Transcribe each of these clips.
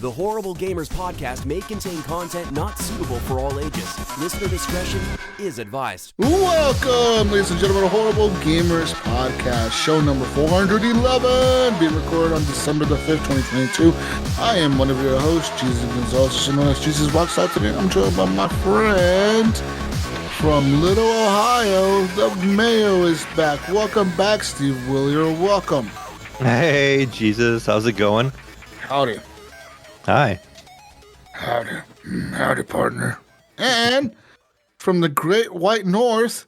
The Horrible Gamers podcast may contain content not suitable for all ages. Listener discretion is advised. Welcome, ladies and gentlemen, to Horrible Gamers podcast, show number 411, being recorded on December the 5th, 2022. I am one of your hosts, Jesus Gonzalez, known as Jesus Walks Out today. I'm joined by my friend from Little Ohio. The Mayo is back. Welcome back, Steve Willier. Welcome. Hey, Jesus. How's it going? Howdy. Hi. Howdy, partner. And from the Great White North,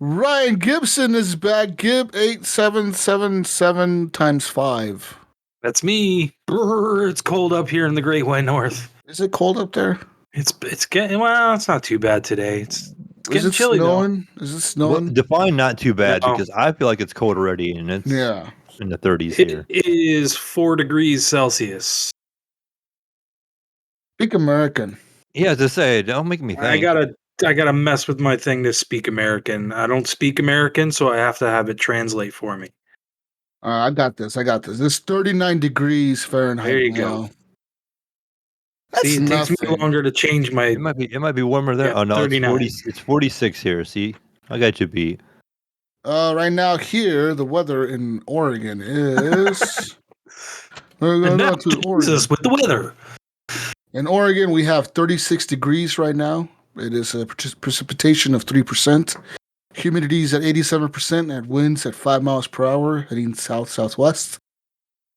Ryan Gibson is back. Gib 8777 times 5. That's me. Brr, it's cold up here in the Great White North. Is it cold up there? It's getting, well, it's not too bad today. It's getting chilly snowing? Is it snowing? Well, define not too bad, No. because I feel like it's cold already, and it's in the 30s here. It is 4 degrees Celsius. Speak American. Yeah, as I say, don't make me think. I gotta mess with my thing to speak American. I don't speak American, so I have to have it translate for me. I got this. It's 39 degrees Fahrenheit. There you now. go. That's See, it takes me nothing. longer to change my. It might be warmer there. Yeah, Oh no, 39. it's 46 here. See, I got you beat. Right now here, the weather in Oregon is. We're And going that on to Oregon. Jesus with the weather. In Oregon, we have 36 degrees right now. It is a precipitation of 3%. Humidity is at 87% and winds at 5 miles per hour, heading south-southwest.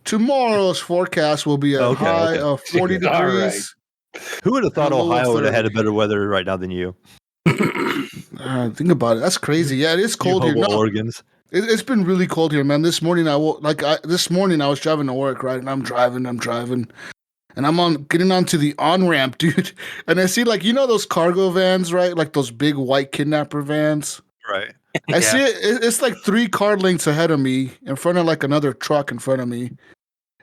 Tomorrow's forecast will be a high of 40 degrees. All right. Who would have thought And a low of Ohio would have had 30. better weather right now than you? Think about it. That's crazy. Yeah, it is cold you here. hobo No, Oregons. it's been really cold here, man. This morning I was driving to work, right? And I'm driving. And I'm getting onto the on-ramp, dude. And I see, like, you know those cargo vans, right? Like those big white kidnapper vans. Right. I see it. It's like 3 car lengths ahead of me, in front of like another truck in front of me.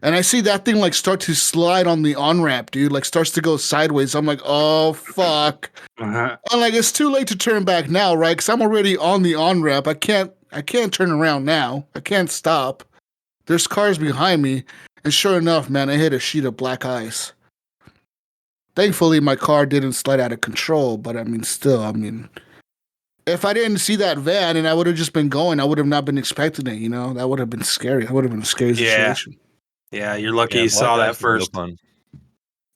And I see that thing like start to slide on the on-ramp, dude. Like starts to go sideways. I'm like, oh, fuck. Uh-huh. I'm like, it's too late to turn back now, right? Because I'm already on the on-ramp. I can't turn around now. I can't stop. There's cars behind me. And sure enough, man, I hit a sheet of black ice. Thankfully, my car didn't slide out of control, but if I didn't see that van and I would have just been going, I would have not been expecting it, you know? That would have been scary. That would have been a scary situation. Yeah, you're lucky you saw that first. Fun.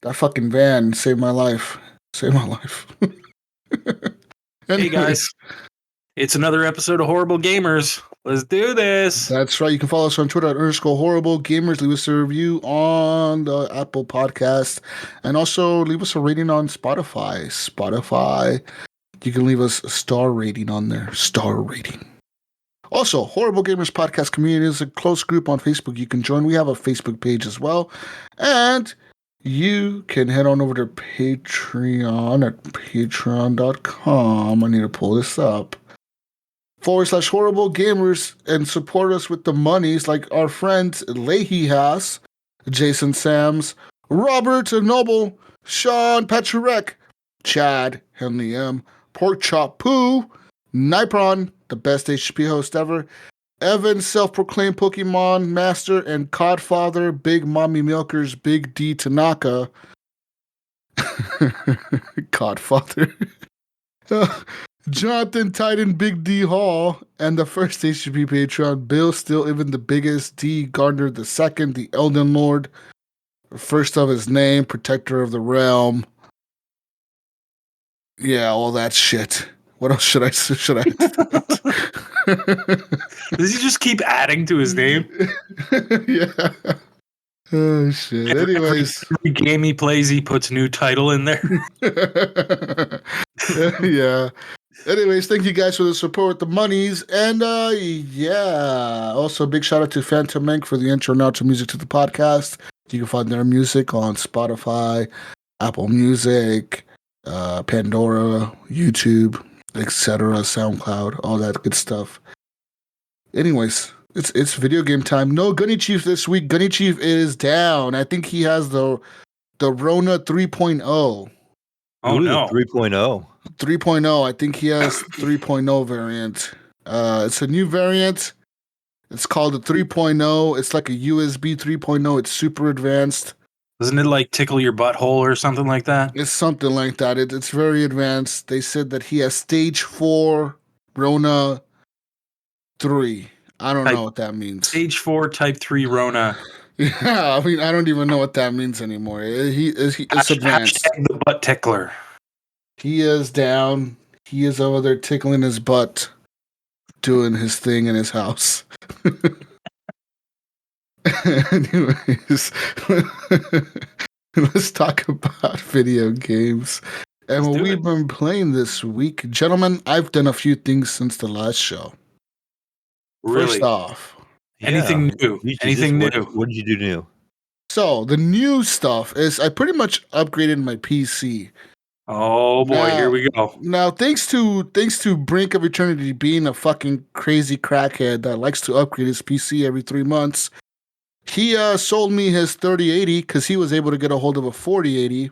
That fucking van saved my life. Hey, guys. It's another episode of Horrible Gamers. Let's do this. That's right. You can follow us on Twitter at _horrible gamers. Leave us a review on the Apple Podcast. And also leave us a rating on Spotify. You can leave us a star rating on there. Star rating. Also, Horrible Gamers Podcast Community is a close group on Facebook you can join. We have a Facebook page as well. And you can head on over to Patreon at patreon.com. I need to pull this up. /Horrible Gamers and support us with the monies like our friends Leahy Haas, Jason Sams, Robert Noble, Sean Patrick, Chad Henley M, Pork Chop Poo, Nipron, the best HGP host ever, Evan, self-proclaimed Pokemon Master, and Codfather, Big Mommy Milkers, Big D Tanaka. Codfather. Jonathan Titan, Big D Hall, and the first HGP patron, Bill Still, even the biggest, D Gardner the second, the Elden Lord, first of his name, protector of the realm. Yeah, all that shit. What else should I? Does he just keep adding to his name? Yeah. Oh shit. Anyways, Every game he plays, he puts new title in there. yeah. Anyways, thank you guys for the support with the monies. And yeah. Also, big shout out to Phantom Mank for the intro and outro music to the podcast. You can find their music on Spotify, Apple Music, Pandora, YouTube, etc., SoundCloud, all that good stuff. Anyways, it's video game time. No Gunny Chief this week. Gunny Chief is down. I think he has the Rona 3.0. Oh, no. 3.0. 3.0. I think he has 3.0 variant. It's a new variant. It's called the 3.0. It's like a USB 3.0. It's super advanced. Doesn't it like tickle your butthole or something like that? It's something like that. It's very advanced. They said that he has stage 4 Rona 3. I don't know what that means. Stage 4 type 3 Rona. Yeah, I mean, I don't even know what that means anymore. It's advanced. Hashtag the butt tickler. He is down. He is over there tickling his butt, doing his thing in his house. Anyways, let's talk about video games and what we've been playing this week. Gentlemen, I've done a few things since the last show. Really? First off, anything new? Anything new? What did you do new? So the new stuff is I pretty much upgraded my PC. Oh boy, here we go. Now, thanks to Brink of Eternity being a fucking crazy crackhead that likes to upgrade his PC every 3 months, he sold me his 3080 because he was able to get a hold of a 4080,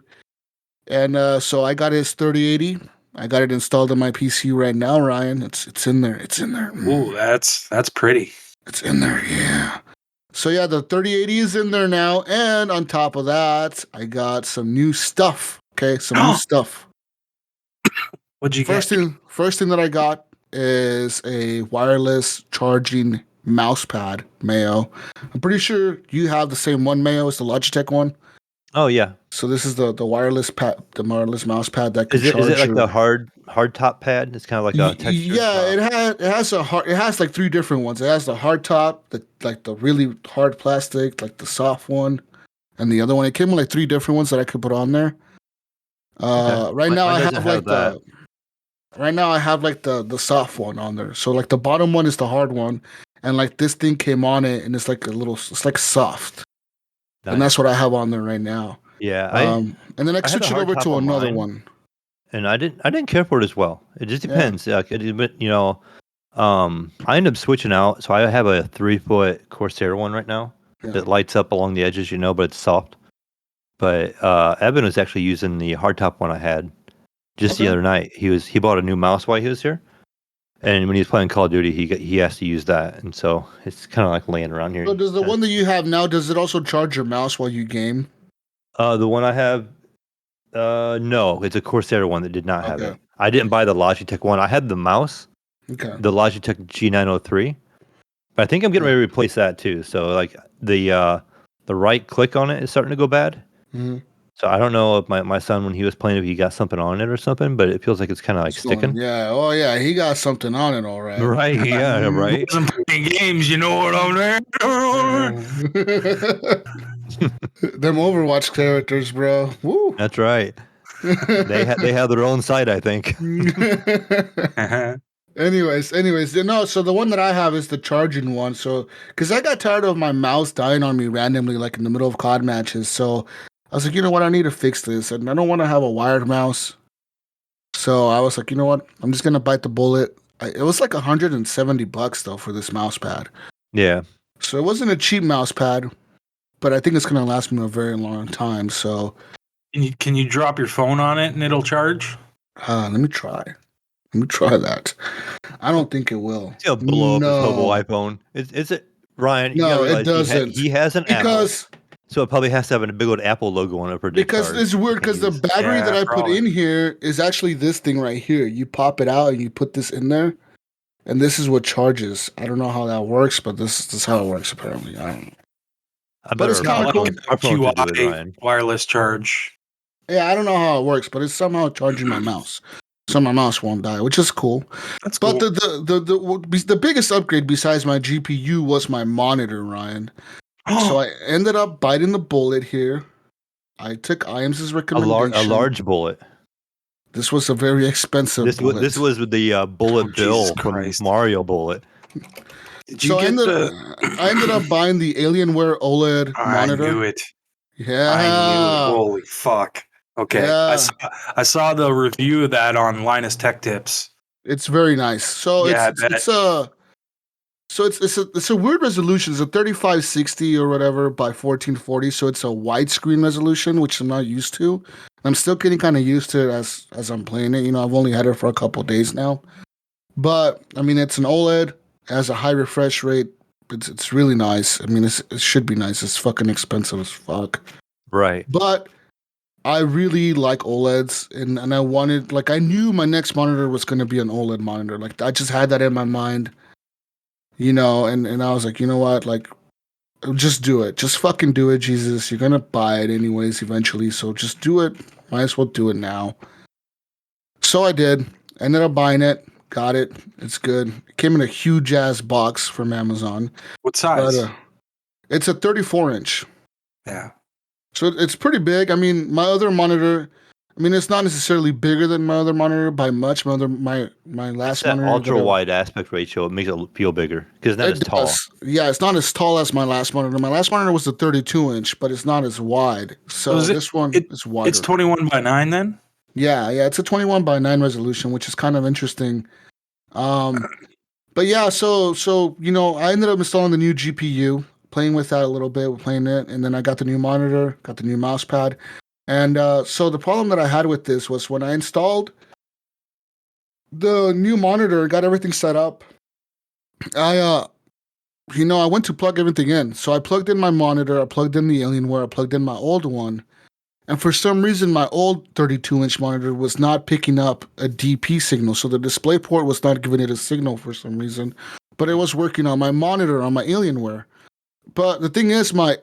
and so I got his 3080. I got it installed on my PC right now, Ryan. It's in there. It's in there. Ooh, that's pretty. It's in there, yeah. So yeah, the 3080 is in there now, and on top of that, I got some new stuff. Okay, some new stuff. What'd you get? First thing that I got is a wireless charging mouse pad, Mayo. I'm pretty sure you have the same one, Mayo. It's the Logitech one. Oh yeah. So this is the wireless pad, the wireless mouse pad that can charge. Is it like the hard top pad? It's kind of like a texture. Yeah, top. It has like 3 different ones. It has the hard top, the really hard plastic, like the soft one, and the other one. It came with like 3 different ones that I could put on there. Right now I have like the soft one on there. So like the bottom one is the hard one, and like this thing came on it, and it's like soft. Nice. And that's what I have on there right now. Yeah. And then I switch it over to another one. And I didn't care for it as well. It just depends. Yeah. I ended up switching out. So I have a 3-foot Corsair one right now that lights up along the edges, but it's soft. But Evan was actually using the hardtop one I had just the other night. He bought a new mouse while he was here, and when he was playing Call of Duty, he has to use that, and so it's kind of like laying around here. So does the one that you have now, does it also charge your mouse while you game? The one I have, no, it's a Corsair one that did not have it. I didn't buy the Logitech one. I had the mouse, the Logitech G903, but I think I'm getting ready to replace that too. So like the right click on it is starting to go bad. Mm-hmm. So I don't know if my son, when he was playing, if he got something on it or something, but it feels like it's kind of like sticking. Yeah. Oh yeah, he got something on it, all right. Right. Yeah. Right. Some playing games, you know what I'm there. Them Overwatch characters, bro. Woo. That's right. They have their own site, I think. Anyways, no. So the one that I have is the charging one. So because I got tired of my mouse dying on me randomly, like in the middle of COD matches. So I was like, you know what, I need to fix this, and I don't want to have a wired mouse. So I was like, you know what, I'm just gonna bite the bullet. It was like $170 though for this mouse pad. Yeah. So it wasn't a cheap mouse pad, but I think it's gonna last me a very long time. So can you drop your phone on it and it'll charge? Let me try. That. I don't think it will. It'll blow up his mobile iPhone. Is it, Ryan? No, it doesn't. He has an Apple, so it probably has to have a big old Apple logo on it for because it's weird because the battery that I put in here is actually this thing right here. You pop it out and you put this in there, and this is what charges. I don't know how that works, but this is how it works apparently. I don't know. But it's kind of cool. QI wireless charge. Yeah, I don't know how it works, but it's somehow charging my mouse. So my mouse won't die, which is cool. That's cool. But the biggest upgrade besides my GPU was my monitor, Ryan. So I ended up biting the bullet here. I took IAMS's recommendation. A large bullet. This was a very expensive bullet. This was the bullet bill from Mario Bullet. So I ended up buying the Alienware OLED monitor. I knew it. Yeah. I knew it. Holy fuck. Okay. Yeah. I saw the review of that on Linus Tech Tips. It's very nice. So it's a weird resolution. It's a 3560 or whatever by 1440. So it's a widescreen resolution, which I'm not used to. I'm still getting kind of used to it as I'm playing it. I've only had it for a couple of days now. But I mean, it's an OLED. It has a high refresh rate. It's really nice. I mean, it should be nice. It's fucking expensive as fuck. Right. But I really like OLEDs, and I wanted, like, I knew my next monitor was going to be an OLED monitor. Like, I just had that in my mind, and I was like, you know what, like, just do it. Just fucking do it, Jesus. You're going to buy it anyways eventually, so just do it. Might as well do it now. So I did. Ended up buying it. Got it. It's good. It came in a huge ass box from Amazon. What size? But, it's a 34-inch. Yeah. So it's pretty big. I mean, my other monitor, it's not necessarily bigger than my other monitor by much. My It's last that monitor. ultra wide aspect ratio. It makes it feel bigger because it's not as tall. Yeah, it's not as tall as my last monitor. My last monitor was a 32-inch, but it's not as wide. So this one is wider. It's 21:9 then? Yeah, it's a 21:9 resolution, which is kind of interesting. But yeah, so I ended up installing the new GPU, playing with that a little bit, playing it, and then I got the new monitor, got the new mouse pad. And so the problem that I had with this was when I installed the new monitor, got everything set up, I went to plug everything in. So I plugged in my monitor, I plugged in the Alienware, I plugged in my old one. And for some reason, my old 32-inch monitor was not picking up a DP signal. So the display port was not giving it a signal for some reason. But it was working on my monitor, on my Alienware. But the thing is, I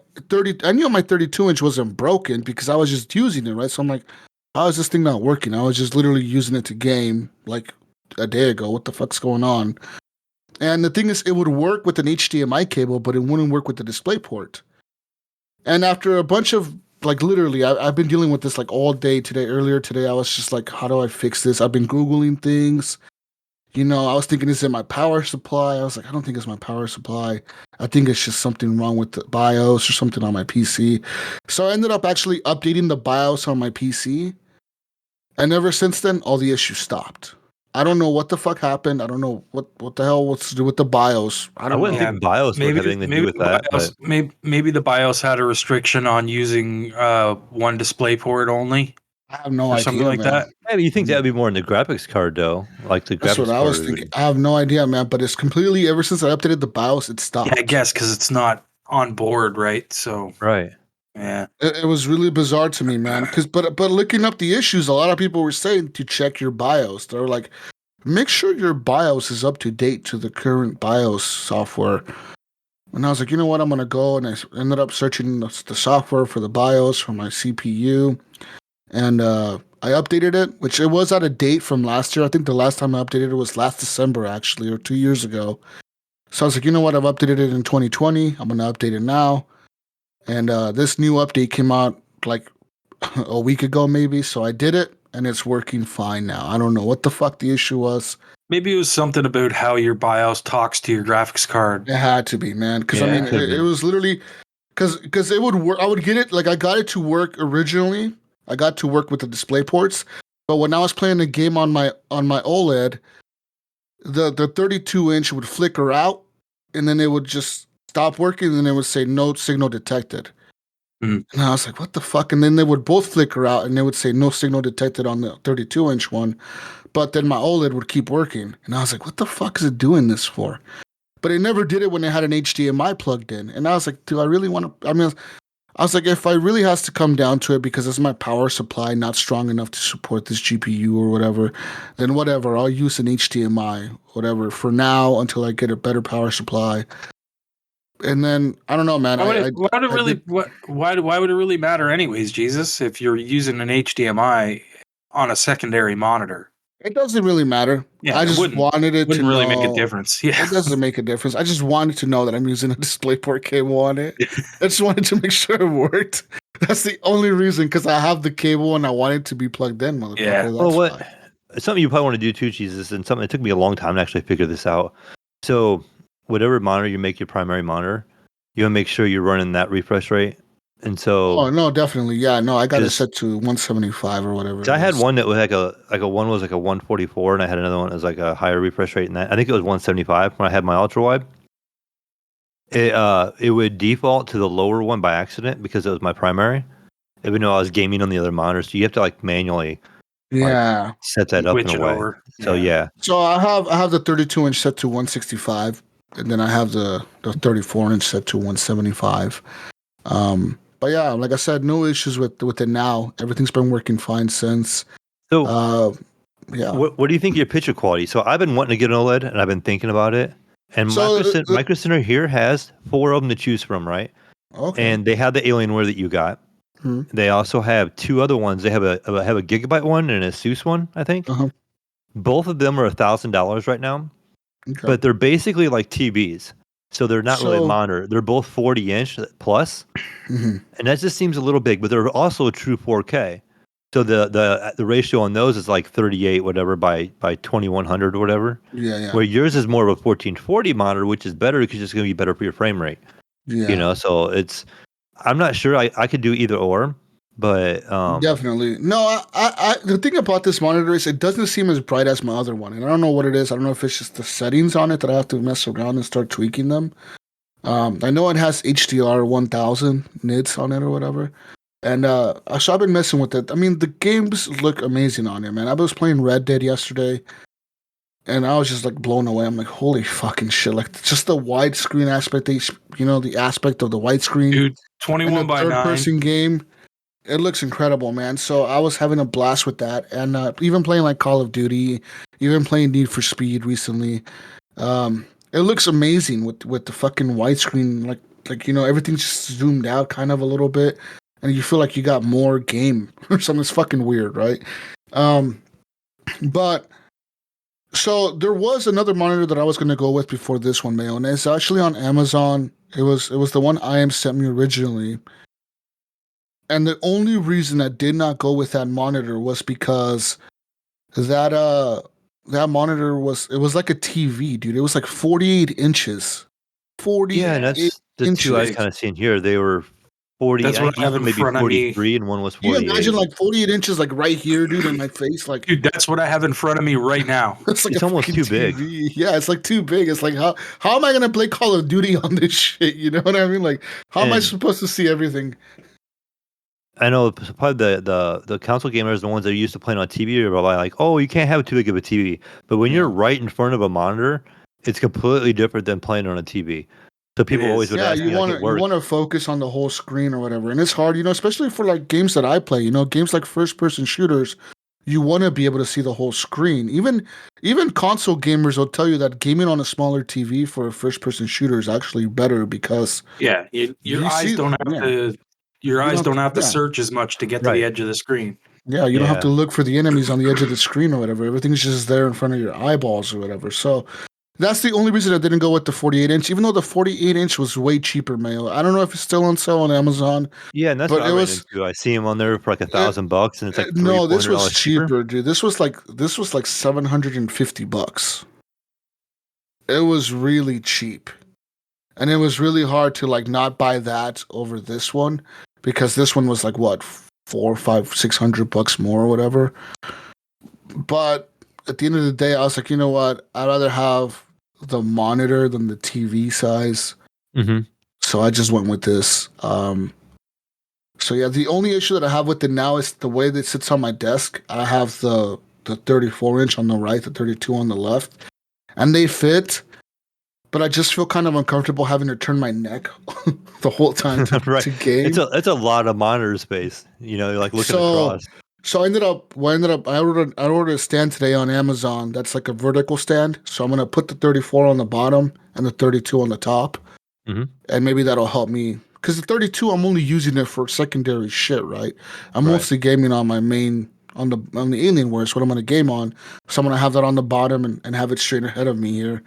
knew my 32-inch wasn't broken because I was just using it, right? So I'm like, how is this thing not working? I was just literally using it to game like a day ago. What the fuck's going on? And the thing is, it would work with an HDMI cable, but it wouldn't work with the display port. And after a bunch of, like, literally, I've been dealing with this like all day today. Earlier today, I was just like, how do I fix this? I've been Googling things. I was thinking, is it my power supply? I was like, I don't think it's my power supply. I think it's just something wrong with the BIOS or something on my PC. So I ended up actually updating the BIOS on my PC. And ever since then, all the issues stopped. I don't know what the fuck happened. I don't know what the hell what's to do with the BIOS. I wouldn't think BIOS would have anything to do with that. BIOS, maybe the BIOS had a restriction on using one display port only. I have no idea, something like man. that. Yeah, but you think that would be more in the graphics card, though? Like the That's graphics what I was thinking. I have no idea, man. But it's completely, ever since I updated the BIOS, it stopped. Yeah, I guess because it's not on board, right? So right. Yeah, it was really bizarre to me, man. But looking up the issues, a lot of people were saying to check your BIOS. They were like, make sure your BIOS is up to date to the current BIOS software. And I was like, you know what? I'm gonna go, and I ended up searching the software for the BIOS for my CPU, and I updated it, which it was out of date from last year. I think the last time I updated it was last December, actually, or 2 years ago. So I was like, you know what? I've updated it in 2020. I'm gonna update it now. And this new update came out like a week ago, maybe. So I did it, and it's working fine now. I don't know what the fuck the issue was. Maybe it was something about how your BIOS talks to your graphics card. It had to be, man. Because it was literally because it would work. I would get it, like, I got it to work originally. I got to work with the display ports, but when I was playing the game on my OLED, the 32-inch would flicker out, and then it would just stop working, and then it would say no signal detected. And I was like, what the fuck? And then they would both flicker out, and they would say no signal detected on the 32-inch one, but then my OLED would keep working. And I was like, what the fuck is it doing this for? But it never did it when it had an HDMI plugged in. And I was like, do I really want to? I was like, if I really has to come down to it because it's my power supply not strong enough to support this GPU or whatever, then whatever, I'll use an HDMI, whatever, for now until I get a better power supply. And then I don't know, man. Why would it really matter anyways, Jesus, if you're using an HDMI on a secondary monitor? It doesn't really matter. Yeah, I just wanted it to really know, make a difference. Yeah, it doesn't make a difference. I just wanted to know that I'm using a DisplayPort cable on it. I just wanted to make sure it worked. That's the only reason, because I have the cable and I want it to be plugged in, motherfucker. Yeah. Well, something you probably want to do too, Jesus, and something it took me a long time to actually figure this out. So, whatever monitor you make your primary monitor, you want to make sure you're running that refresh rate. And so, oh no, definitely, yeah, no, I got it set to 175 or whatever. I had one that was like a one was like a 144, and I had another one that was like a higher refresh rate than that. I think it was 175 when I had my ultra wide. It would default to the lower one by accident because it was my primary, even though I was gaming on the other monitor. So you have to like manually, set that up in a way. Over. So yeah. So I have the 32-inch set to 165, and then I have the 34-inch set to 175. yeah, like I said, no issues with it now. Everything's been working fine since. So, yeah. What do you think of your picture quality? So I've been wanting to get an OLED, and I've been thinking about it. And Micro Center here has 4 of them to choose from, right? Okay. And they have the Alienware that you got. Hmm. They also have 2 other ones. They have a Gigabyte one and a ASUS one, I think. Uh-huh. Both of them are $1,000 right now, Okay. but they're basically like TVs. So they're not really a monitor. They're both 40-inch plus, and that just seems a little big. But they're also a true 4K. So the ratio on those is like 38 whatever by 2100 or whatever. Yeah. Where yours is more of a 1440 monitor, which is better because it's going to be better for your frame rate. Yeah. You know, so I'm not sure I could do either or, but definitely. No, I the thing about this monitor is it doesn't seem as bright as my other one, and I don't know what it is. I don't know if it's just the settings on it that I have to mess around and start tweaking them. I know it has HDR 1000 nits on it or whatever. And so I've been messing with it. I mean, the games look amazing on it, man. I was playing Red Dead yesterday, and I was just like blown away. I'm like, holy fucking shit! Like just the widescreen aspect, the aspect of the widescreen, Dude, 21 by 9. Third-person game. It looks incredible, man. So I was having a blast with that, and even playing like Call of Duty, even playing Need for Speed recently. It looks amazing with the fucking widescreen, like everything's just zoomed out kind of a little bit. And you feel like you got more game or something. It's fucking weird, right? But so there was another monitor that I was gonna go with before this one, Mayo, and it's actually on Amazon. It was the one IM sent me originally. And the only reason I did not go with that monitor was because that monitor was like a TV, dude. It was like 48 inches. 48 yeah, and that's the inches. 2 I was kind of seeing here. They were 40. That's what I have in maybe front of me. 43, and one was Can you 48. imagine like 48 inches, like right here, dude, in my face? Like, Dude, that's what I have in front of me right now. it's like It's almost too big. Yeah, it's like too big. It's like how am I gonna play Call of Duty on this shit? You know what I mean? Like, how am I supposed to see everything? I know probably the console gamers, the ones that are used to playing on TV, are probably like, oh, you can't have too big of a TV. But when you're right in front of a monitor, it's completely different than playing on a TV. So people always would ask me, you want to focus on the whole screen or whatever, and it's hard, especially for like games that I play. Games like first-person shooters, you want to be able to see the whole screen. Even console gamers will tell you that gaming on a smaller TV for a first-person shooter is actually better because your eyes don't have to. Your eyes don't have to search as much to get to the edge of the screen. Yeah, you don't have to look for the enemies on the edge of the screen or whatever. Everything's just there in front of your eyeballs or whatever. So that's the only reason I didn't go with the 48-inch, even though the 48-inch was way cheaper, Mayo. I don't know if it's still on sale on Amazon. Yeah, and that's what I ran into. I see them on there for like $1,000, and it's like no, this was cheaper, dude. This was like $750. It was really cheap, and it was really hard to like not buy that over this one because this one was like what $400, $500, $600 more or whatever. But at the end of the day, I was like, you know what? I'd rather have the monitor than the TV size. Mm-hmm. So I just went with this. So yeah, the only issue that I have with it now is the way that it sits on my desk. I have the 34-inch on the right, the 32 on the left, and they fit. But I just feel kind of uncomfortable having to turn my neck the whole time to game. It's a lot of monitor space. You're like looking across. So I ordered a stand today on Amazon that's like a vertical stand. So I'm gonna put the 34 on the bottom and the 32 on the top, and maybe that'll help me. Because the 32, I'm only using it for secondary shit, right? I'm mostly gaming on my main on the Alienware. It's what I'm gonna game on. So I'm gonna have that on the bottom and have it straight ahead of me here.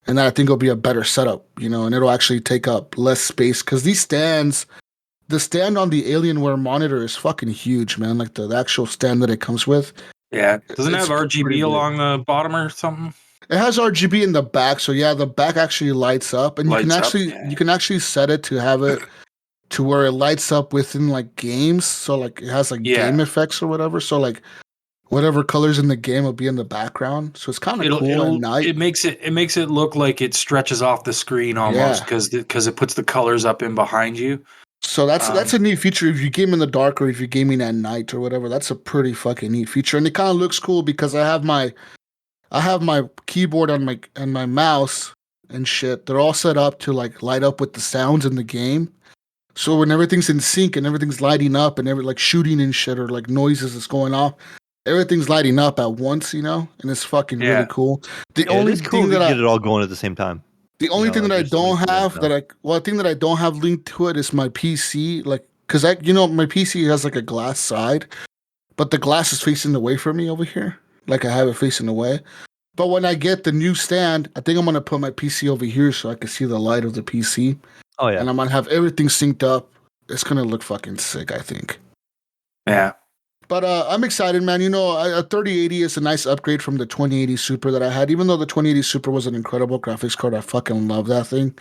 And then I think it'll be a better setup, and it'll actually take up less space because these stands. The stand on the Alienware monitor is fucking huge, man. Like the actual stand that it comes with. Yeah. Doesn't it have RGB along the bottom or something? It has RGB in the back. So yeah, the back actually lights up. And you can actually set it to have it to where it lights up within like games. So like it has like game effects or whatever. So like whatever colors in the game will be in the background. So it's kind of cool at night. It makes it look like it stretches off the screen almost because it puts the colors up in behind you. So that's a neat feature if you game in the dark or if you're gaming at night or whatever. That's a pretty fucking neat feature, and it kind of looks cool because I have my keyboard and my mouse and shit. They're all set up to like light up with the sounds in the game. So when everything's in sync and everything's lighting up and like shooting and shit or like noises is going off, everything's lighting up at once, you know, and it's fucking really cool. The It only is cool thing to that get it all going at the same time. the only thing that I there's so many don't cool things have now. the thing that I don't have linked to it is my PC, like, cause my PC has like a glass side, but the glass is facing away from me over here, like I have it facing away. But when I get the new stand, I think I'm gonna put my PC over here so I can see the light of the PC. Oh yeah, And I'm gonna have everything synced up. It's gonna look fucking sick, I think. Yeah. But I'm excited, man. You know, a 3080 is a nice upgrade from the 2080 Super that I had. Even though the 2080 Super was an incredible graphics card, I fucking love that thing.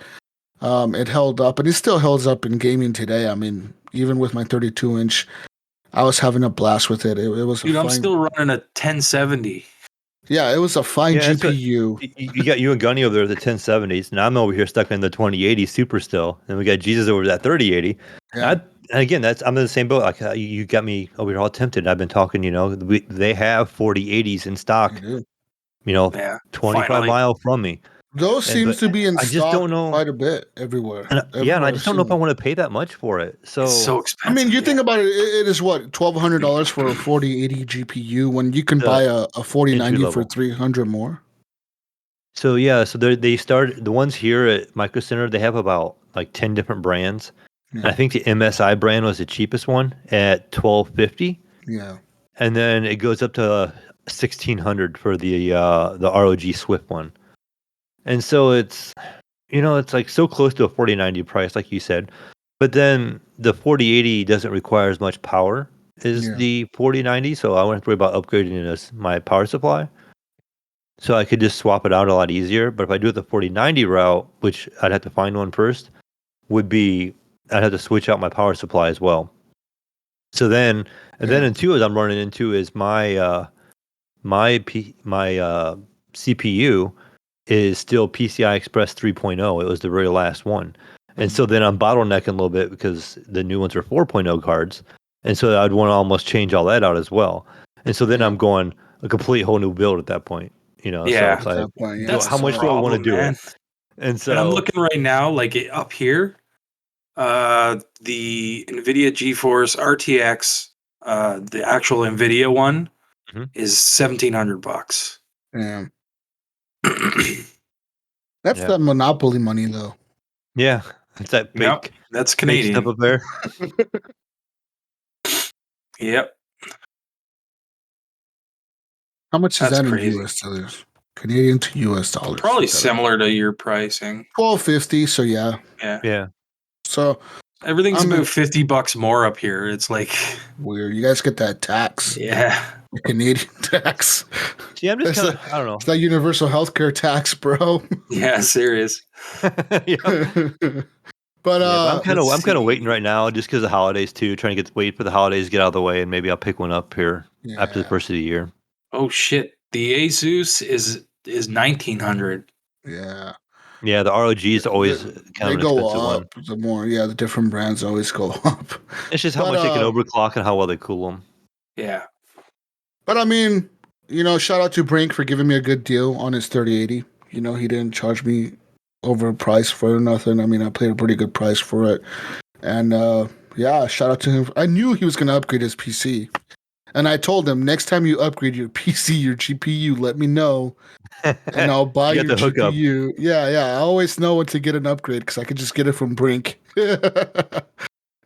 It held up, and it still holds up in gaming today. I mean, even with my 32-inch, I was having a blast with it. It was Dude, a I'm fine, still running a 1070. yeah, it was a fine that's what- GPU. you got you and Gunny over there at the 1070s, and I'm over here stuck in the 2080 Super still, and we got Jesus over at 3080. Yeah. And again, I'm in the same boat. Like you got me over here all tempted. I've been talking. They have 4080s in stock. I do. Yeah. 25 Finally. mile from me. Those seems But to be in I just don't stock know. quite a bit everywhere. And I Everywhere just I've don't know seen if I it. want to pay that much for it. So, It's so I expensive. mean, you think about it, it is what, $1,200 for a 4080 GPU when you can The buy a entry 4090 for level. 300 more. So they started the ones here at Micro Center. They have about like 10 different brands. Yeah. And I think the MSI brand was the cheapest one at $1,250, Yeah. and then it goes up to $1,600 for the ROG Swift one. And so it's like so close to a 4090 price, like you said. But then the 4080 doesn't require as much power as Yeah. the 4090, so I wouldn't have to worry about upgrading my power supply. So I could just swap it out a lot easier. But if I do it the 4090 route, which I'd have to find one first, I'd have to switch out my power supply as well. So then in two, as I'm running into is my CPU is still PCI Express 3.0. It was the very last one. And so then I'm bottlenecking a little bit because the new ones are 4.0 cards. And so I'd want to almost change all that out as well. And so then I'm going a complete whole new build at that point. Yeah. So it's like, That point, That's how the much do I want to problem, do man. it? And so And I'm looking right now, like up here, the NVIDIA GeForce RTX, the actual NVIDIA one Mhm. is $1,700. Damn. That's Yeah. that monopoly money, though. Yeah, it's that fake, Yep, that's fake Canadian. stuff up there. Yep. How much is That's that in crazy. US dollars? Canadian to US dollars. Probably similar to your pricing. $1,250. So yeah. Yeah. Yeah. So Everything's I'm about $50 more up here. It's like, weird. You guys get that tax, yeah. the Canadian tax. See, I'm just It's kind of, that- I don't know. It's that universal healthcare tax, bro. Yeah, serious. But But I'm kind let's of see. waiting right now just because of holidays too, trying to wait for the holidays to get out of the way, and maybe I'll pick one up here after the yeah, first of the year. Oh shit. The Asus is 1,900. yeah. Yeah, the ROG is always They, kind they of an go expensive up one. the more. Yeah, the different brands always go up. It's just how But, much they can overclock and how well they cool them. Yeah. But I mean, shout out to Brink for giving me a good deal on his 3080. He didn't charge me over price for nothing. I mean, I paid a pretty good price for it. And yeah, shout out to him. I knew he was going to upgrade his PC. And I told him, next time you upgrade your PC, your GPU, let me know. And I'll buy You your got the hookup. GPU. Yeah. I always know when to get an upgrade because I could just get it from Brink.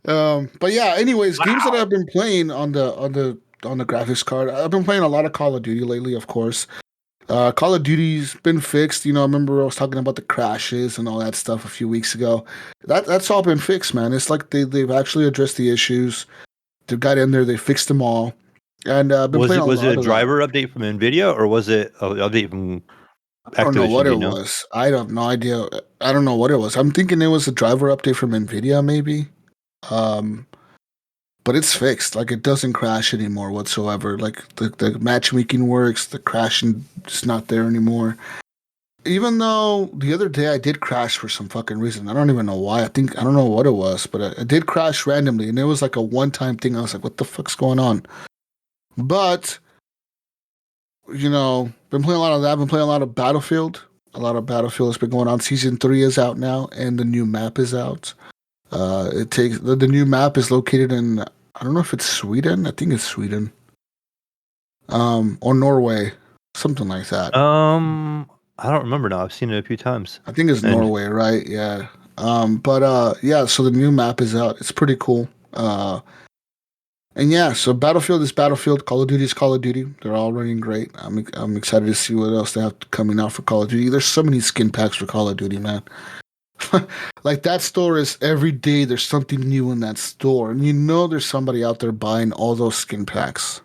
But yeah, anyways, games that I've been playing on the graphics card. I've been playing a lot of Call of Duty lately, of course. Call of Duty's been fixed. I remember I was talking about the crashes and all that stuff a few weeks ago. That's all been fixed, man. It's like they've actually addressed the issues. They got in there, they fixed them all. And I've been playing a lot Was it a of driver update from NVIDIA or was it an update from that. I don't know what Activision? it was. I have no idea. I don't know what it was. I'm thinking it was a driver update from NVIDIA, maybe. But it's fixed. Like, it doesn't crash anymore whatsoever. Like, the matchmaking works. The crashing is not there anymore. Even though the other day I did crash for some fucking reason. I don't even know why. I don't know what it was, but I did crash randomly. And it was like a one-time thing. I was like, what the fuck's going on? But, been playing a lot of that. Been playing a lot of Battlefield. A lot of Battlefield has been going on. Season 3 is out now, and the new map is out. It takes the new map is located in, I don't know if it's Sweden. I think it's Sweden. Or Norway, something like that. I don't remember now. I've seen it a few times. I think it's Norway, right? Yeah. Yeah, so the new map is out. It's pretty cool. And yeah, so Battlefield is Battlefield, Call of Duty is Call of Duty. They're all running great. I'm excited to see what else they have coming out for Call of Duty. There's so many skin packs for Call of Duty, man. Like that store is every day there's something new in that store, and you know there's somebody out there buying all those skin packs.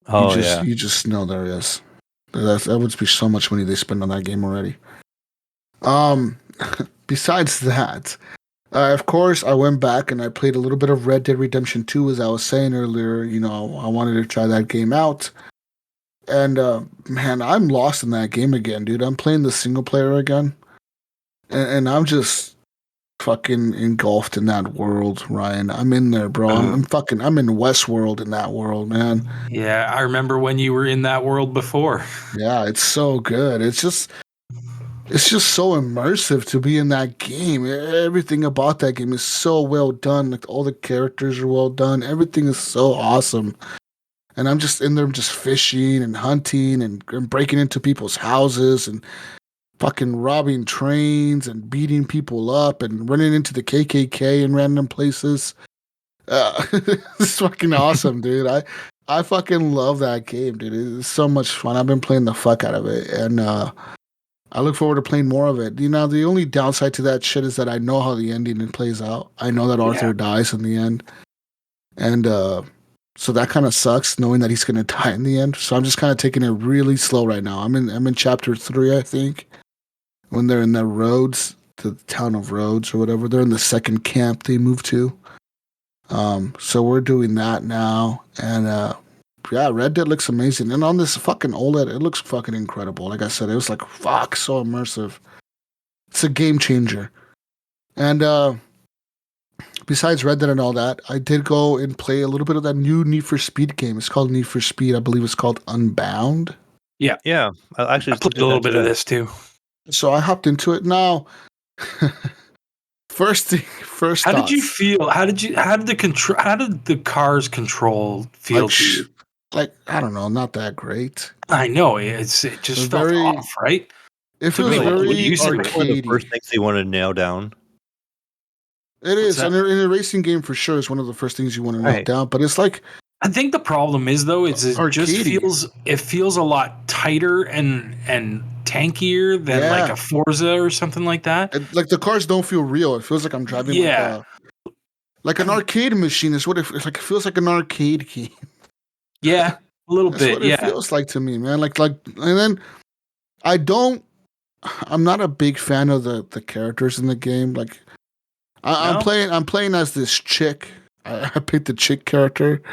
Oh, You just know there is. That would be so much money they spend on that game already. Besides that, of course, I went back and I played a little bit of Red Dead Redemption 2, as I was saying earlier. You know, I wanted to try that game out. And, man, I'm lost in that game again, dude. I'm playing the single player again. And I'm just fucking engulfed in that world, Ryan. I'm in there, bro. I'm in Westworld in that world, man. Yeah, I remember when you were in that world before. Yeah, it's so good. It's just so immersive to be in that game. Everything about that game is so well done. Like all the characters are well done. Everything is so awesome. And I'm just in there just fishing and hunting and breaking into people's houses and fucking robbing trains and beating people up and running into the KKK in random places. It's fucking awesome, dude. I fucking love that game, dude. It's so much fun. I've been playing the fuck out of it. And I look forward to playing more of it. You know, the only downside to that shit is that I know how the ending plays out. I know that Arthur dies in the end. And so that kind of sucks, knowing that he's going to die in the end. So I'm just kind of taking it really slow right now. I'm in chapter 3, I think, when they're in the Rhodes, the town of Rhodes or whatever. They're in the second camp they moved to. So we're doing that now. And yeah, Red Dead looks amazing. And on this fucking OLED, it looks fucking incredible. Like I said, it was like, fuck, so immersive. It's a game changer. And besides Red Dead and all that, I did go and play a little bit of that new Need for Speed game. It's called Need for Speed. I believe it's called Unbound. Yeah. Yeah. I played a little bit of this too. So I hopped into it. Now, first thoughts. Did you feel? How did the car's control feel to you? Like, I don't know, not that great. I know it just felt off, right? It feels very arcadey. One of the first things they want to nail down. It is, and in a racing game for sure, it's one of the first things you want to nail down. But it's like, I think the problem is though, it just feels a lot tighter and tankier than like a Forza or something like that. Like the cars don't feel real. It feels like I'm driving like an arcade machine. Is what it feels like. It feels like an arcade game. Yeah, a little That's bit. What it feels like to me, man. Like, and then I'm not a big fan of the characters in the game. Like, I'm playing as this chick. I picked the chick character,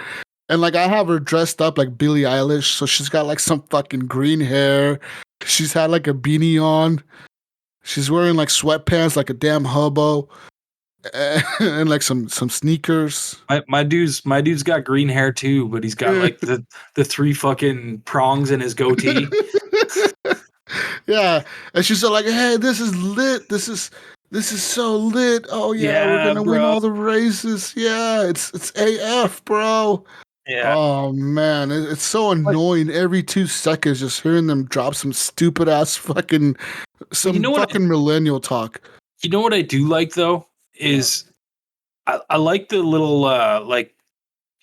and like I have her dressed up like Billie Eilish. So she's got like some fucking green hair. She's had like a beanie on. She's wearing like sweatpants like a damn hobo. And like some sneakers. My dude's got green hair too, but he's got like the 3 fucking prongs in his goatee. Yeah, and she's like, "Hey, this is lit. This is so lit. Oh yeah, we're gonna win all the races. Yeah, it's AF, bro. Yeah. Oh man, it's so annoying. Every 2 seconds, just hearing them drop some stupid ass fucking millennial talk. You know what I do like though is I like the little like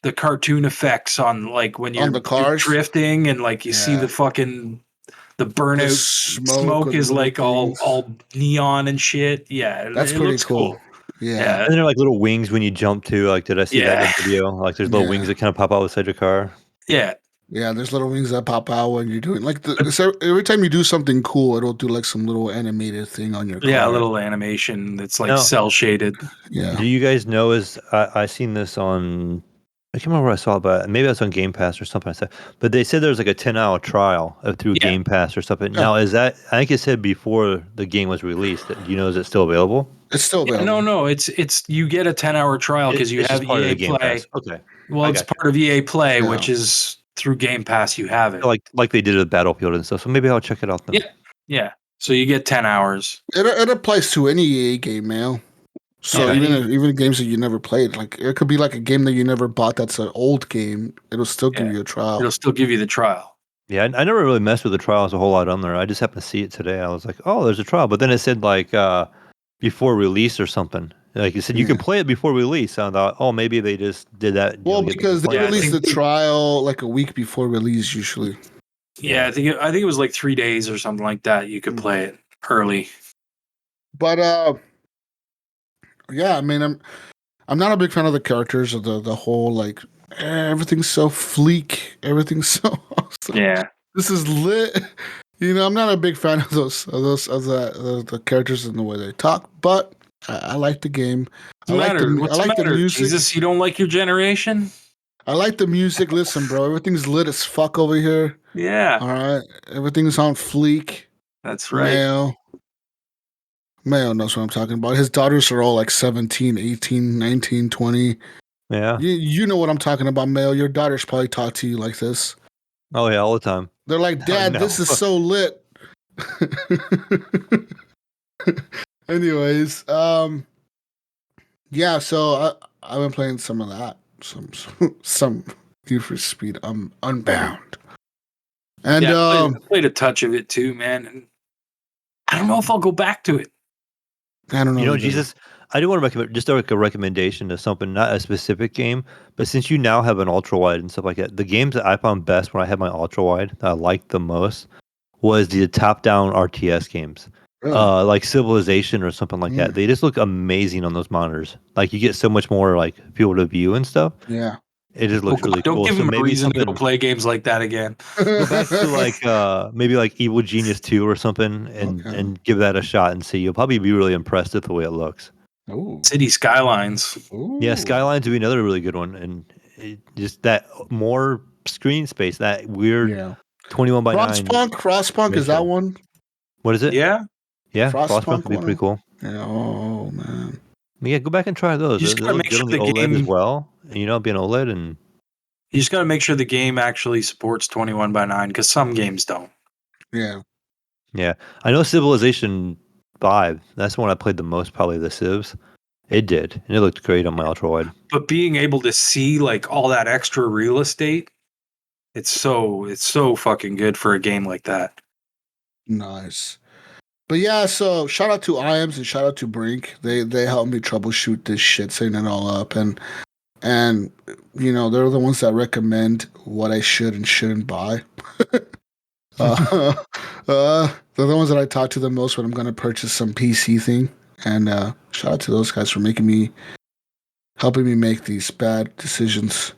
the cartoon effects on like when you're, on the cars drifting and like you see the fucking the burnout smoke is like all neon and shit. Yeah, that's it pretty looks cool. Yeah, and they're like little wings when you jump too. Like, did I see that in the video? Like, there's little wings that kind of pop out inside your car. Yeah. Yeah, there's little wings that pop out when you're doing like every time you do something cool, it'll do like some little animated thing on your car. Yeah, a little animation that's like cell shaded. Yeah. Do you guys know? I seen this on, I can't remember where I saw it, but maybe it's on Game Pass or something like that. But they said there was like a 10-hour trial through Game Pass or something. Yeah. Now, is that? I think it said before the game was released. Do you know? Is it still available? It's still available. No. It's you get a 10-hour trial because you have EA Play. Okay. Well, it's part of EA Play, which is through Game Pass. You have it like they did with Battlefield and stuff. So maybe I'll check it out then. Yeah. So you get 10 hours. It applies to any EA game, Mayo. So even games that you never played, like it could be like a game that you never bought that's an old game. It'll still give you a trial. It'll still give you the trial. Yeah, I never really messed with the trials a whole lot on there. I just happened to see it today. I was like, oh, there's a trial. But then it said like before release or something. Like it said, you can play it before release. I thought, oh, maybe they just did that. Well, because they release the trial like a week before release usually. Yeah, I think it was like 3 days or something like that. You could play it early. But yeah, I mean, I'm not a big fan of the characters or the whole like everything's so fleek, everything's so awesome. Yeah, this is lit. I'm not a big fan of the characters and the way they talk, but I like the game. I like the music. Jesus, you don't like your generation? I like the music. Listen, bro, everything's lit as fuck over here. Yeah. All right, everything's on fleek. That's right. Mayo knows what I'm talking about. His daughters are all like 17, 18, 19, 20. Yeah. You know what I'm talking about, Mayo. Your daughters probably talk to you like this. Oh, yeah, all the time. They're like, Dad, this is so lit. Anyways, yeah, so I've been playing some of that. Some Need for Speed Unbound. And I played a touch of it too, man. And I don't know if I'll go back to it. I don't know. Jesus, I do want to recommend just like a recommendation to something, not a specific game, but since you now have an ultra wide and stuff like that, the games that I found best when I had my ultra wide that I liked the most was the top down RTS games. Really? Like Civilization or something like that. They just look amazing on those monitors. Like you get so much more like people to view and stuff. Yeah. It just looks really don't cool. Don't give them a reason to go play games like that again. Go back to like maybe like Evil Genius 2 or something and give that a shot and see. You'll probably be really impressed with the way it looks. Ooh. City Skylines. Ooh. Yeah, Skylines would be another really good one. And just that more screen space, that weird 21 by 9. Frostpunk, is that one? What is it? Yeah. Yeah, Frostpunk would be pretty cool. Yeah, oh, man. Yeah, go back and try those. You just gotta make sure the OLED game as well. And, be an OLED and you just gotta make sure the game actually supports 21 by 9 because some games don't. Yeah. Yeah. I know Civilization 5. That's the one I played the most, probably the Civs. It did. And it looked great on my ultra wide. But being able to see like all that extra real estate, it's so fucking good for a game like that. Nice. But yeah, so shout out to IAMS and shout out to Brink. They helped me troubleshoot this shit, setting it all up, and they're the ones that recommend what I should and shouldn't buy. They're the ones that I talk to the most when I'm going to purchase some PC thing. And shout out to those guys for helping me make these bad decisions.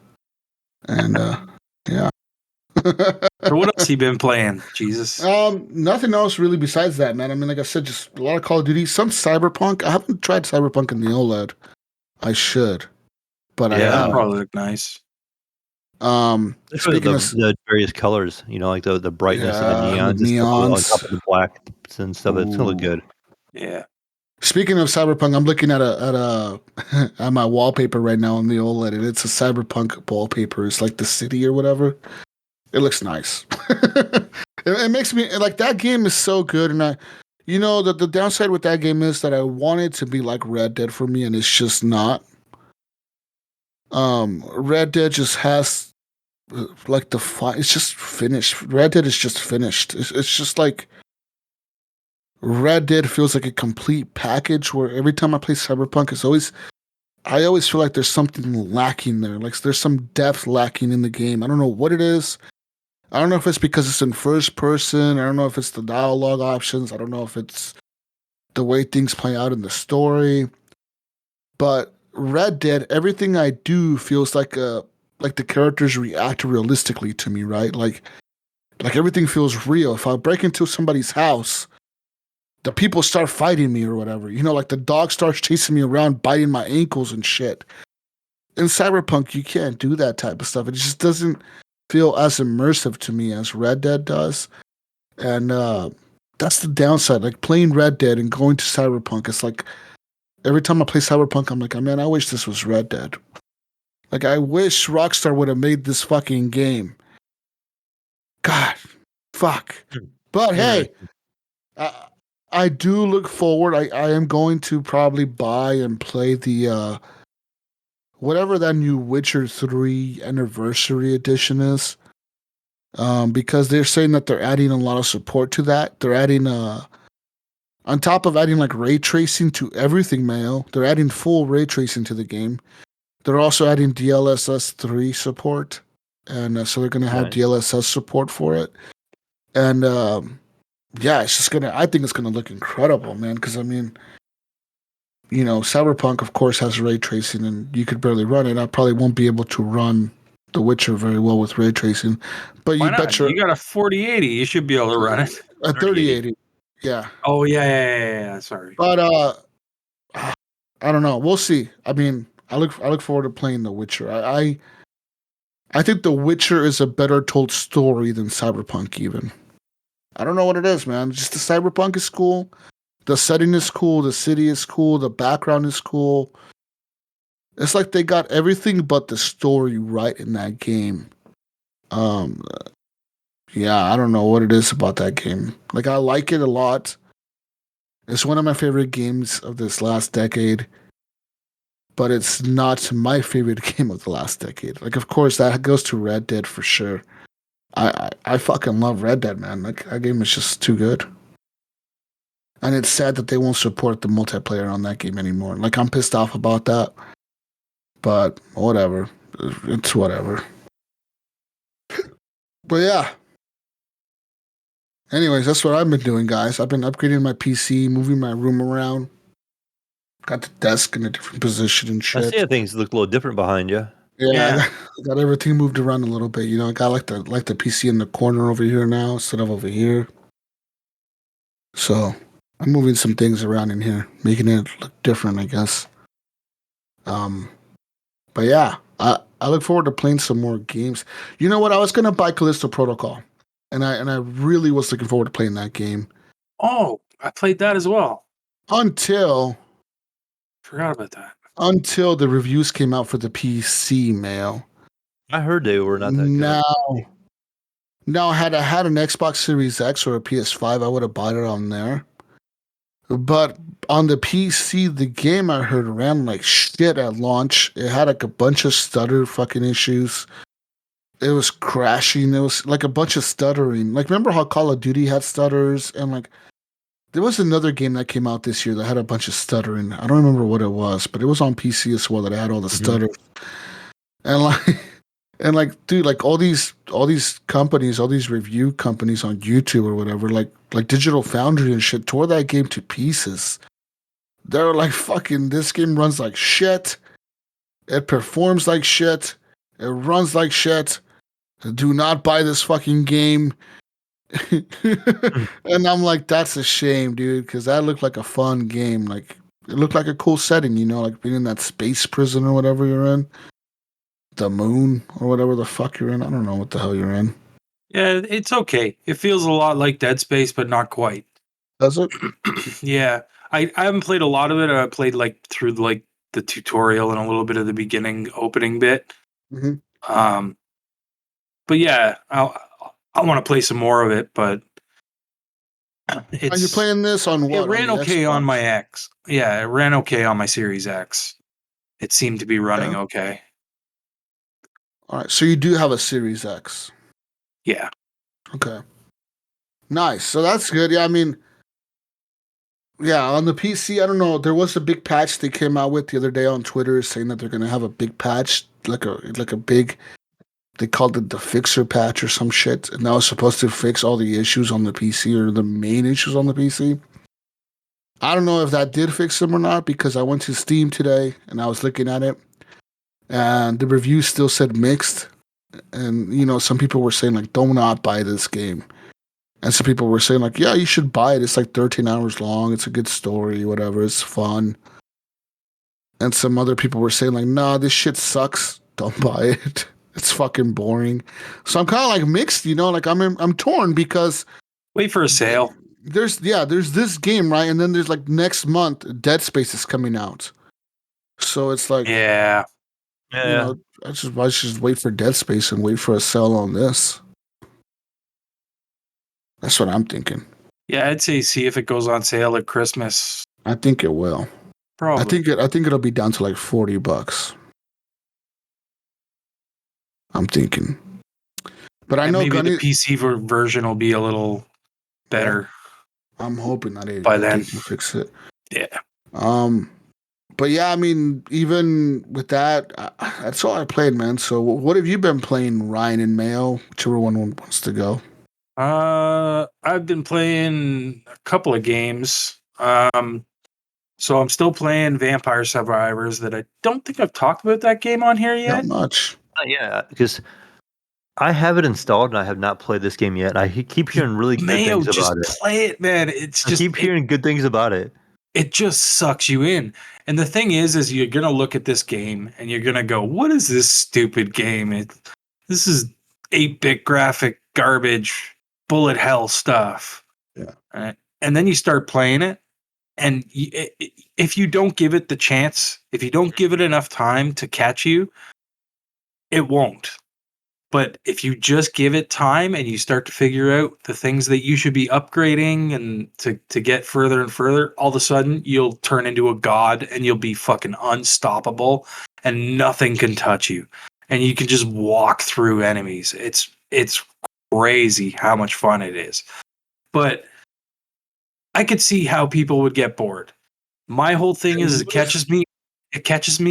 And yeah. So what else have you been playing, Jesus? Nothing else really besides that, man. I mean, like I said, just a lot of Call of Duty, some Cyberpunk. I haven't tried Cyberpunk in the OLED. I should, but that probably look nice. Speaking of the various colors, like the brightness of the neons on top of the black and stuff. Ooh. It's gonna look good. Yeah. Speaking of Cyberpunk, I'm looking at at my wallpaper right now on the OLED, and it's a Cyberpunk wallpaper. It's like the city or whatever. It looks nice. It makes me like that game is so good, and the downside with that game is that I want it to be like Red Dead for me, and it's just not. Red Dead just has like it's just finished. Red Dead is just finished. It's just like Red Dead feels like a complete package. Where every time I play Cyberpunk, I always feel like there's something lacking there. Like there's some depth lacking in the game. I don't know what it is. I don't know if it's because it's in first person. I don't know if it's the dialogue options. I don't know if it's the way things play out in the story. But Red Dead, everything I do feels like the characters react realistically to me, right? Like everything feels real. If I break into somebody's house, the people start fighting me or whatever. Like the dog starts chasing me around, biting my ankles and shit. In Cyberpunk, you can't do that type of stuff. It just doesn't feel as immersive to me as Red Dead does. And that's the downside. Like playing Red Dead and going to Cyberpunk, it's like every time I play Cyberpunk, I'm like, man, I wish this was Red Dead. Like, I wish Rockstar would have made this fucking game. God, fuck. But hey, I I do look forward. I am going to probably buy and play the whatever that new Witcher 3 Anniversary Edition is. Because they're saying that they're adding a lot of support to that. They're adding on top of adding like ray tracing to everything, Mayo, they're adding full ray tracing to the game. They're also adding DLSS 3 support. And so they're going to have DLSS support for it. And yeah, it's just I think it's going to look incredible, man. Because I mean, you know, Cyberpunk, of course, has ray tracing and you could barely run it. I probably won't be able to run The Witcher very well with ray tracing. But Why not? You got a 4080. You should be able to run it. A 3080. Yeah. Oh, yeah. Sorry. But I don't know. We'll see. I mean, I look forward to playing The Witcher. I think The Witcher is a better told story than Cyberpunk even. I don't know what it is, man. Just the Cyberpunk is cool. The setting is cool. The city is cool. The background is cool. It's like they got everything but the story right in that game. Yeah, I don't know what it is about that game. Like, I like it a lot. It's one of my favorite games of this last decade. But it's not my favorite game of the last decade. Like, of course, that goes to Red Dead for sure. I fucking love Red Dead, man. Like, that game is just too good. And it's sad that they won't support the multiplayer on that game anymore. Like, I'm pissed off about that. But whatever. It's whatever. But yeah. Anyways, that's what I've been doing, guys. I've been upgrading my PC, moving my room around. Got the desk in a different position and shit. I see things look a little different behind you. Yeah. I got everything moved around a little bit. You know, I got like the PC in the corner over here now instead of over here. So I'm moving some things around in here, making it look different, I guess. But yeah, I look forward to playing some more games. You know what? I was gonna buy Callisto Protocol, and I really was looking forward to playing that game. Oh, I played that as well. Until forgot about that. Until the reviews came out for the PC, Mayo. I heard they were not that good. Now, had I had an Xbox Series X or a PS5, I would have bought it on there. But on the PC, the game I heard ran like shit at launch. It had like a bunch of stutter fucking issues. It was crashing. It was like a bunch of stuttering. Like, remember how Call of Duty had stutters? And like, there was another game that came out this year that had a bunch of stuttering. I don't remember what it was, but it was on PC as well that had all the stutters. And like, dude, like all these companies, all these review companies on YouTube or whatever, like Digital Foundry and shit, tore that game to pieces. They're like, fucking, this game runs like shit. It performs like shit. It runs like shit. Do not buy this fucking game. And I'm like, that's a shame, dude, because that looked like a fun game. Like, it looked like a cool setting, you know, like being in that space prison or whatever you're in. The moon or whatever the fuck you're in. I don't know what the hell you're in. Yeah, it's okay. It feels a lot like Dead Space, but not quite. Does it? Yeah. I haven't played a lot of it. I played like through like the tutorial and a little bit of the beginning opening bit. Mm-hmm. But yeah, I want to play some more of it, but it's... Are you playing this on what? It ran okay on my X. Yeah, it ran okay on my Series X. It seemed to be running okay. All right, so you do have a Series X. Yeah. Okay. Nice. So that's good. Yeah, I mean, yeah, on the PC, I don't know. There was a big patch they came out with the other day on Twitter saying that they're going to have a big patch, like a big, they called it the fixer patch or some shit. And that was supposed to fix all the issues on the PC or the main issues on the PC. I don't know if that did fix them or not because I went to Steam today and I was looking at it. And the reviews still said mixed. And, you know, some people were saying, like, do not buy this game. And some people were saying, like, yeah, you should buy it. It's like 13 hours long. It's a good story, whatever. It's fun. And some other people were saying, like, nah, this shit sucks. Don't buy it. It's fucking boring. So I'm kind of like mixed, you know, like I'm torn because... Wait for a sale. There's this game, right? And then there's like next month, Dead Space is coming out. So it's like... Yeah. You know, I just wait for Dead Space and wait for a sale on this. That's what I'm thinking. Yeah, I'd say see if it goes on sale at Christmas. I think it will. Probably. I think it'll be down to like $40. I'm thinking. But I know maybe Gunny. the PC version will be a little better. Yeah, I'm hoping that by they then. can fix it. Yeah. But yeah, I mean, even with that, that's all I played, man. So, what have you been playing, Ryan and Mayo? Whichever one wants to go. I've been playing a couple of games. So I'm still playing Vampire Survivors. That I don't think I've talked about that game on here yet. Not much. Yeah, because I have it installed and I have not played this game yet. I keep hearing really good Mayo, things about it. just play it, man. I keep hearing good things about it. It just sucks you in. And the thing is you're gonna look at this game and you're gonna go, "What is this stupid game? This is 8-bit graphic garbage, bullet hell stuff." Yeah. And then you start playing it, and if you don't give it the chance, if you don't give it enough time to catch you, it won't. But if you just give it time and you start to figure out the things that you should be upgrading and to get further and further, all of a sudden you'll turn into a god and you'll be fucking unstoppable and nothing can touch you. And you can just walk through enemies. It's crazy how much fun it is. But I could see how people would get bored. My whole thing is it catches me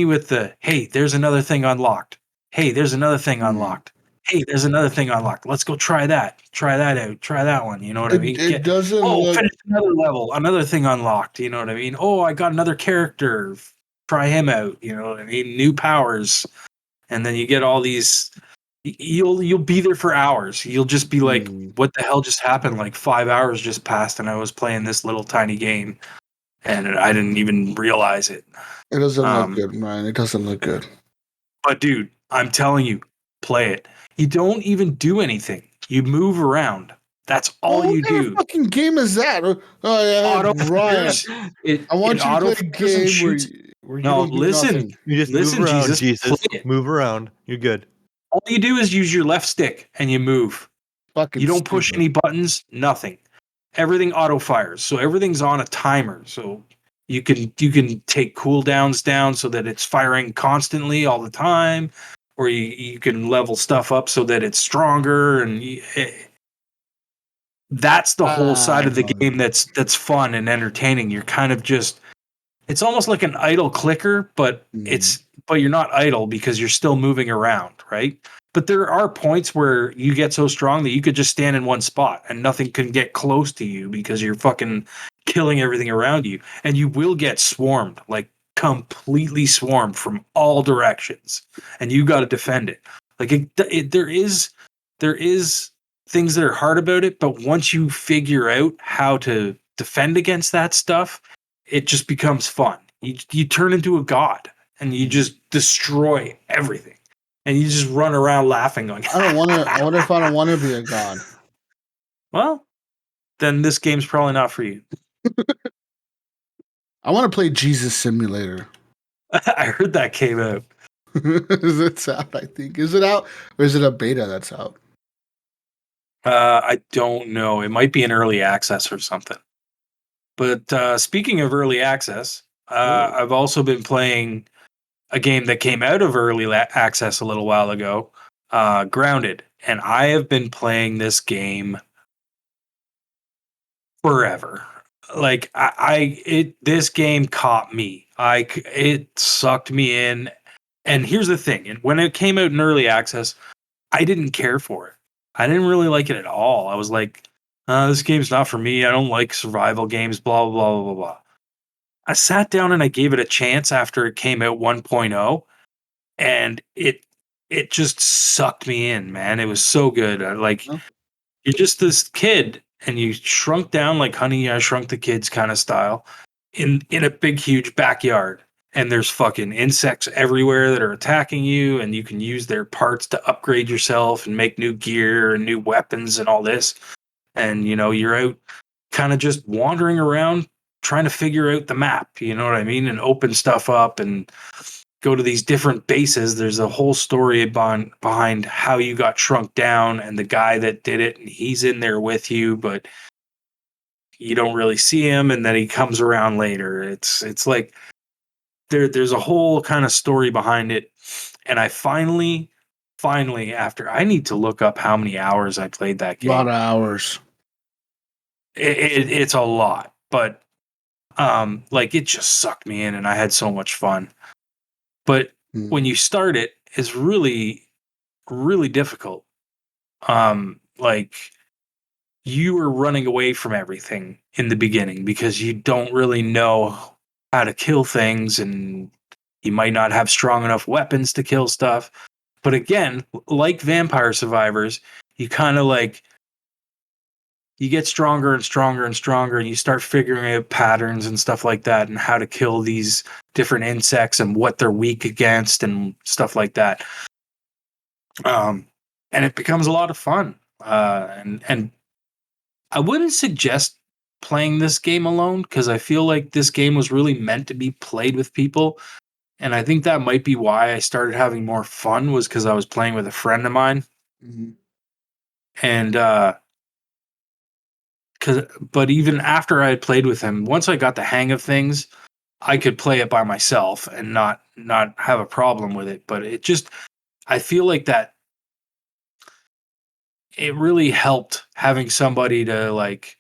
with the, hey, there's another thing unlocked. Hey, there's another thing unlocked. Hey, there's another thing unlocked. Let's go try that. Try that out. Try that one. You know what I mean? It doesn't finish another level. Another thing unlocked. You know what I mean? Oh, I got another character. Try him out. You know what I mean? New powers. And then you get all these. You'll be there for hours. You'll just be like, what the hell just happened? Like 5 hours just passed and I was playing this little tiny game and I didn't even realize it. It doesn't look good, Ryan. It doesn't look good. But dude, I'm telling you, play it. You don't even do anything. You move around. That's all you do. What fucking game is that? Oh yeah, Ryan. I want you to play a game where you don't do nothing. You just move around, Jesus. Move around. You're good. All you do is use your left stick and you move. Fucking you don't push any buttons, nothing. Everything auto fires. So everything's on a timer. So you can take cooldowns down so that it's firing constantly all the time, or you can level stuff up so that it's stronger, and that's the whole side of the game that's fun and entertaining. You're kind of just, it's almost like an idle clicker, but but you're not idle because you're still moving around, right? But there are points where you get so strong that you could just stand in one spot and nothing can get close to you because you're fucking killing everything around you. And you will get swarmed, like completely swarmed from all directions. And you got to defend it. Like there is things that are hard about it, but once you figure out how to defend against that stuff, it just becomes fun. You turn into a god and you just destroy everything. And you just run around laughing going, I don't want to. I wonder if I don't want to be a god. Well, then this game's probably not for you. I want to play Jesus Simulator. I heard that came out. It's out, I think. Is it out? Or is it a beta that's out? I don't know. It might be an early access or something. But speaking of early access, I've also been playing a game that came out of early access a little while ago, Grounded. And I have been playing this game forever. Like this game caught me. It sucked me in. And here's the thing. And when it came out in early access, I didn't care for it. I didn't really like it at all. I was like, this game's not for me. I don't like survival games, blah, blah, blah, blah, blah. I sat down and I gave it a chance after it came out 1.0, and it just sucked me in, man. It was so good. You're just this kid and you shrunk down like Honey, I Shrunk the Kids kind of style in a big, huge backyard. And there's fucking insects everywhere that are attacking you, and you can use their parts to upgrade yourself and make new gear and new weapons and all this. And, you're out kind of just wandering around trying to figure out the map, you know what I mean? And open stuff up and go to these different bases. There's a whole story behind how you got shrunk down and the guy that did it, and he's in there with you, but you don't really see him, and then he comes around later. It's like there's a whole kind of story behind it. And I finally, after I need to look up how many hours I played that A lot game. of hours. It's a lot, but like it just sucked me in, and I had so much fun. But when you start it, it's really, really difficult. Like you are running away from everything in the beginning because you don't really know how to kill things, and you might not have strong enough weapons to kill stuff. But again, like Vampire Survivors, you kind of like you get stronger and stronger and stronger, and you start figuring out patterns and stuff like that, and how to kill these different insects and what they're weak against and stuff like that. And it becomes a lot of fun. And I wouldn't suggest playing this game alone, because I feel like this game was really meant to be played with people. And I think that might be why I started having more fun, was because I was playing with a friend of mine. Mm-hmm. And but even after I had played with him, once I got the hang of things, I could play it by myself and not have a problem with it. But it just, I feel like that it really helped having somebody to like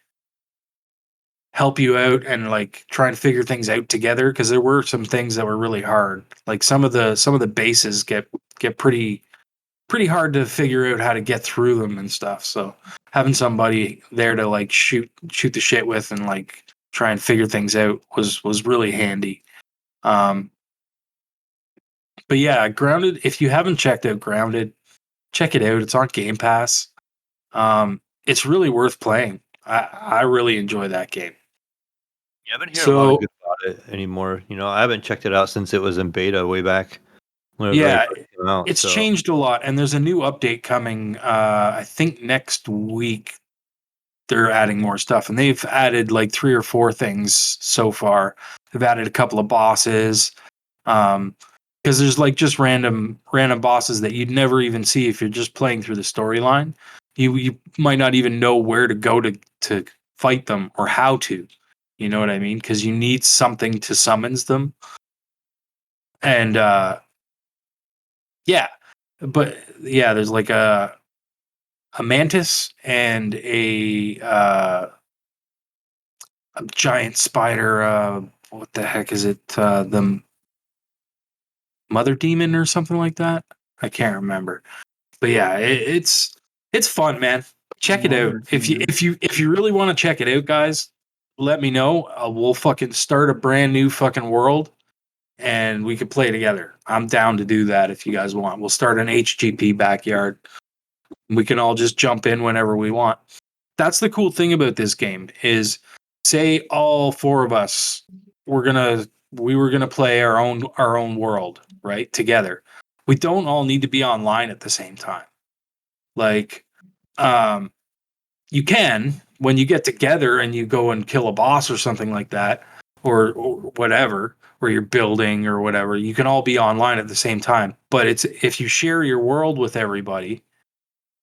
help you out and like try and figure things out together, because there were some things that were really hard. Like some of the bases get pretty hard to figure out how to get through them and stuff. So having somebody there to like shoot the shit with and like try and figure things out was really handy. But yeah, Grounded, if you haven't checked out Grounded, check it out. It's on Game Pass. It's really worth playing. I really enjoy that game. Yeah, I've been hearing a lot of good about it anymore. I haven't checked it out since it was in beta way back when it Yeah, really first came out. it's So changed a lot, and there's a new update coming. I think next week they're adding more stuff, and they've added like 3 or 4 things so far. They've added a couple of bosses, because there's like just random bosses that you'd never even see if you're just playing through the storyline. You might not even know where to go to fight them or how to. You know what I mean? Because you need something to summons them. And yeah, but yeah, there's like a mantis and a giant spider. What the heck is it? The mother demon or something like that. I can't remember. But yeah, it's fun, man. Check it out. If you really want to check it out, guys, let me know. We'll fucking start a brand new fucking world, and we could play together. I'm down to do that if you guys want. We'll start an HGP backyard. We can all just jump in whenever we want. That's the cool thing about this game is, say all 4 of us we were gonna play our own world, right? Together. We don't all need to be online at the same time. Like, you can, when you get together and you go and kill a boss or something like that, or whatever, or you're building or whatever, you can all be online at the same time. But it's, if you share your world with everybody,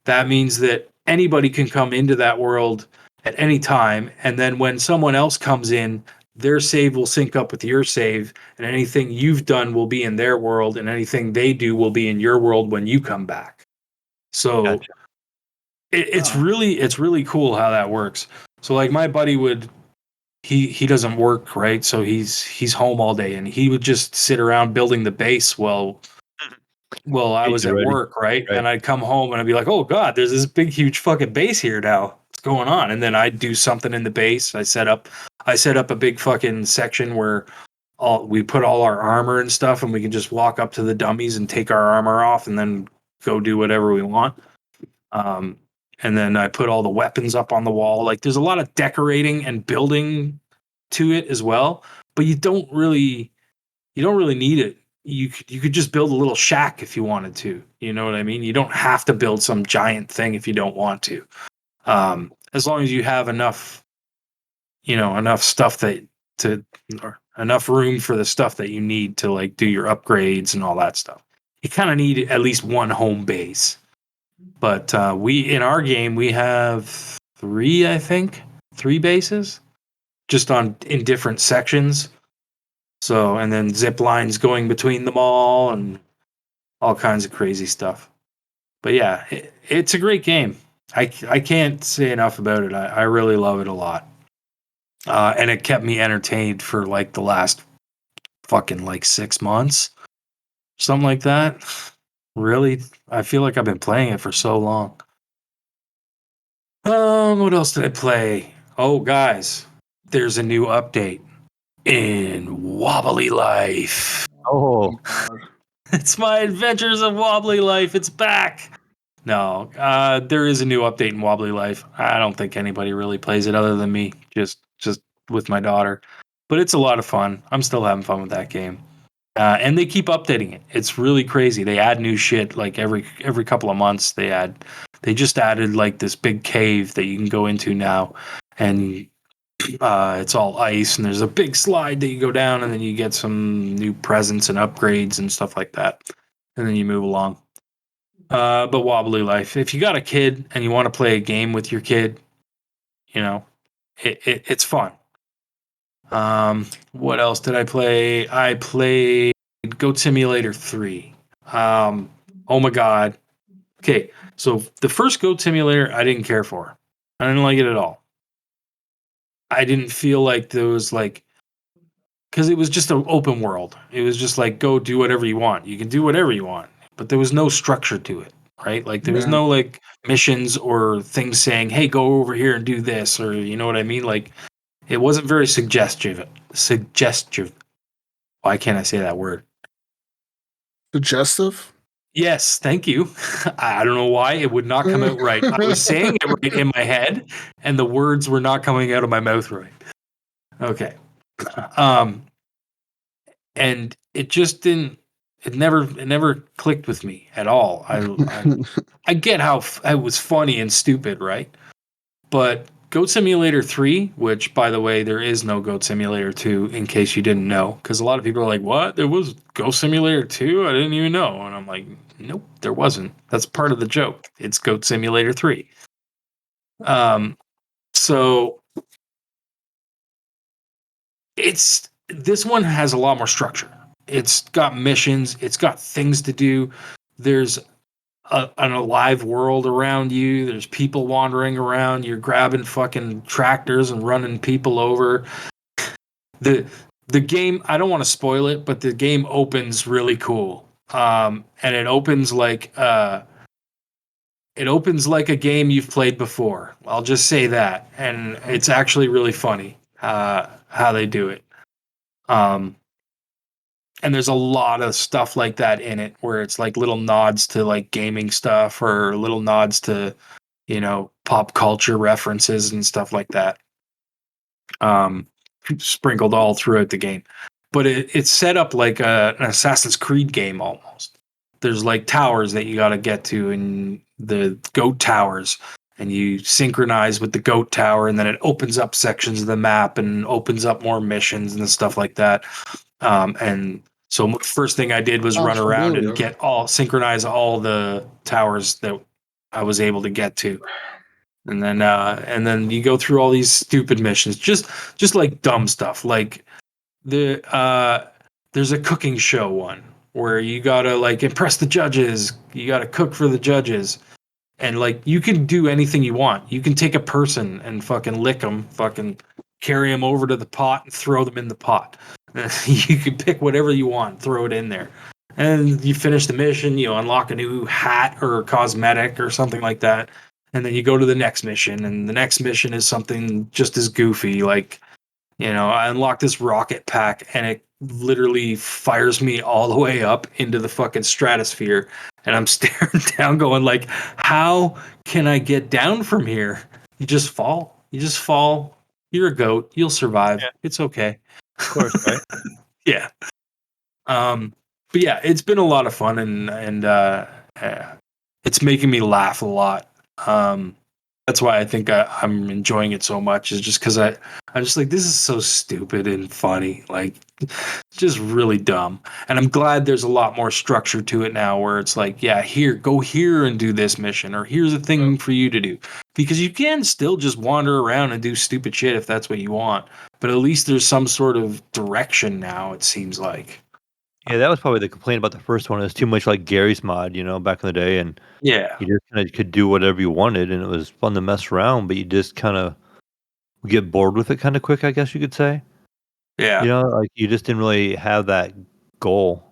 that means that anybody can come into that world at any time. And then when someone else comes in, their save will sync up with your save, and anything you've done will be in their world, and anything they do will be in your world when you come back. So Gotcha. it's really cool how that works. So like my buddy would, he doesn't work, right? So he's home all day, and he would just sit around building the base while I was at work, right? And I'd come home and I'd be like, oh God, there's this big, huge fucking base here now. What's going on? And then I'd do something in the base. I set up a big fucking section where we put all our armor and stuff, and we can just walk up to the dummies and take our armor off and then go do whatever we want. And then I put all the weapons up on the wall. Like there's a lot of decorating and building to it as well, but you don't really need it. You could just build a little shack if you wanted to. You know what I mean? You don't have to build some giant thing if you don't want to. As long as you have enough stuff or enough room for the stuff that you need to like do your upgrades and all that stuff. You kind of need at least one home base. But in our game we have 3 bases. just in different sections. So, and then zip lines going between them all and all kinds of crazy stuff. But yeah, it's a great game. I can't say enough about it. I really love it a lot. And it kept me entertained for like the last fucking like 6 months, something like that. Really, I feel like I've been playing it for so long. What else did I play? Oh, guys, there's a new update in Wobbly Life. Oh, It's my Adventures of Wobbly Life. It's back. No, there is a new update in Wobbly Life. I don't think anybody really plays it other than me, just with my daughter. But it's a lot of fun. I'm still having fun with that game. And they keep updating it. It's really crazy. They add new shit like every couple of months. They just added like this big cave that you can go into now, and it's all ice, and there's a big slide that you go down, and then you get some new presents and upgrades and stuff like that, and then you move along. But Wobbly Life, if you got a kid and you want to play a game with your kid, you know, it's fun. What else did I play? I played Goat Simulator 3. Oh my god. Okay, so the first Goat Simulator I didn't care for. I didn't like it at all. I didn't feel like there was like, because it was just an open world. It was just like, go do whatever you want. You can do whatever you want, but there was no structure to it, right? Like there was no like missions or things saying, hey, go over here and do this, or you know what I mean? Like it wasn't very suggestive. Why can't I say that word? Suggestive? Yes, thank you. I don't know why it would not come out right. I was saying it right in my head, and the words were not coming out of my mouth right. Okay. And it just didn't. It never clicked with me at all. I get how it was funny and stupid, right? But Goat Simulator 3, which by the way, there is no Goat Simulator 2, in case you didn't know, because a lot of people are like, "What? There was Goat Simulator 2? I didn't even know." And I'm like, "Nope, there wasn't. That's part of the joke. It's Goat Simulator 3." So this one has a lot more structure. It's got missions. It's got things to do. There's an alive world around you. There's people wandering around. You're grabbing fucking tractors and running people over. The game, I don't want to spoil it, but the game opens really cool. And it opens like a game you've played before. I'll just say that. And it's actually really funny how they do it. And there's a lot of stuff like that in it where it's like little nods to like gaming stuff or little nods to, you know, pop culture references and stuff like that. Sprinkled all throughout the game. But it's set up like an Assassin's Creed game almost. There's like towers that you got to get to, and the goat towers, and you synchronize with the goat tower, and then it opens up sections of the map and opens up more missions and stuff like that. And so first thing I did was run around and synchronize all the towers that I was able to get to. And then you go through all these stupid missions, just like dumb stuff. Like there's a cooking show one where you gotta like impress the judges. You gotta cook for the judges, and like you can do anything you want. You can take a person and fucking lick them, fucking carry them over to the pot and throw them in the pot. You can pick whatever you want, throw it in there, and you finish the mission. You unlock a new hat or cosmetic or something like that. And then you go to the next mission, and the next mission is something just as goofy. Like, you know, I unlocked this rocket pack, and it literally fires me all the way up into the fucking stratosphere. And I'm staring down, going like, how can I get down from here? You just fall. You just fall. You're a goat. You'll survive. Yeah. It's okay. Of course, right? Yeah. But yeah, it's been a lot of fun, and it's making me laugh a lot. That's why I think I'm enjoying it so much. Is just because I'm just like, this is so stupid and funny, like just really dumb. And I'm glad there's a lot more structure to it now, where it's like, yeah, here, go here and do this mission, or here's a thing for you to do, because you can still just wander around and do stupid shit if that's what you want. But at least there's some sort of direction now. It seems like. Yeah, that was probably the complaint about the first one. It was too much like Gary's mod, back in the day, and Yeah. you just kind of could do whatever you wanted, and it was fun to mess around, but you just kind of get bored with it kind of quick, I guess you could say. Yeah. Like you just didn't really have that goal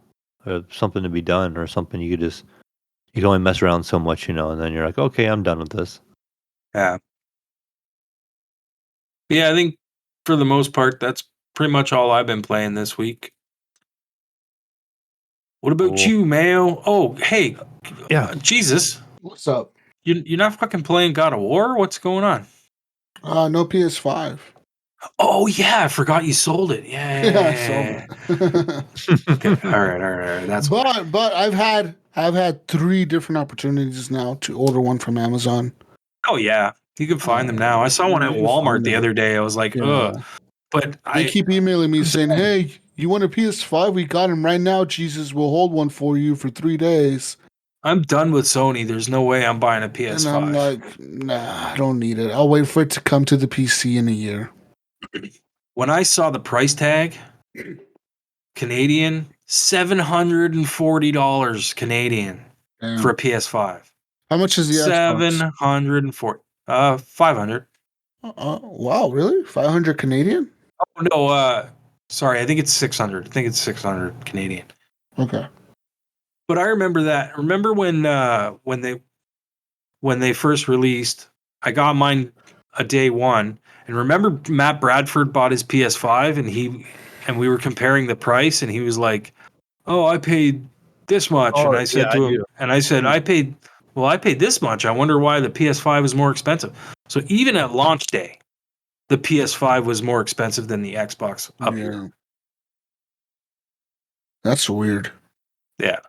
or something to be done or something. You can only mess around so much, and then you're like, okay, I'm done with this. Yeah. Yeah, I think for the most part, that's pretty much all I've been playing this week. What about Cool. you, Mayo? Oh, hey, Yeah. Jesus, What's up? you're not fucking playing God of War? What's going on? No PS5. Oh yeah, I forgot you sold it. Yeah, I sold Yeah. it. Okay. All right. That's but I've had 3 different opportunities now to order one from Amazon. Oh yeah, you can find them now. I saw one at You can Walmart find the them. other day. I was like, Yeah. ugh. But They keep emailing me I'm saying, sad. "Hey, you want a PS5? We got them right now. Jesus, we'll hold one for you for 3 days." I'm done with Sony. There's no way I'm buying a PS5. And I'm like, nah, I don't need it. I'll wait for it to come to the PC in a year. When I saw the price tag, Canadian, $740 Canadian Damn. for a PS5. How much is the Xbox? 740. 500. Wow, really? 500 Canadian? Oh no, sorry, I think it's 600. I think it's 600 Canadian. Okay. But I remember that. Remember when they first released, I got mine a day one. And remember Matt Bradford bought his PS5 and we were comparing the price and he was like, "Oh, I paid this much." Oh, And I said yeah, to I him, do. and I said, I paid this much. I wonder why the PS5 is more expensive. So even at launch day, the PS5 was more expensive than the Xbox up here. That's weird. Yeah.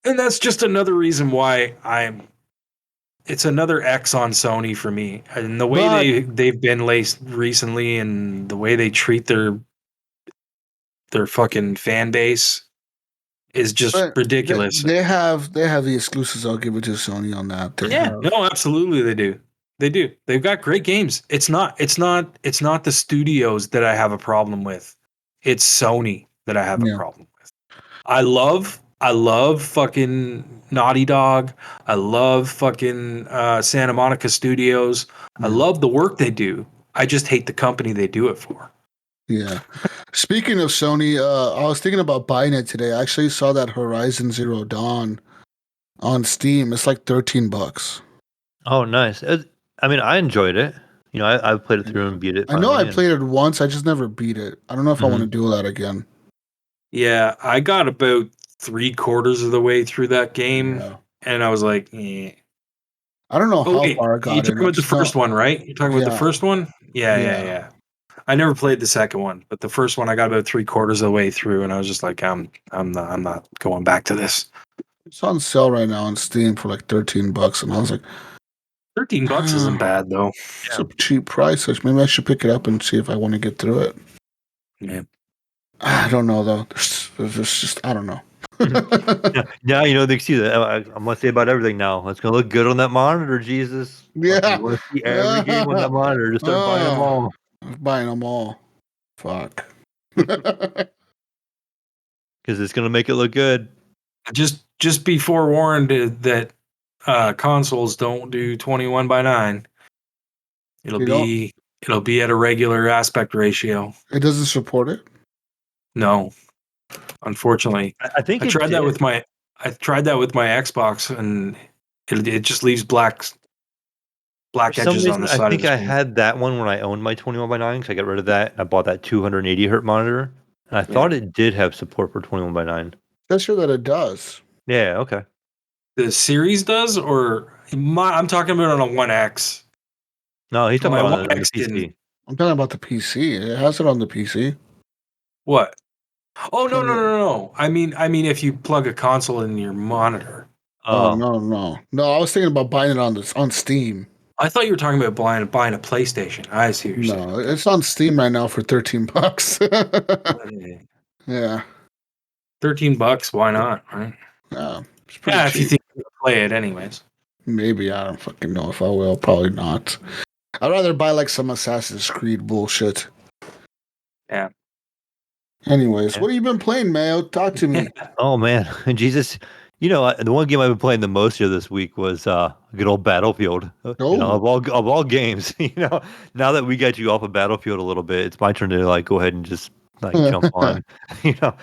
And that's just another reason why it's another X on Sony for me. And the way they've been laced recently and the way they treat their fucking fan base is just ridiculous. They have the exclusives. I'll give it to Sony on that. No, absolutely they do. They do. They've got great games. It's not the studios that I have a problem with. It's Sony that I have a problem with. I love fucking Naughty Dog. I love fucking Santa Monica Studios. I love the work they do. I just hate the company they do it for. Yeah. Speaking of Sony, I was thinking about buying it today. I actually saw that Horizon Zero Dawn on Steam. It's like $13. Oh, nice. I enjoyed it. I played it through and beat it. I know I finally, played it once. I just never beat it. I don't know if I want to do that again. Yeah, I got about 3/4 of the way through that game, and I was like, eh. I don't know how far I got. You're talking about the first one, right? You're talking about the first one? Yeah. I never played the second one, but the first one I got about 3/4 of the way through, and I was just like, I'm not going back to this. It's on sale right now on Steam for like $13, and I was like, $13 isn't bad though. It's a cheap price. Maybe I should pick it up and see if I want to get through it. Yeah. I don't know though. There's just I don't know. Yeah, the excuse. I'm gonna say about everything now. It's gonna look good on that monitor, Jesus. Yeah. You want to see every game on that monitor? Just start buying them all. Buying them all. Fuck. Because it's gonna make it look good. Just be forewarned that consoles don't do 21:9. It'll be at a regular aspect ratio. It doesn't support it? No. Unfortunately. I think I tried that with my Xbox and it just leaves black edges on the side. I think I had that one when I owned my 21:9 because I got rid of that. I bought that 280 hertz monitor, and I thought it did have support for 21:9. That's sure that it does. Yeah. Okay. The series does, or I'm talking about on a 1X. No, he's talking about on the PC. Didn't. I'm talking about the PC. It has it on the PC. What? Oh no! I mean, if you plug a console in your monitor. Oh no. I was thinking about buying it on Steam. I thought you were talking about buying a PlayStation. I see what you're saying. No, it's on Steam right now for $13. Okay. Yeah. $13, why not? Right? It's pretty Yeah, if you cheap. think you can play it anyways. Maybe, I don't fucking know if I will. Probably not. I'd rather buy like some Assassin's Creed bullshit. Yeah. Anyways, what have you been playing, Mayo? Talk to me. Oh man, Jesus! You know, the one game I've been playing the most here this week was good old Battlefield. You know, Oh. of all games, you know, now that we got you off of Battlefield a little bit, it's my turn to like go ahead and just like jump on. You know,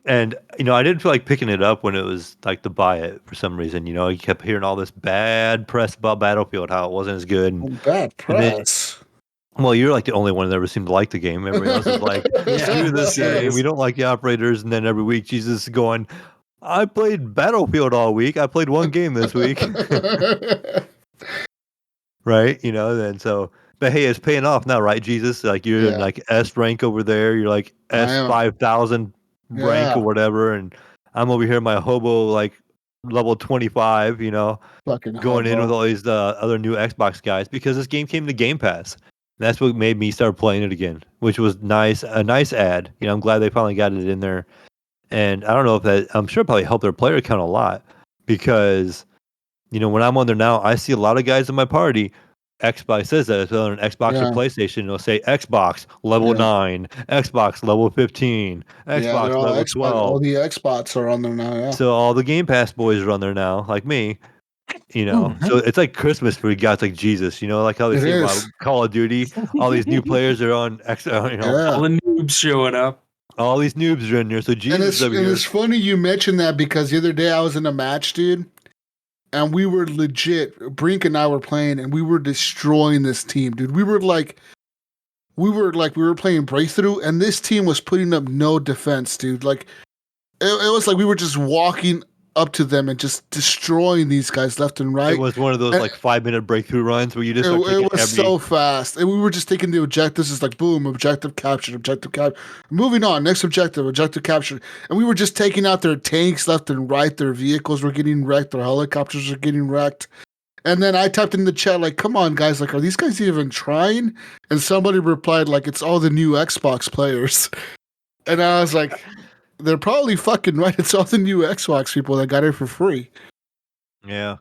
and you know, I didn't feel like picking it up when it was like to buy it for some reason. You know, you kept hearing all this bad press about Battlefield, how it wasn't as good. Bad And then, press. well, you're like the only one that ever seemed to like the game. Everybody else is like, screw this game. We don't like the operators. And then every week, Jesus is going, I played Battlefield all week. I played one game this week. Right? You know, and so, but hey, it's paying off now, right, Jesus? Like you're in like S rank over there. You're like S 5,000 rank or whatever. And I'm over here in my hobo, like level 25, you know, Fucking going in with all these other new Xbox guys because this game came to Game Pass. That's what made me start playing it again, which was nice. A nice ad. You know, I'm glad they finally got it in there. And I don't know if that, I'm sure it probably helped their player count a lot because, you know, when I'm on there now, I see a lot of guys in my party. Xbox says that it's on an Xbox or PlayStation. It'll say Xbox level 9, Xbox level 15, Xbox they're all level Xbox. 12. All the Xbox are on there now. Yeah. So all the Game Pass boys are on there now, like me. You know, so it's like Christmas for guys like Jesus. You know, like how they say about Call of Duty, all these new players are on. You know, all the noobs showing up. All these noobs are in there. So Jesus and it's funny you mentioned that because the other day I was in a match, dude, and we were legit. Brink and I were playing, and we were destroying this team, dude. We were playing breakthrough, and this team was putting up no defense, dude. Like it was like we were just walking up to them and just destroying these guys left and right. It was one of those like 5-minute breakthrough runs where you just it was so fast, and we were just taking the objectives. It's like boom, objective captured, moving on, next objective captured, and we were just taking out their tanks left and right. Their vehicles were getting wrecked, their helicopters were getting wrecked. And then I typed in the chat like, "Come on, guys! Like, are these guys even trying?" And somebody replied like, "It's all the new Xbox players," and I was like, they're probably fucking right. It's all the new Xbox people that got it for free. Yeah.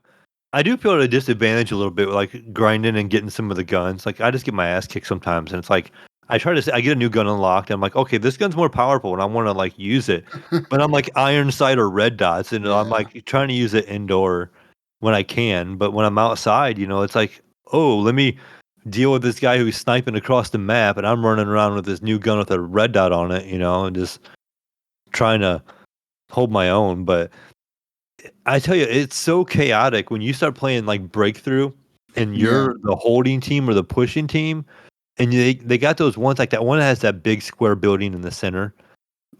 I do feel at a disadvantage a little bit, like grinding and getting some of the guns. Like I just get my ass kicked sometimes, and it's like I get a new gun unlocked, and I'm like, okay, this gun's more powerful, and I want to like use it, but I'm like iron sight or red dots, and I'm like trying to use it indoor when I can, but when I'm outside, you know, it's like, oh, let me deal with this guy who's sniping across the map, and I'm running around with this new gun with a red dot on it, you know, and just trying to hold my own. But I tell you, it's so chaotic when you start playing like breakthrough and you're the holding team or the pushing team, and they got those ones like that one that has that big square building in the center.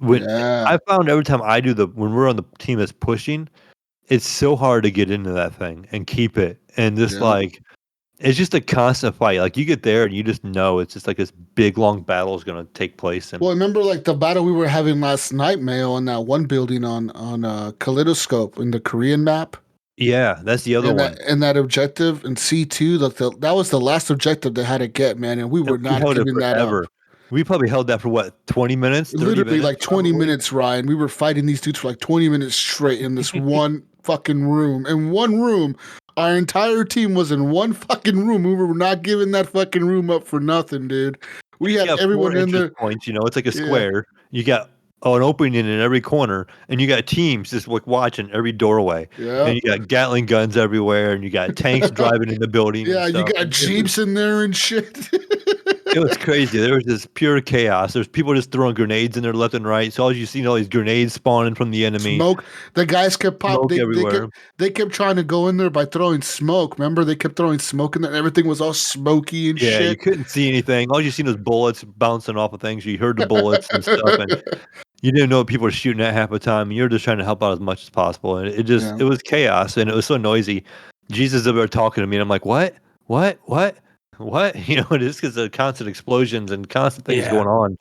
I found every time when we're on the team that's pushing, it's so hard to get into that thing and keep it, and just like it's just a constant fight. Like you get there and you just know it's just like this big long battle is going to take place. And well, remember like the battle we were having last night, Mayo, on that one building on Kaleidoscope in the Korean map. Yeah, that's the other one. And that objective in C2, that was the last objective they had to get, man, and we were not giving that up. We probably held that for what, 20 minutes? 30 Literally minutes, like 20 minutes, Ryan. We were fighting these dudes for like 20 minutes straight in this one fucking room. In one room. Our entire team was in one fucking room. We were not giving that fucking room up for nothing, dude. We had everyone in there. Points, you know, it's like a square. You got an opening in every corner, and you got teams just like watching every doorway. Yeah. And you got Gatling guns everywhere, and you got tanks driving in the building. Yeah, you got Jeeps in there and shit. It was crazy. There was this pure chaos. There's people just throwing grenades in there left and right. So all you see all these grenades spawning from the enemy. Smoke. The guys kept popping everywhere. They kept trying to go in there by throwing smoke. Remember, they kept throwing smoke in there. Everything was all smoky and shit. Yeah, you couldn't see anything. All you seen was bullets bouncing off of things. You heard the bullets and stuff, and you didn't know what people were shooting at half the time. And you're just trying to help out as much as possible. And it was chaos, and it was so noisy. Jesus over there talking to me, and I'm like, what? You know, just because of constant explosions and constant things going on.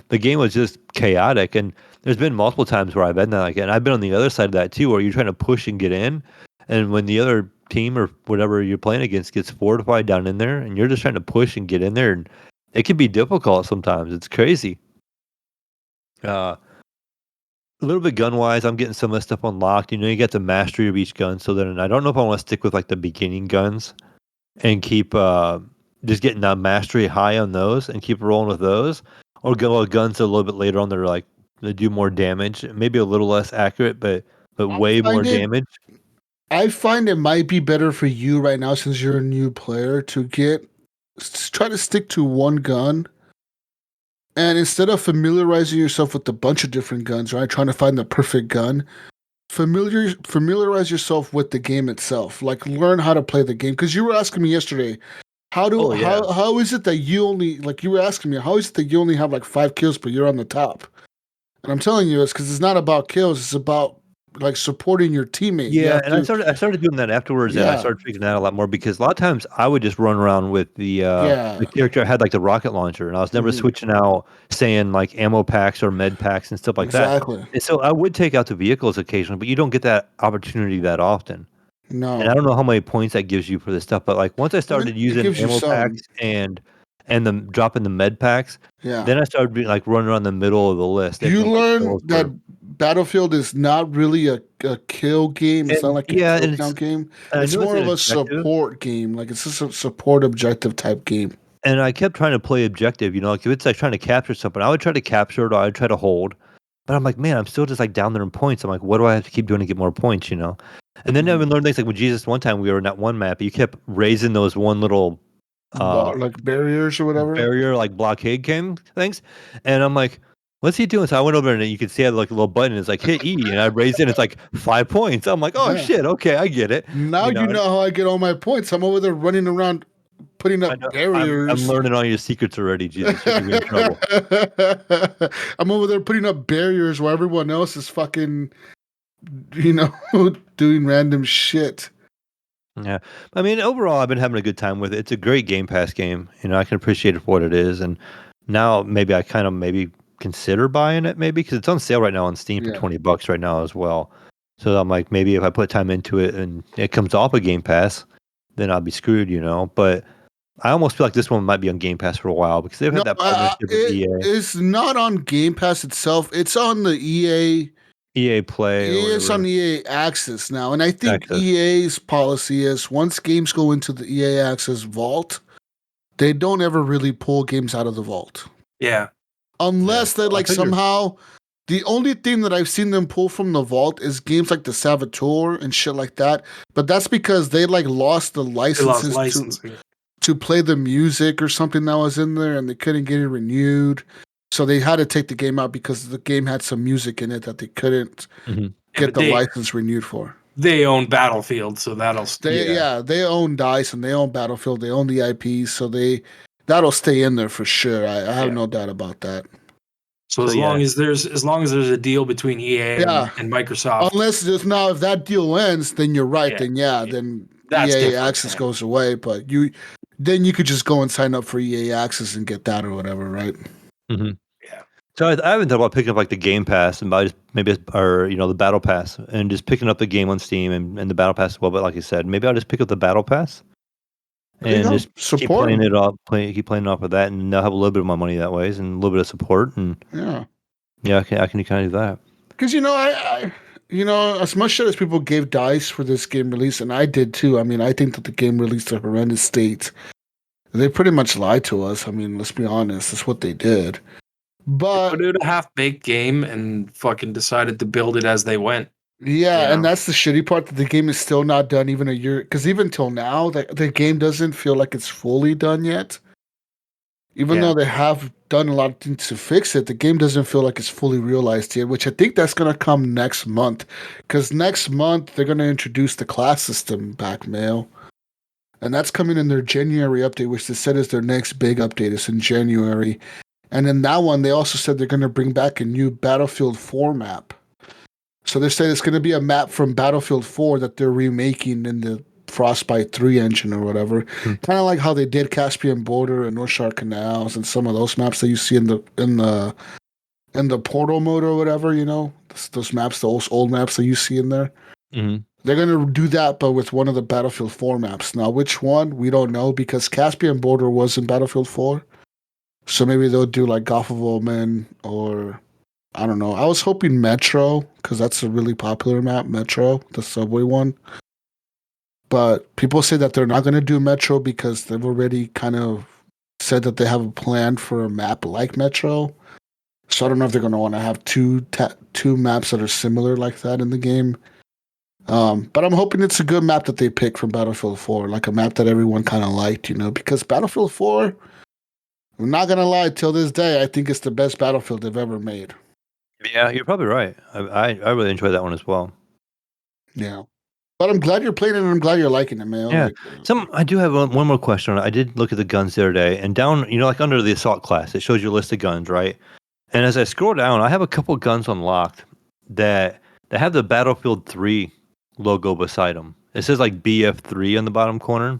The game was just chaotic, and there's been multiple times where I've been there like that. And I've been on the other side of that too, where you're trying to push and get in, And when the other team or whatever you're playing against gets fortified down in there, and you're just trying to push and get in there, and it can be difficult sometimes. It's crazy. A little bit gun wise, I'm getting some of that stuff unlocked. You get the mastery of each gun. So then I don't know if I want to stick with like the beginning guns and keep just getting that mastery high on those and keep rolling with those, or go with guns a little bit later on. They're like they do more damage, maybe a little less accurate, but way more damage. I find it might be better for you right now since you're a new player to try to stick to one gun. And instead of familiarizing yourself with a bunch of different guns, right, trying to find the perfect gun, familiarize yourself with the game itself. Like learn how to play the game. Because you were asking me yesterday, how is it that you only you were asking me how is it that you only have like 5 kills but you're on the top? And I'm telling you, it's because it's not about kills. It's about like supporting your teammate. Yeah, and I started doing that afterwards, and I started figuring that out a lot more because a lot of times I would just run around with the character. I had like the rocket launcher, and I was never switching out, saying like ammo packs or med packs and stuff like that. And so I would take out the vehicles occasionally, but you don't get that opportunity that often. No, and I don't know how many points that gives you for this stuff, but like once I started using ammo packs and dropping the med packs, then I started being like running around the middle of the list. You learn that Battlefield is not really a kill game. It's not like a kill count game. It's more of a support game. Like it's just a support objective type game. And I kept trying to play objective, like if it's like trying to capture something, I would try to capture it or I would try to hold. But I'm like, man, I'm still just like down there in points. I'm like, what do I have to keep doing to get more points, And then I even learned things like with Jesus one time we were in that one map, you kept raising those one little like barriers or whatever. Barrier like blockade things. And I'm like, what's he doing? So I went over and you could see I had like a little button. It's like hit E, and I raised it. And it's like 5 points. I'm like, oh shit, okay, I get it. Now you know how I get all my points. I'm over there running around, putting up barriers. I'm learning all your secrets already, Jesus. You're in trouble. I'm over there putting up barriers while everyone else is fucking, doing random shit. Yeah, I mean, overall, I've been having a good time with it. It's a great Game Pass game. I can appreciate it for what it is, and now maybe I kind of consider buying it, maybe because it's on sale right now on Steam for $20 right now as well. So I'm like, maybe if I put time into it and it comes off of Game Pass, then I'll be screwed, But I almost feel like this one might be on Game Pass for a while because they've had that partnership with EA. It's not on Game Pass itself. It's on the EA Play. It's on EA Access now. And I think EA's policy is once games go into the EA Access vault, they don't ever really pull games out of the vault. Yeah. Unless they somehow, the only thing that I've seen them pull from the vault is games like the Saboteur and shit like that. But that's because they lost the licenses to play the music or something that was in there and they couldn't get it renewed. So they had to take the game out because the game had some music in it that they couldn't get the license renewed for. They own Battlefield, so that'll stay. They own DICE and they own Battlefield. They own the IPs, so that'll stay in there for sure. I have no doubt about that. So as long as there's a deal between EA and Microsoft, if that deal ends, then you're right. Then EA Access goes away. But you could just go and sign up for EA Access and get that or whatever, right? Mm-hmm. Yeah. So I haven't thought about picking up the Game Pass and the Battle Pass and just picking up the game on Steam and the Battle Pass as well. But like I said, maybe I'll just pick up the Battle Pass and just keep playing it off of that, and I'll have a little bit of my money that way and a little bit of support. And I can kind of do that. Because I as much shit as people gave DICE for this game release, and I did too. I mean, I think that the game released a horrendous state. They pretty much lied to us. I mean, let's be honest. That's what they did. But they put out a half-baked game and fucking decided to build it as they went. Yeah, and that's the shitty part, that the game is still not done even a year. Because even till now, the game doesn't feel like it's fully done yet. Even though they have done a lot of things to fix it, the game doesn't feel like it's fully realized yet, which I think that's going to come next month. Because next month, they're going to introduce the class system back, Mayo. And that's coming in their January update, which they said is their next big update. It's in January. And in that one, they also said they're going to bring back a new Battlefield 4 map. So they said it's going to be a map from Battlefield 4 that they're remaking in the Frostbite 3 engine or whatever. Kind of like how they did Caspian Border and North Shore Canals and some of those maps that you see in the Portal mode or whatever, those maps, those old maps that you see in there. Mm-hmm. They're gonna do that, but with one of the Battlefield 4 maps. Now, which one we don't know because Caspian Border was in Battlefield 4, so maybe they'll do like Gulf of Oman or I don't know. I was hoping Metro because that's a really popular map, Metro, the subway one. But people say that they're not gonna do Metro because they've already kind of said that they have a plan for a map like Metro. So I don't know if they're gonna want to have two maps that are similar like that in the game. But I'm hoping it's a good map that they pick from Battlefield 4, like a map that everyone kind of liked, because Battlefield 4, I'm not gonna lie, till this day, I think it's the best Battlefield they've ever made. Yeah, you're probably right. I really enjoyed that one as well. Yeah, but I'm glad you're playing it, and I'm glad you're liking it, man. Yeah, I do have one more question on it. I did look at the guns the other day, and down, like under the assault class, it shows you a list of guns, right? And as I scroll down, I have a couple guns unlocked that have the Battlefield 3 logo beside them. It says like BF3 on the bottom corner.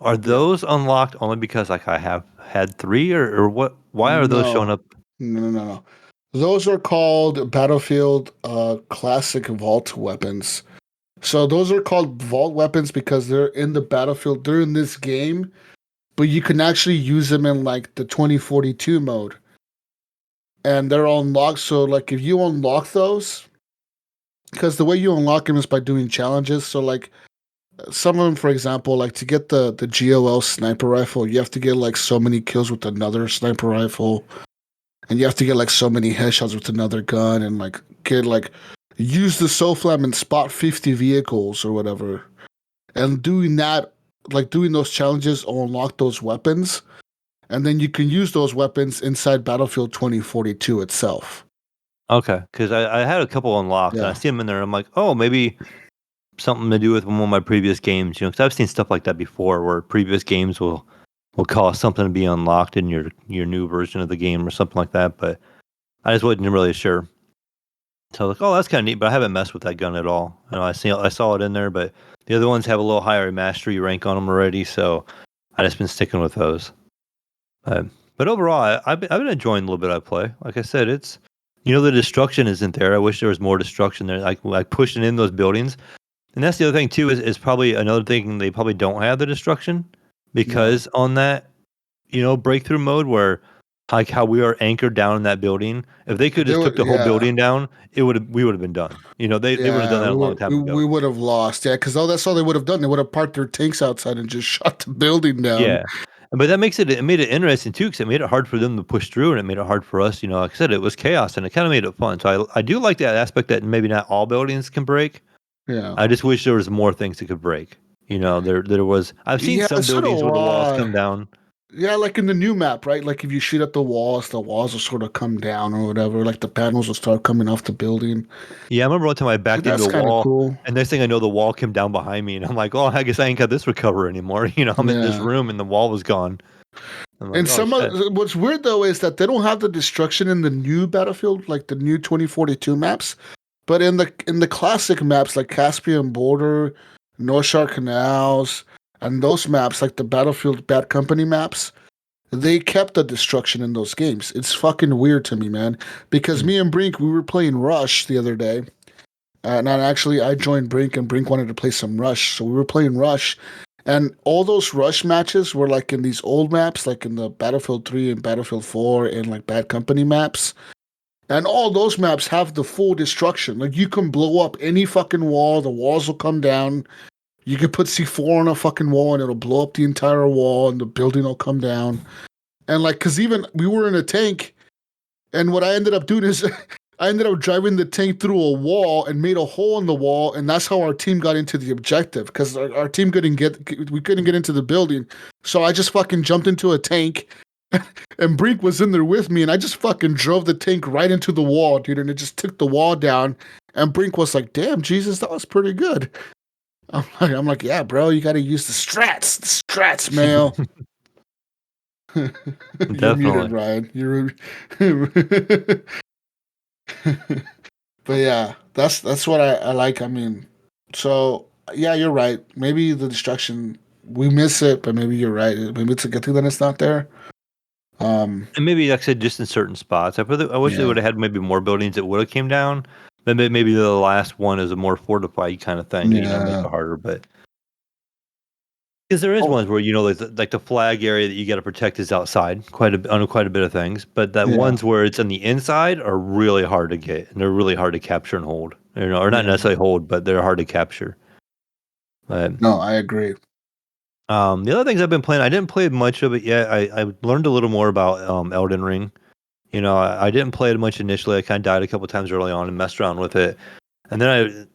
Are those unlocked only because like I have had 3 or what? Why are those showing up? No. Those are called Battlefield Classic Vault weapons. So those are called Vault weapons because they're in the Battlefield. They're in this game, but you can actually use them in like the 2042 mode. And they're unlocked. So like if you unlock those, because the way you unlock them is by doing challenges. So like some of them, for example, like to get the GOL sniper rifle, you have to get like so many kills with another sniper rifle, and you have to get like so many headshots with another gun, and like use the SOFLAM and spot 50 vehicles or whatever. And doing that, like doing those challenges will unlock those weapons, and then you can use those weapons inside Battlefield 2042 itself. Okay, because I had a couple unlocked, and I see them in there, and I'm like, oh, maybe something to do with one of my previous games, because I've seen stuff like that before, where previous games will cause something to be unlocked in your new version of the game or something like that. But I just wasn't really sure. So I was like, oh, that's kind of neat, but I haven't messed with that gun at all. I saw it in there, but the other ones have a little higher mastery rank on them already, so I just been sticking with those. But overall, I've been enjoying the little bit I play. Like I said, it's the destruction isn't there. I wish there was more destruction there, like pushing in those buildings. And that's the other thing too is probably another thing they probably don't have the destruction because on that breakthrough mode where like how we are anchored down in that building, if they could just took the whole building down, we would have been done. They would have done that a long time ago. We would have lost, because that's all they would have done. They would have parked their tanks outside and just shot the building down. Yeah, but that made it interesting too because it made it hard for them to push through, and it made it hard for us. Like I said, it was chaos, and it kind of made it fun. So I do like that aspect that maybe not all buildings can break. Yeah, I just wish there was more things that could break. There was. I've seen some buildings where the walls come down. Yeah, like in the new map, right? Like if you shoot at the walls will sort of come down or whatever. Like the panels will start coming off the building. Yeah, I remember one time I backed into a wall, cool. and next thing I know, the wall came down behind me, and I'm like, "Oh, I guess I ain't got this recover anymore." I'm in this room, and the wall was gone. Like, and what's weird though is that they don't have the destruction in the new Battlefield, like the new 2042 maps, but in the classic maps like Caspian Border, North Shark Canals, and those maps like the Battlefield Bad Company maps, they kept the destruction in those games. It's fucking weird to me, man. Because me and Brink, we were playing Rush the other day, and I joined Brink, and Brink wanted to play some Rush, so we were playing Rush. And all those Rush matches were like in these old maps, like in the Battlefield 3 and Battlefield 4 and like Bad Company maps. And all those maps have the full destruction. Like you can blow up any fucking wall, the walls will come down. You could put C4 on a fucking wall and it'll blow up the entire wall and the building will come down. And like, cause even we were in a tank, and what I ended up doing is I ended up driving the tank through a wall and made a hole in the wall, and that's how our team got into the objective. Because our team couldn't get into the building, so I just fucking jumped into a tank, and Brink was in there with me, and I just fucking drove the tank right into the wall, dude, and it just took the wall down. And Brink was like, "Damn, Jesus, that was pretty good." I'm like, "Yeah, bro, you got to use the strats, Mayo." You're muted, Ryan. You're. But yeah, that's what I like. I mean, so yeah, you're right. Maybe the destruction, we miss it, but maybe you're right. Maybe it's a good thing that it's not there. And maybe like I said, just in certain spots. I wish they would have had maybe more buildings that would have came down. Maybe the last one is a more fortified kind of thing, make Yeah. it harder, but because there is ones where like the flag area that you got to protect is outside on quite a bit of things, but that Yeah. ones where it's on the inside are really hard to get, and they're really hard to capture and hold, or not Yeah. necessarily hold, but they're hard to capture. But No, I agree. the other things I've been playing, I didn't play much of it yet. I learned a little more about Elden Ring. I didn't play it much initially. I kind of died a couple times early on and messed around with it. And then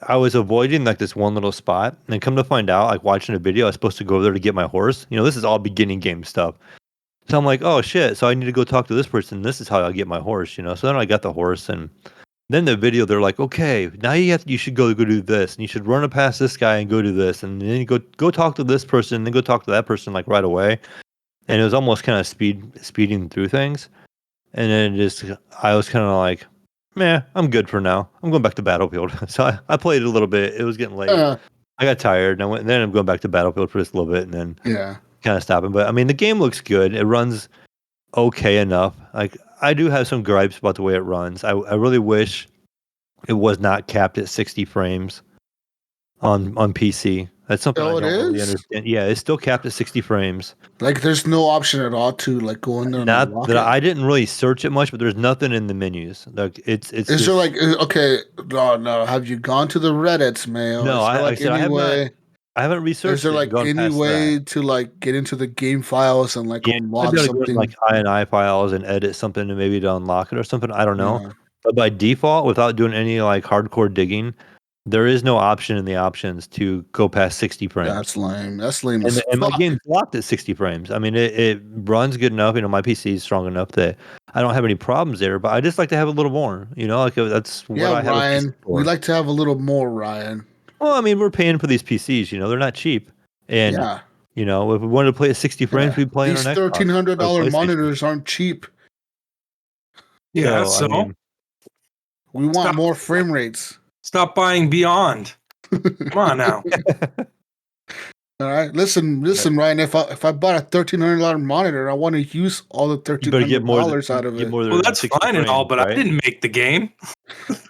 I was avoiding like this one little spot, and then come to find out, like watching a video, I was supposed to go over there to get my horse. This is all beginning game stuff. So I'm like, oh shit! So I need to go talk to this person. This is how I get my horse. So then I got the horse, and then the video they're like, okay, now you should go do this, and you should run it past this guy and go do this, and then you go talk to this person, and then go talk to that person like right away. And it was almost kind of speeding through things, and then I was kind of like, meh, I'm good for now. I'm going back to Battlefield. So I played a little bit. It was getting late. I got tired, and then I'm going back to Battlefield for just a little bit, and then kind of stopping. But I mean, the game looks good. It runs okay enough. Like I do have some gripes about the way it runs. I really wish it was not capped at 60 frames on PC. That's something I don't really understand. Yeah, it's still capped at 60 frames. Like, there's no option at all to like go in there and Not unlock that it. I didn't really search it much, but there's nothing in the menus. Like it's. Is there like okay? No. Have you gone to the Reddits, Mayo? No, I haven't researched. Is there like any way to like get into the game files and like unlock something? Like INI files and edit something and maybe to unlock it or something. I don't know. Yeah. But by default, without doing any like hardcore digging, there is no option in the options to go past 60 frames. That's lame. That's lame. And my game's locked at 60 frames. I mean, it runs good enough. My PC is strong enough that I don't have any problems there. But I just like to have a little more. Like that's what I have. Ryan, we like to have a little more, Ryan. Well, I mean, we're paying for these PCs. They're not cheap. And if we wanted to play at 60 frames, we'd play these on our Xbox. $1,300 monitors aren't cheap. Yeah, so I mean, we want more frame rates. Stop buying Beyond. Come on now. All right, listen, Ryan. If I bought a $1,300 monitor, I want to use all the $1,300 out of it. Well, that's fine and all, but right? I didn't make the game.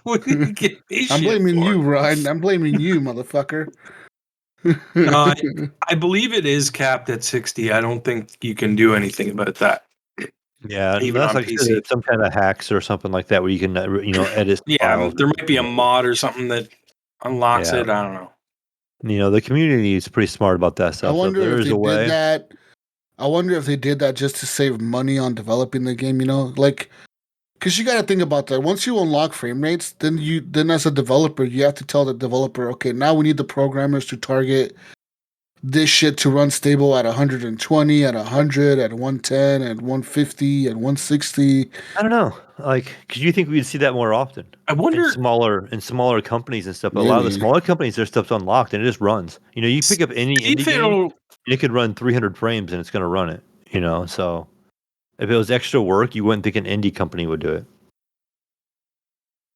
I'm blaming you, Ryan. I'm blaming you, motherfucker. No, I believe it is capped at 60. I don't think you can do anything about that. Yeah, even on like PC. Some kind of hacks or something like that where you can edit. Yeah, there might be a mod or something that unlocks it. I don't know. The community is pretty smart about that stuff. I wonder if they did that. I wonder if they did that just to save money on developing the game. Like, because you got to think about that. Once you unlock frame rates, then as a developer, you have to tell the developer, okay, now we need the programmers to target this shit to run stable at 120, at 100, at 110, at 150, at 160. I don't know. Like, because you think we'd see that more often. I wonder in smaller companies and stuff. But a lot of the smaller companies, their stuff's unlocked and it just runs. You pick up any indie game, and it could run 300 frames and it's going to run it. So if it was extra work, you wouldn't think an indie company would do it.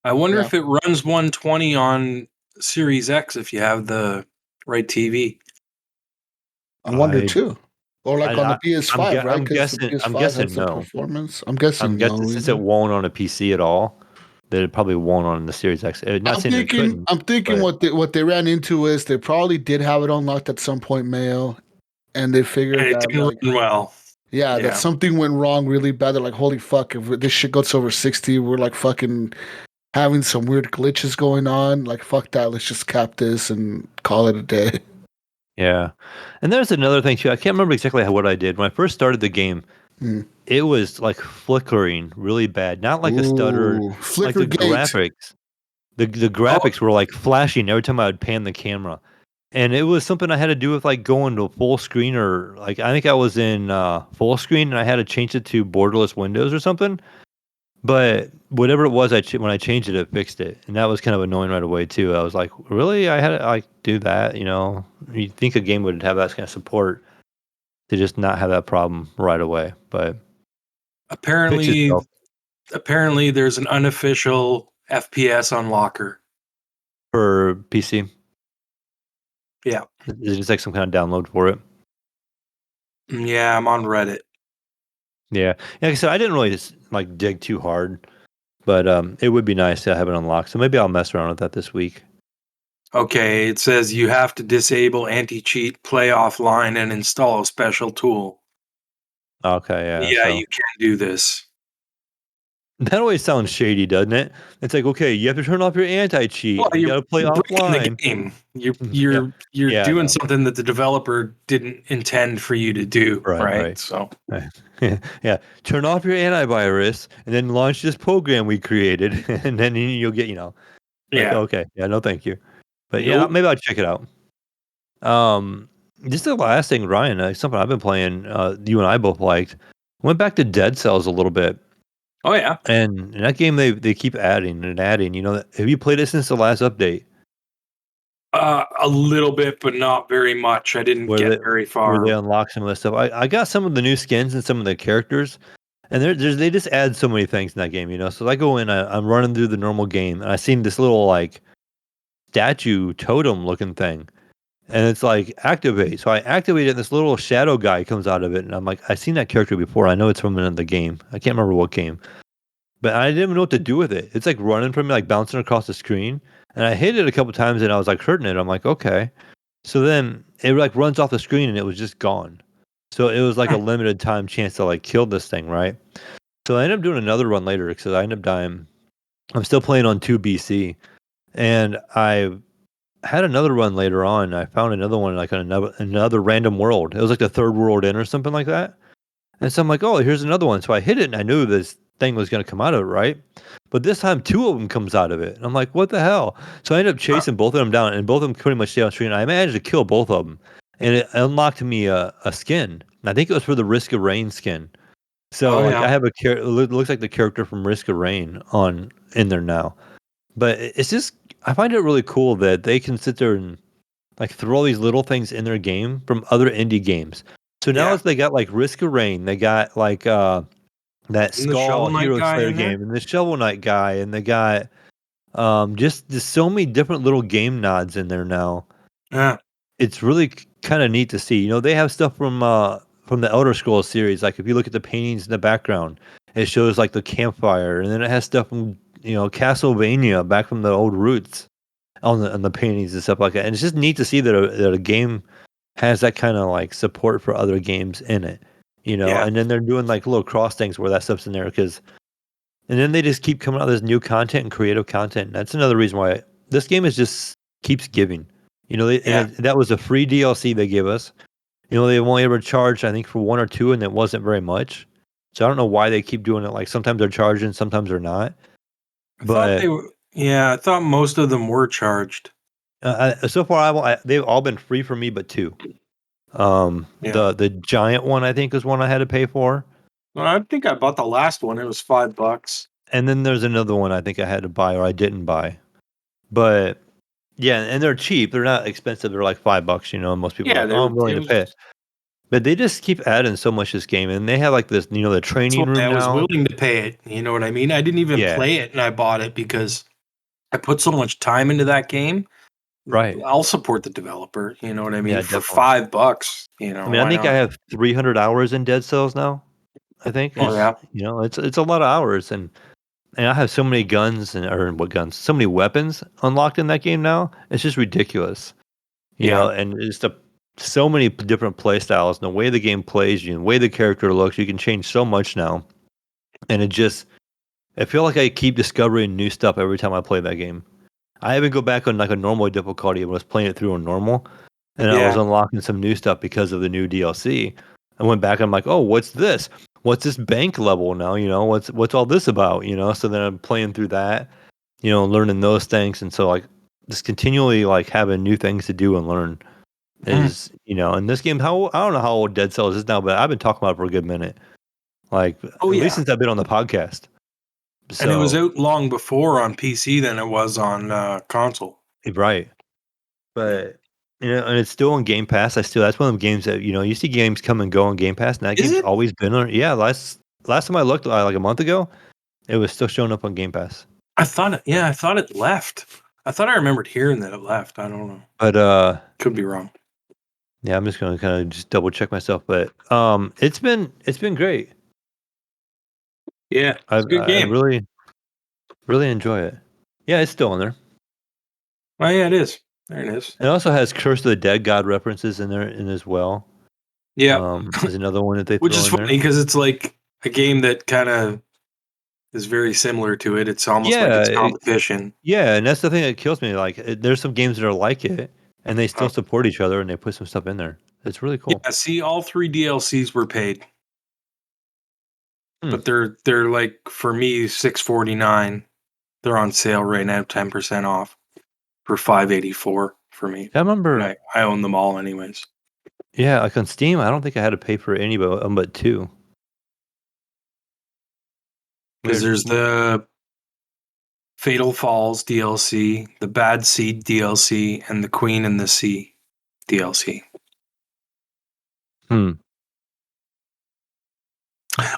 I wonder if it runs 120 on Series X if you have the right TV. I wonder too. Or like on the PS5, right? I'm guessing no. Performance. I'm guessing no. Since it won't on a PC at all, that it probably won't on the Series X. I'm thinking what they ran into is they probably did have it unlocked at some point, Mayo, and they figured it didn't run well. Yeah, that something went wrong really bad. They're like, holy fuck, if this shit goes over 60, we're like fucking having some weird glitches going on. Like, fuck that, let's just cap this and call it a day. Yeah. And there's another thing too. I can't remember exactly what I did. When I first started the game, it was like flickering really bad. Not like a stutter. Like the graphics. The graphics were like flashing every time I would pan the camera. And it was something I had to do with like going to full screen or like I think I was in full screen and I had to change it to borderless windows or something. But whatever it was, when I changed it, it fixed it, and that was kind of annoying right away too. I was like, "Really? I had to like do that?" You'd think a game would have that kind of support to just not have that problem right away. But apparently, there's an unofficial FPS unlocker for PC. Yeah, is it just like some kind of download for it? Yeah, I'm on Reddit. Yeah. Like I said, I didn't really just like dig too hard But it would be nice to have it unlocked. So maybe I'll mess around with that this week. Okay, it says you have to disable anti-cheat, play offline, and install a special tool. Okay, yeah. Yeah, So you can do this. that always sounds shady, doesn't it? It's like, okay, you have to turn off your anti-cheat. Well, You got to play you're breaking the offline. game. Yeah, You're yeah, I doing know. something that the developer didn't intend for you to do, right? Right. So Yeah, turn off your antivirus and then launch this program we created, and then you'll get, like, yeah. okay, yeah, no, thank you. But yeah, Nope. maybe I'll check it out. Just the last thing, Ryan, something I've been playing, you and I both liked. Went back to Dead Cells a little bit, Oh yeah. and in that game they keep adding and adding. Have you played it since the last update? A little bit, but not very much. I didn't Where get they very where they far. unlock some of the stuff. I got some of the new skins and some of the characters, and they just add so many things in that game. So I go in, I'm running through the normal game, and I seen this little like statue totem looking thing, and it's like activate. So I activate it, and this little shadow guy comes out of it, and I'm like, I've seen that character before. I know it's from another game. I can't remember what game, but I didn't even know what to do with it. It's like running from me, like bouncing across the screen, and I hit it a couple times, and I was like hurting it. I'm like, okay. So then it like runs off the screen and it was just gone. So it was like a limited time chance to like kill this thing, right? So I ended up doing another run later because I ended up dying. I'm still playing on 2 BC, and I had another run later on. I found another one like on another random world. It was like the third world in or something like that. And so I'm like, oh, here's another one. So I hit it and I knew this thing was going to come out of it, right? But this time, two of them comes out of it. And I'm like, what the hell? So I ended up chasing both of them down, and both of them pretty much stay on screen. I managed to kill both of them, and it unlocked me a skin. And I think it was for the Risk of Rain skin. So Oh like I yeah. have it looks like the character from Risk of Rain on in there now. But it's just I find it really cool that they can sit there and like throw all these little things in their game from other indie games. So now Yeah. it's they got like Risk of Rain, they got like that And the Shovel Skull Knight Hero guy Slayer in there? game and the Shovel Knight guy, and they got just so many different little game nods in there now. Yeah. It's really kind of neat to see. They have stuff from the Elder Scrolls series. Like if you look at the paintings in the background, it shows like the campfire, and then it has stuff from Castlevania back from the old roots on the paintings and stuff like that. And it's just neat to see that a game has that kind of like support for other games in it. Yeah. And then they're doing like little cross things where that stuff's in there and then they just keep coming out with this new content and creative content. And that's another reason why this game is just keeps giving. Yeah. That was a free DLC they gave us. They've only ever charged, I think, for one or two, and it wasn't very much. So I don't know why they keep doing it. Like sometimes they're charging, sometimes they're not. I thought But they were. Yeah, I thought most of them were charged. so far, they've all been free for me, but two. Yeah. The giant one, I think, is one I had to pay for. Well, I think I bought the last one. It was $5. And then there's another one I think I had to buy or I didn't buy. But yeah, and they're cheap. They're not expensive. They're like $5. Most people are Yeah, like, oh, I'm willing it to was. pay it. But they just keep adding so much to this game, and they have like this, the That's training why room I was now. willing to pay it. You know what I mean? I didn't even Yeah, play it, and I bought it because I put so much time into that game. right. I'll support the developer. You know what I mean? Yeah, For definitely. $5, I mean, I why think I not? have 300 hours in Dead Cells now. I think Oh it's yeah. it's a lot of hours, and I have so many guns so many weapons unlocked in that game now. It's just ridiculous. Yeah. And it's so many different play styles and the way the game plays you and the way the character looks. You can change so much now, and I feel like I keep discovering new stuff every time I play that game. I even go back on like a normal difficulty and was playing it through on normal, and I was Yeah. unlocking some new stuff because of the new DLC. I went back and I'm like, oh, what's this? What's this bank level now? What's all this about? So then I'm playing through that, learning those things, and so like just continually like having new things to do and learn Mm. is in this game. How I don't know how old Dead Cells is now, but I've been talking about it for a good minute, like Oh at least yeah. since I've been on the podcast. And it was So out long before on PC than it was on console. right, but and it's still on Game Pass. That's one of the games that you see games come and go on Game Pass, and that Is game's it? always been on. Yeah, last time I looked, like a month ago, it was still showing up on Game Pass. I thought it. Yeah, I thought it left. I thought I remembered hearing that it left. I don't know. But Could be wrong. yeah, I'm just gonna kind of just double check myself. But it's been great. Yeah, it's a good I game. really Really enjoy it. Yeah, it's still in there. Oh yeah, it is. There it is. It also has Curse of the Dead God references in there as well. Yeah, There's another one that they which throw is in there. funny because it's like a game that kind of is very similar to it. It's almost like it's competition. Yeah, and that's the thing that kills me. Like, there's some games that are like it, and they still Oh. support each other, and they put some stuff in there. It's really cool. Yeah, see, all 3 DLCs were paid, Hmm. but they're like for me $6.49. They're on sale right now, 10% off for $5.84 for me. I remember. And I own them all anyways. Yeah, like on Steam, I don't think I had to pay for any but 2. Because Weird. there's the Fatal Falls DLC, the Bad Seed DLC, and the Queen and the Sea DLC. Hmm.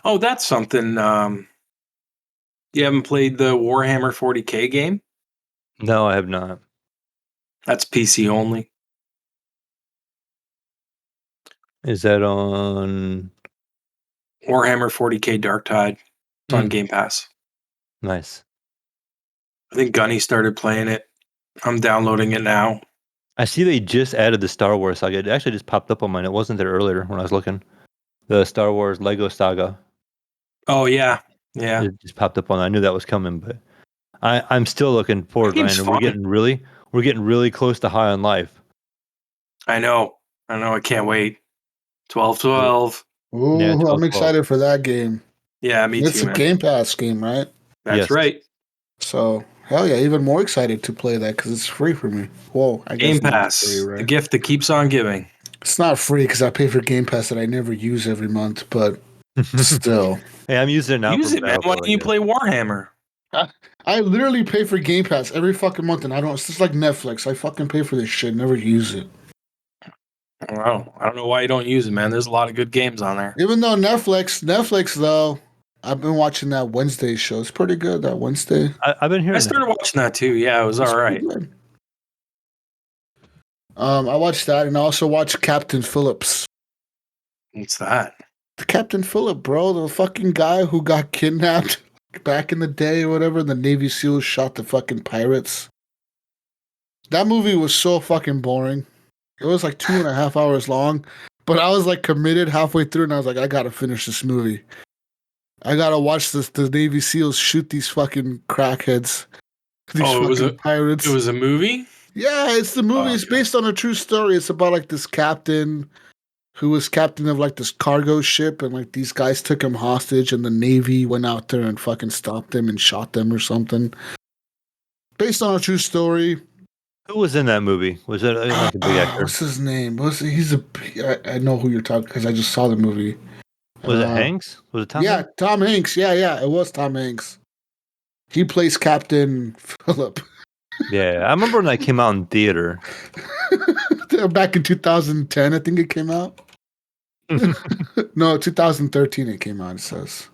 Oh, that's something. You haven't played the Warhammer 40K game? No, I have not. That's PC only. Is that on? Warhammer 40K Dark Tide. It's on Game Pass. Nice. I think Gunny started playing it. I'm downloading it now. I see they just added the Star Wars saga. It actually just popped up on mine. It wasn't there earlier when I was looking. The Star Wars Lego saga. Oh yeah, yeah. It just popped up on. I knew that was coming, but I'm still looking forward, Ryan. And we're getting really close to High on Life. I know. I can't wait. 12-12. Ooh, Yeah, I'm excited for that game. Yeah, me It's too, a man. Game Pass game, right? That's Yes. right. So, hell yeah, even more excited to play that because it's free for me. Whoa, I guess Game not Pass, free, right? the gift that keeps on giving. It's not free because I pay for Game Pass that I never use every month, but still. Hey, I'm using it now. Use for it, man. Why Battlefield, don't you play Warhammer? I literally pay for Game Pass every fucking month, and I don't. It's just like Netflix. I fucking pay for this shit, never use it. I don't know why you don't use it, man. There's a lot of good games on there. Even though Netflix though, I've been watching that Wednesday show. It's pretty good. That Wednesday. I've been hearing. I started watching that too. Yeah, it was It's all right. pretty good. I watched that, and I also watched Captain Phillips. What's that? The Captain Phillip, bro, the fucking guy who got kidnapped back in the day or whatever. The Navy SEALs shot the fucking pirates. That movie was so fucking boring. It was like 2.5 hours long, but I was like committed halfway through, and I was like, I gotta finish this movie. I gotta watch the Navy SEALs shoot these fucking crackheads. These pirates. It was a movie? Yeah, it's the movie. It's based on a true story. It's about like this captain who was captain of like this cargo ship, and like these guys took him hostage, and the Navy went out there and fucking stopped them and shot them or something. Based on a true story. Who was in that movie? Was it like a big actor? What's his name? I know who you're talking because I just saw the movie. Was it Hanks? Was it Tom? Yeah, Hanks? Tom Hanks. Yeah, it was Tom Hanks. He plays Captain Phillip. Yeah, I remember when that came out in theater. Back in 2010, I think it came out. No, 2013 it came out, it says.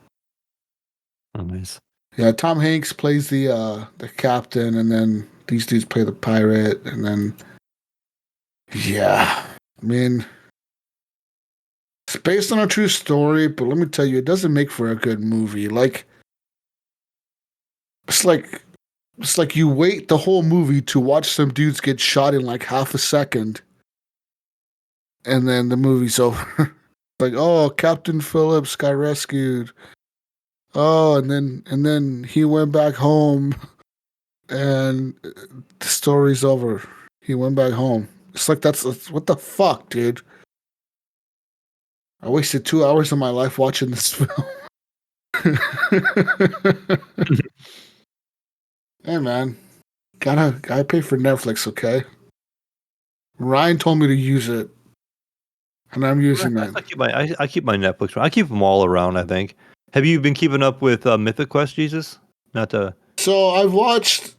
Oh, nice. Yeah, Tom Hanks plays the captain, and then these dudes play the pirate, and then yeah. I mean, it's based on a true story, but let me tell you, it doesn't make for a good movie. Like it's like you wait the whole movie to watch some dudes get shot in like half a second, and then the movie's over. Like, oh, Captain Phillips got rescued. Oh, and then he went back home, and the story's over. He went back home. It's like that's what the fuck, dude. I wasted 2 hours of my life watching this film. Hey man, gotta pay for Netflix, okay? Ryan told me to use it, and I'm using it. I keep my Netflix. I keep them all around. I think. Have you been keeping up with Mythic Quest, Jesus? So I've watched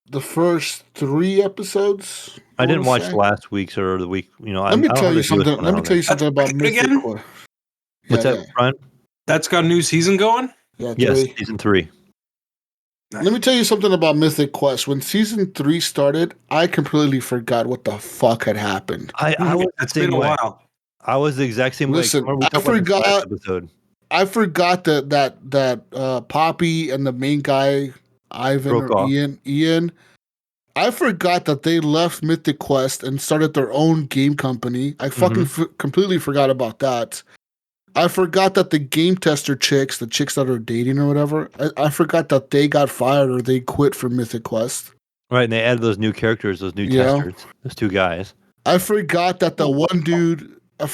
the first 3 episodes. I didn't watch last week's or the week. Let me tell you something. Let me tell you something about Mythic Quest. What's that, Brian? That's got a new season going? Yeah, 3. Yes, season 3. Nice. Let me tell you something about Mythic Quest. When season 3 started, I completely forgot what the fuck had happened. It's been a while. I was the exact same way. Listen, I forgot that Poppy and the main guy Ivan Broke or off. Ian. I forgot that they left Mythic Quest and started their own game company. I fucking completely forgot about that. I forgot that the game tester chicks, the chicks that are dating or whatever, I forgot that they got fired or they quit from Mythic Quest. Right, and they added those new characters, those new testers, those two guys. I forgot that the one dude. I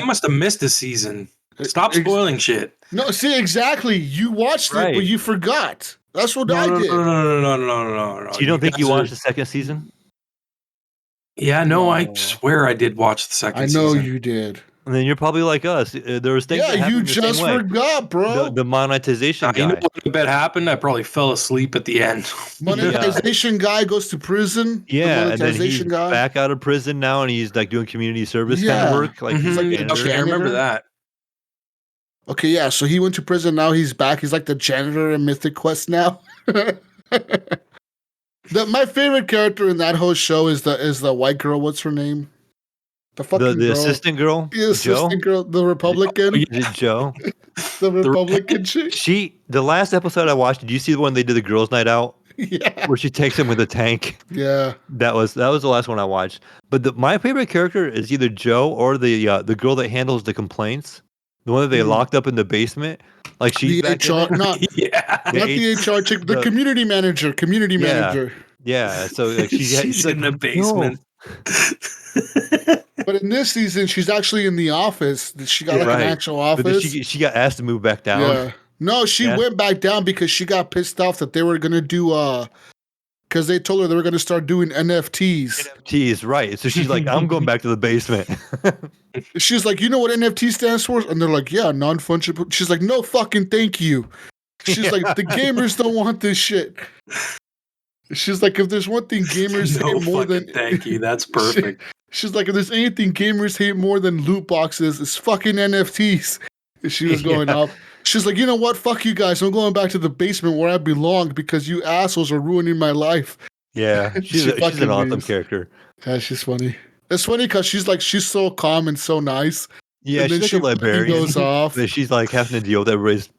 must have missed a season. Stop spoiling shit. No, see, exactly. You watched it, but you forgot. That's what I did. No. So you don't think you watched the second season? Yeah, no, I swear I did watch the second season. I know you did. And then you're probably like us. There was things that happened the same way. You just forgot, bro. The monetization guy. You know what I bet happened? I probably fell asleep at the end. Monetization guy goes to prison. Yeah, and then he's back out of prison now, and he's like doing community service kind of work. Like he's like okay, I remember that. Okay, yeah. So he went to prison. Now he's back. He's like the janitor in Mythic Quest now. My favorite character in that whole show is the white girl. What's her name? The assistant girl? The assistant girl, the Republican. Joe. The Republican chick. The last episode I watched, did you see the one they did the girls' night out? Yeah. Where she takes him with a tank. Yeah. That was the last one I watched. But my favorite character is either Joe or the girl that handles the complaints. The one that they locked up in the basement. Like she's the HR, not the HR chick, the community manager. Yeah. So like she's in the basement. No. But in this season, she's actually in the office. She got an actual office. But then she got asked to move back down. Yeah. No, she went back down because she got pissed off that they were gonna do because they told her they were gonna start doing NFTs. NFTs, right? So she's like, I'm going back to the basement. She's like, you know what NFT stands for? And they're like, yeah, non-fungible. She's like, no fucking thank you. She's like, the gamers don't want this shit. She's like, if there's one thing gamers hate more than thank you, that's perfect. She's like, if there's anything gamers hate more than loot boxes, it's fucking NFTs. She was going up. She's like, you know what? Fuck you guys. I'm going back to the basement where I belong because you assholes are ruining my life. Yeah, she's an awesome character. Yeah, she's funny. It's funny because she's so calm and so nice. Yeah, and she's like a librarian. Goes off. She's like having to deal with everybody's,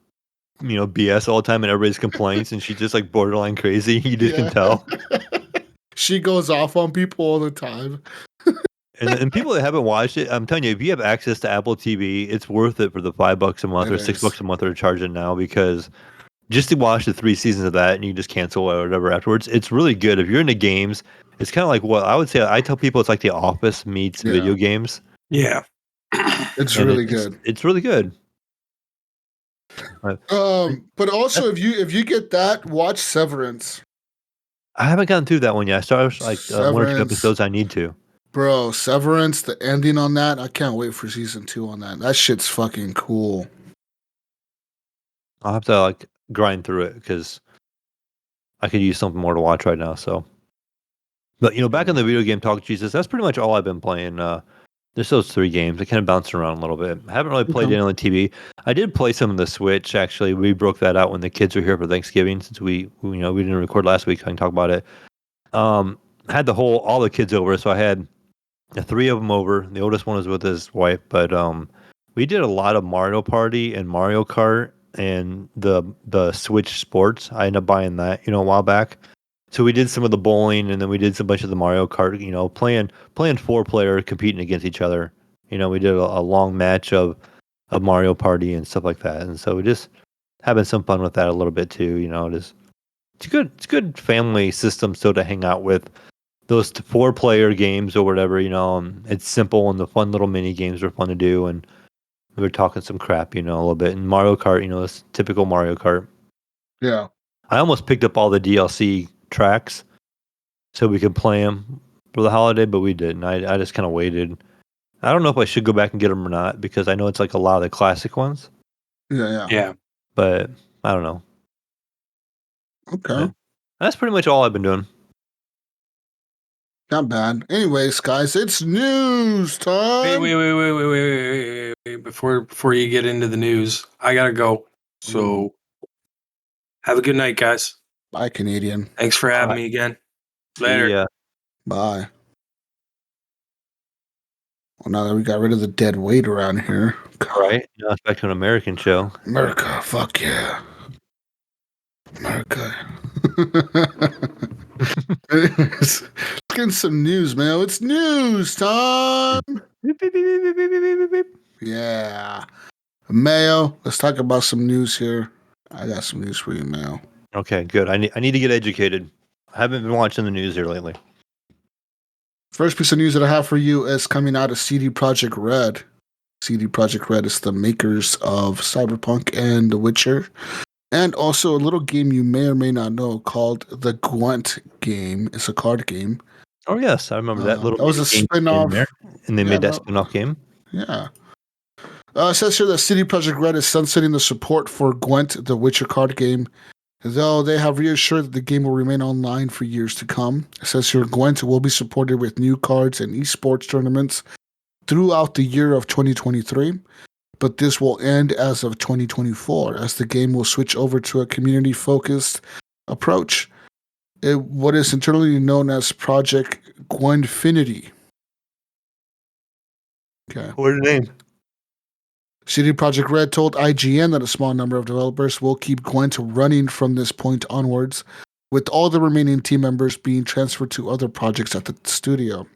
BS all the time and everybody's complaints, and she's just like borderline crazy. You just can tell. She goes off on people all the time. And people that haven't watched it, I'm telling you, if you have access to Apple TV, it's worth it for the $5 a month or $6 a month they're charging now, because just to watch the 3 seasons of that and you just cancel or whatever afterwards, it's really good. If you're into games, it's kind of like what I would say. I tell people it's like The Office meets video games. Yeah, it's really good. It's really good. But also, if you get that, watch Severance. I haven't gotten through that one yet. I started like 1 or 2 episodes. I need to. Bro, Severance, the ending on that, I can't wait for season 2 on that. That shit's fucking cool. I'll have to like grind through it because I could use something more to watch right now. So, but back in the video game talk, Jesus, that's pretty much all I've been playing. There's those 3 games. I kind of bounced around a little bit. I haven't really played it on the TV. I did play some of the Switch. Actually, we broke that out when the kids were here for Thanksgiving. Since we didn't record last week, I can talk about it. I had all the kids over, so I had 3 of them over. The oldest one was with his wife, but we did a lot of Mario Party and Mario Kart and the Switch Sports. I ended up buying that, a while back. So we did some of the bowling, and then we did a bunch of the Mario Kart. Playing 4-player, competing against each other. We did a long match of Mario Party and stuff like that. And so we just having some fun with that a little bit too. It's good. It's good family system still to hang out with. Those 4-player games or whatever, it's simple, and the fun little mini games are fun to do. And we were talking some crap, a little bit. And Mario Kart, it's typical Mario Kart. Yeah. I almost picked up all the DLC tracks so we could play them for the holiday, but we didn't. I just kind of waited. I don't know if I should go back and get them or not, because I know it's like a lot of the classic ones. Yeah. But I don't know. Okay. Yeah. That's pretty much all I've been doing. Not bad. Anyways, guys, it's news time. Wait. Before you get into the news, I gotta go. So have a good night, guys. Bye, Canadian. Thanks for having me again. Later. Yeah. Bye. Well, now that we got rid of the dead weight around here. Right. Now it's back to an American show. America, fuck yeah. America. Anyways, let's get into some news, man. It's news time. Yeah. Mayo, let's talk about some news here. I got some news for you, Mayo. Okay, good. I need to get educated. I haven't been watching the news here lately. First piece of news that I have for you is coming out of CD Projekt Red. CD Projekt Red is the makers of Cyberpunk and The Witcher. And also a little game you may or may not know called the Gwent game. It's a card game. Oh yes, I remember that little. That was a spin-off. And they made that spin-off game. Yeah. It says here that CD Projekt Red is sunsetting the support for Gwent, the Witcher card game, though they have reassured that the game will remain online for years to come. It says here Gwent will be supported with new cards and esports tournaments throughout the year of 2023, but this will end as of 2024, as the game will switch over to a community-focused approach. What is internally known as Project Gwentfinity. Okay. What the name? CD Projekt Red told IGN that a small number of developers will keep Gwent running from this point onwards, with all the remaining team members being transferred to other projects at the studio.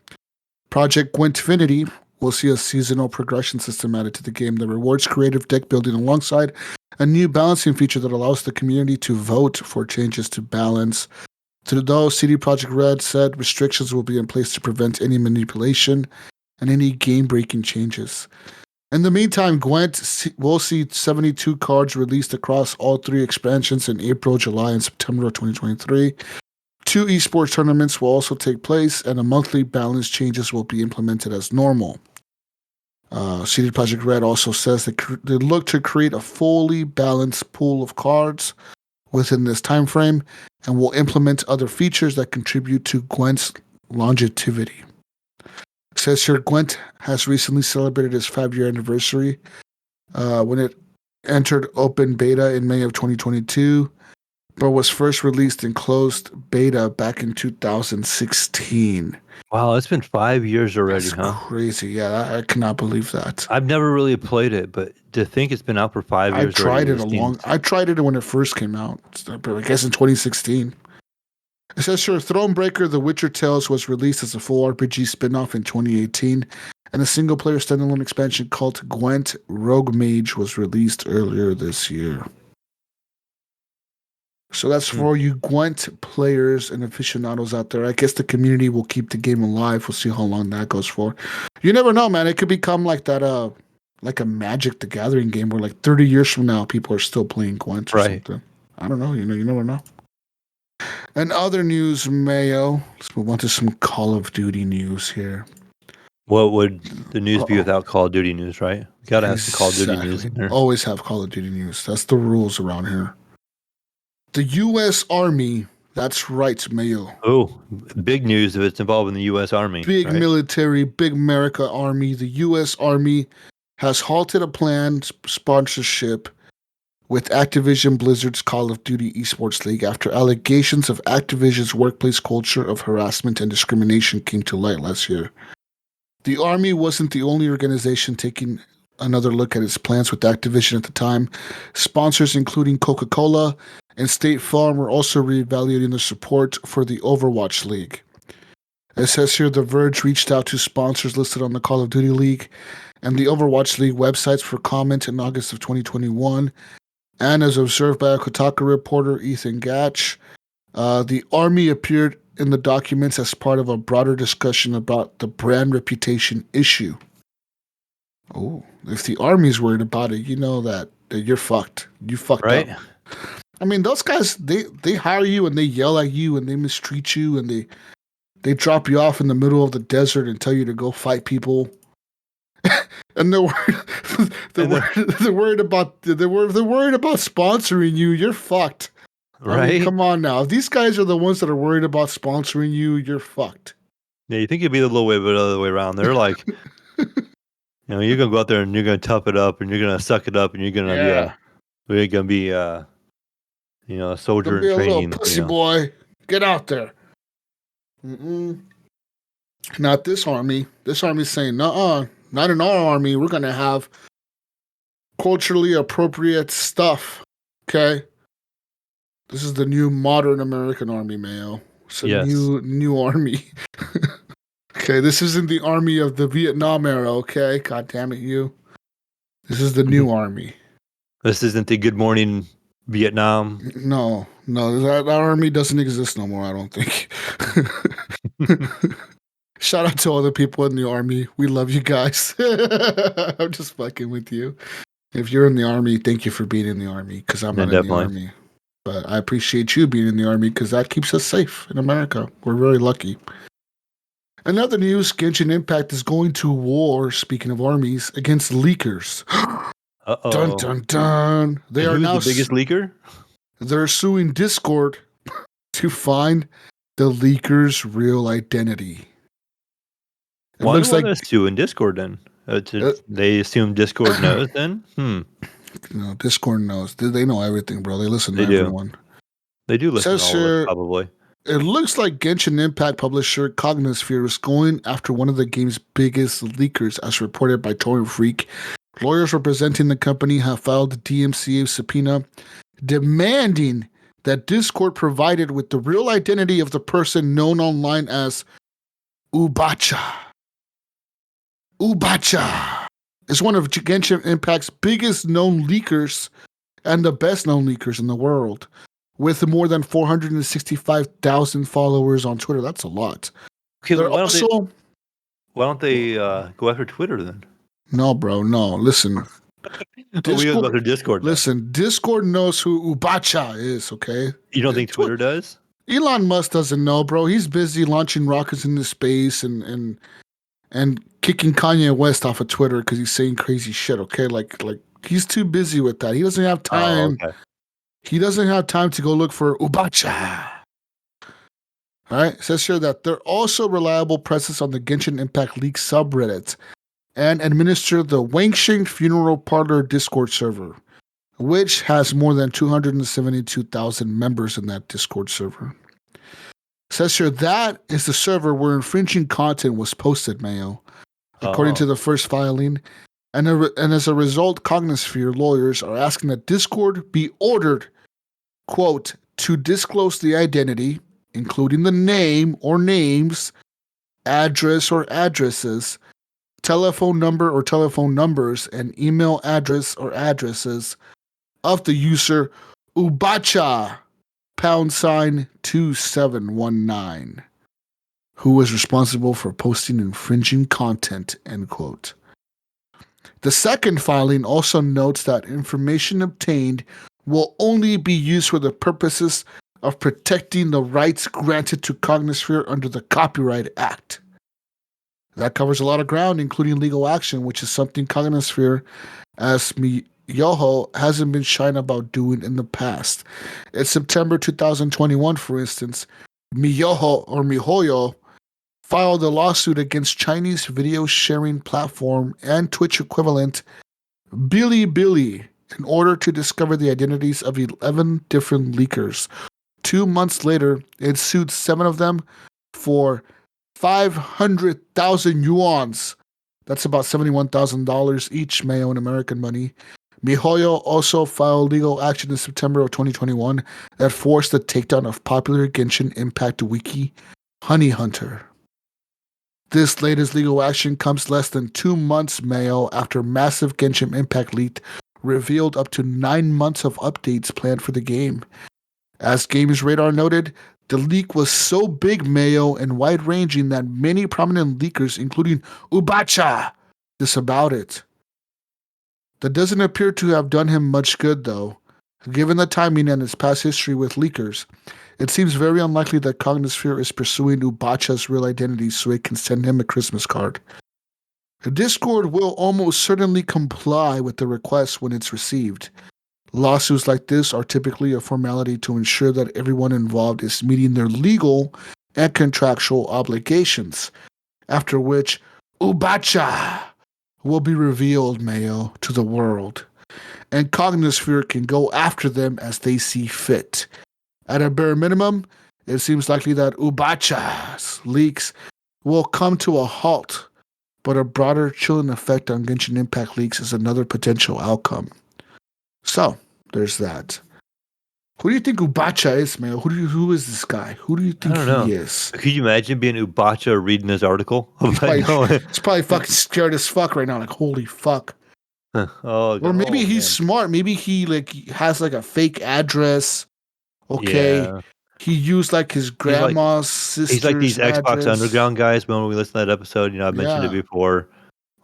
Project Gwentfinity will see a seasonal progression system added to the game that rewards creative deck building alongside a new balancing feature that allows the community to vote for changes to balance. Though CD Projekt Red said restrictions will be in place to prevent any manipulation and any game-breaking changes. In the meantime, Gwent will see 72 cards released across all 3 expansions in April, July, and September of 2023. 2 esports tournaments will also take place, and a monthly balance changes will be implemented as normal. CD Projekt Red also says that they look to create a fully balanced pool of cards within this time frame, and will implement other features that contribute to Gwent's longevity. It says here Gwent has recently celebrated its 5-year anniversary when it entered open beta in May of 2022, but was first released in closed beta back in 2016. Wow, it's been 5 years already, That's crazy. Yeah, I cannot believe that. I've never really played it, but to think it's been out for 5 years. I tried it when it first came out, but I guess in 2016. It says here, Thronebreaker: The Witcher Tales was released as a full RPG spin-off in 2018, and a single-player standalone expansion called Gwent Rogue Mage was released earlier this year. So that's for you Gwent players and aficionados out there. I guess the community will keep the game alive. We'll see how long that goes for. You never know, man. It could become like that, like a Magic the Gathering game where like 30 years from now, people are still playing Gwent or something. I don't know. You never know. And other news, Mayo. Let's move on to some Call of Duty news here. What would the news be without Call of Duty news, right? We gotta have some Call of Duty news in there. Always have Call of Duty news. That's the rules around here. The U.S. Army. That's right, Mayo. Oh, big news if it's involving the U.S. Army. Big military, big America Army. The U.S. Army has halted a planned sponsorship with Activision Blizzard's Call of Duty Esports League after allegations of Activision's workplace culture of harassment and discrimination came to light last year. The Army wasn't the only organization taking another look at its plans with Activision at the time. Sponsors including Coca-Cola and State Farm were also reevaluating their support for the Overwatch League. It says here The Verge reached out to sponsors listed on the Call of Duty League and the Overwatch League websites for comment in August of 2021. And as observed by a Kotaku reporter, Ethan Gatch, the Army appeared in the documents as part of a broader discussion about the brand reputation issue. Oh, if the Army's worried about it, you know that you're fucked. You fucked up. I mean, those guys, they hire you and they yell at you and they mistreat you and they drop you off in the middle of the desert and tell you to go fight people. And they're worried about sponsoring you. You're fucked. Right? I mean, come on now. If these guys are the ones that are worried about sponsoring you, you're fucked. Yeah, you think it'd be the little way, but the other way around. They're like, you're gonna go out there and you're gonna tough it up and you're gonna suck it up and you're gonna be a soldier in training. Little pussy boy, get out there. Not this army. This army's saying, "Nuh-uh, not in our army. We're gonna have culturally appropriate stuff." Okay. This is the new modern American army, Mayo. It's a Yes. new army. Okay, this isn't the army of the Vietnam era, okay? God damn it, you. This is the new army. This isn't the Good Morning Vietnam. No, that army doesn't exist no more, I don't think. Shout out to all the people in the army. We love you guys. I'm just fucking with you. If you're in the army, thank you for being in the army, because I'm not in the army. But I appreciate you being in the army, because that keeps us safe in America. We're very lucky. Another news, Genshin Impact is going to war, speaking of armies, against leakers. Uh-oh. Dun, dun, dun. They are who's now the biggest leaker? They're suing Discord to find the leaker's real identity. It Why looks do like they sue in Discord then? They assume Discord knows then? Discord knows. They know everything, bro. They listen to everyone. They do listen to all of us, probably. It looks like Genshin Impact publisher Cognisphere is going after one of the game's biggest leakers, as reported by Torrent Freak. Lawyers representing the company have filed a DMCA subpoena demanding that Discord provided with the real identity of the person known online as Ubacha. Ubacha is one of Genshin Impact's biggest known leakers and the best known leakers in the world, with more than 465,000 followers on Twitter. That's a lot. Okay, why don't they go after Twitter then? No, bro, no. Listen. Discord. Listen, Discord knows who Ubacha is, okay? You don't think Twitter does? Elon Musk doesn't know, bro. He's busy launching rockets into space and kicking Kanye West off of Twitter because he's saying crazy shit, okay? Like he's too busy with that. He doesn't have time. Oh, okay. He doesn't have time to go look for Ubacha. All right. It says here that they're also reliable presence on the Genshin Impact League subreddit and administer the Wangxing Funeral Parlor Discord server, which has more than 272,000 members in that Discord server. It says here that is the server where infringing content was posted, Mayo, according to the first filing. And as a result, Cognisphere lawyers are asking that Discord be ordered, quote, to disclose the identity, including the name or names, address or addresses, telephone number or telephone numbers, and email address or addresses of the user Ubacha #2719, who was responsible for posting infringing content, end quote. The second filing also notes that information obtained will only be used for the purposes of protecting the rights granted to Cognisphere under the Copyright Act. That covers a lot of ground, including legal action, which is something Cognisphere, as Miyoho, hasn't been shy about doing in the past. In September 2021, for instance, Mihoyo filed a lawsuit against Chinese video sharing platform and Twitch equivalent Bilibili in order to discover the identities of 11 different leakers. 2 months later, it sued 7 of them for 500,000 yuans. That's about $71,000 each, Mayo, in American money. Mihoyo also filed legal action in September of 2021 that forced the takedown of popular Genshin Impact wiki, Honey Hunter. This latest legal action comes less than 2 months, Mayo, after massive Genshin Impact leak revealed up to 9 months of updates planned for the game. As Games Radar noted, the leak was so big, Mayo, and wide-ranging that many prominent leakers, including Ubacha, disavowed it. That doesn't appear to have done him much good, though. Given the timing and his past history with leakers, it seems very unlikely that Cognisphere is pursuing Ubacha's real identity so it can send him a Christmas card. Discord will almost certainly comply with the request when it's received. Lawsuits like this are typically a formality to ensure that everyone involved is meeting their legal and contractual obligations, after which Ubacha will be revealed, Mayo, to the world, and Cognisphere can go after them as they see fit. At a bare minimum, it seems likely that Ubacha's leaks will come to a halt, but a broader chilling effect on Genshin Impact leaks is another potential outcome. So, there's that. Who do you think Ubacha is, man? Who is this guy? Who do you think he is? Could you imagine being Ubacha reading this article? He's probably fucking scared as fuck right now. Like, holy fuck. Or maybe he's smart. Maybe he has like a fake address. Okay. Yeah. He used like his grandma's sister's He's like these Xbox address. Underground guys. When we listened to that episode, I mentioned it before.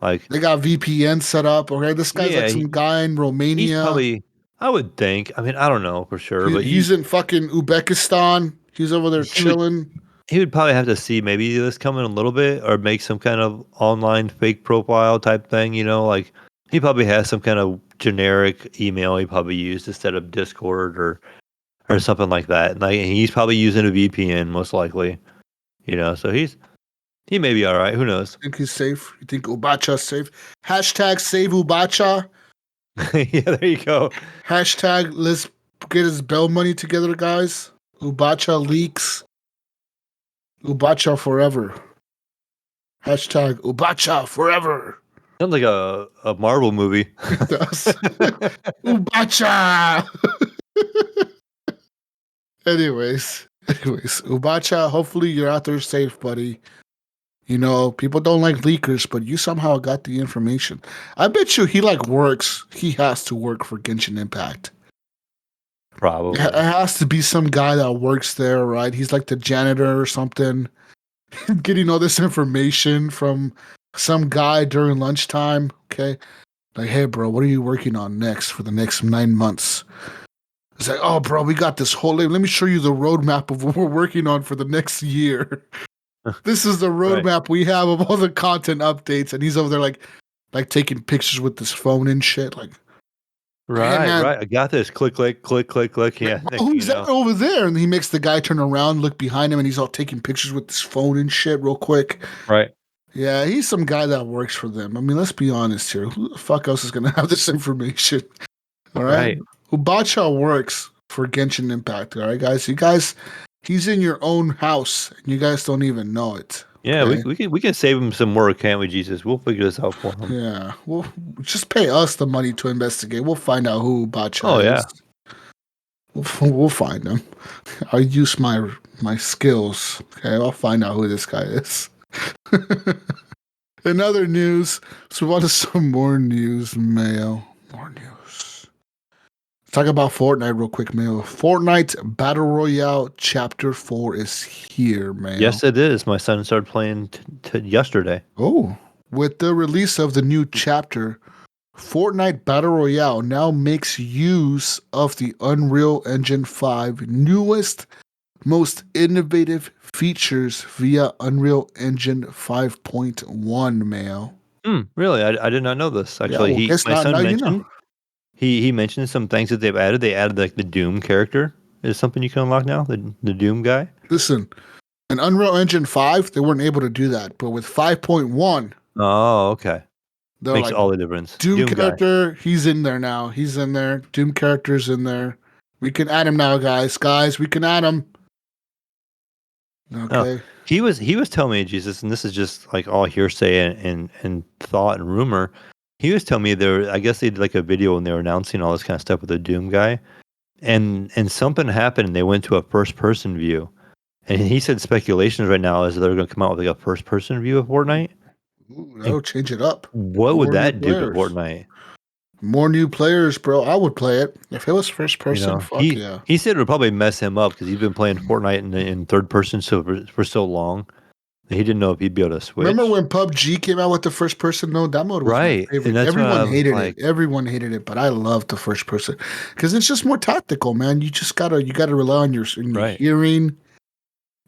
Like they got VPN set up. Okay, this guy's like some guy in Romania. He's probably, I would think. I mean, I don't know for sure, but he's in fucking Uzbekistan. He's over there chilling. He would probably have to see maybe this coming a little bit, or make some kind of online fake profile type thing. Like he probably has some kind of generic email he probably used instead of Discord or something like that. And he's probably using a VPN most likely. So he may be all right. Who knows? Think he's safe? You think Ubacha's safe? Hashtag save Ubacha. Yeah, there you go. Hashtag let's get his bail money together, guys. Ubacha leaks. Ubacha forever. Hashtag Ubacha forever. Sounds like a Marvel movie. It does. Ubacha. Anyways, Ubacha, hopefully you're out there safe, buddy. People don't like leakers, but you somehow got the information. I bet you he works. He has to work for Genshin Impact. Probably. It has to be some guy that works there, right? He's like the janitor or something. Getting all this information from some guy during lunchtime. Okay. Like, hey, bro, what are you working on next for the next 9 months? It's like, oh, bro, we got this whole... Let me show you the roadmap of what we're working on for the next year. This is the roadmap we have of all the content updates. And he's over there like taking pictures with his phone and shit. Like, right. I got this. Click, click, click, click, click. Yeah. Who's that over there? And he makes the guy turn around, look behind him, and he's all taking pictures with his phone and shit real quick. Right. Yeah, he's some guy that works for them. I mean, let's be honest here. Who the fuck else is going to have this information? All right. Ubacha works for Genshin Impact. All right, guys. He's in your own house, and you guys don't even know it. Yeah, okay? we can save him some work, can't we, Jesus? We'll figure this out for him. Yeah, we'll just pay us the money to investigate. We'll find out who Ubacha is. We'll find him. I'll use my skills. Okay, I'll find out who this guy is. In other news, so we want some more news, Mayo. More news. Talk about Fortnite real quick, Mayo. Fortnite Battle Royale Chapter 4 is here, Mayo. Yes, it is. My son started playing yesterday. Oh. With the release of the new chapter, Fortnite Battle Royale now makes use of the Unreal Engine 5 newest, most innovative features via Unreal Engine 5.1, Mayo. Really? I did not know this. Actually, my son mentioned... He mentioned some things that they've added. They added like the Doom character is something you can unlock now. The Doom guy. Listen, in Unreal Engine 5, they weren't able to do that, but with 5.1, oh, okay, makes like, all the difference. Doom character, he's in there now. He's in there. Doom character's in there. We can add him now, guys. We can add him. Okay. Oh, he was telling me, Jesus, and this is just like all hearsay and thought and rumor. He was telling me I guess they did like a video and they were announcing all this kind of stuff with the Doom guy, and something happened and they went to a first person view, and he said speculations right now is they're going to come out with like a first person view of Fortnite. Ooh, that'll change it up. What would that do to Fortnite? More new players, bro. I would play it if it was first person. Fuck yeah. He said it would probably mess him up because he's been playing Fortnite in third person for so long. He didn't know if he'd be able to switch. Remember when PUBG came out with the first person mode? That mode was my favorite. Everyone hated it. Everyone hated it, but I loved the first person because it's just more tactical, man. You just gotta rely on your hearing,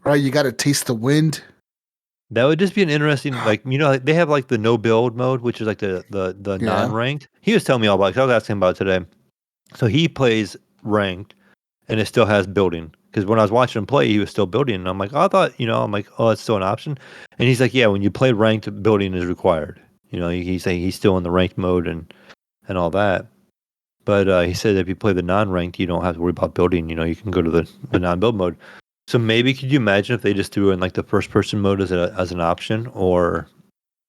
right? You gotta taste the wind. That would just be an interesting, they have like the no build mode, which is like the non-ranked. He was telling me all about it. 'Cause I was asking about it today. So he plays ranked, and it still has building. Because when I was watching him play, he was still building. And I'm like, oh, I thought, it's still an option. And he's like, yeah, when you play ranked, building is required. He's saying he's still in the ranked mode and all that. But he said if you play the non-ranked, you don't have to worry about building. You can go to the non-build mode. So maybe could you imagine if they just threw in like the first-person mode as an option or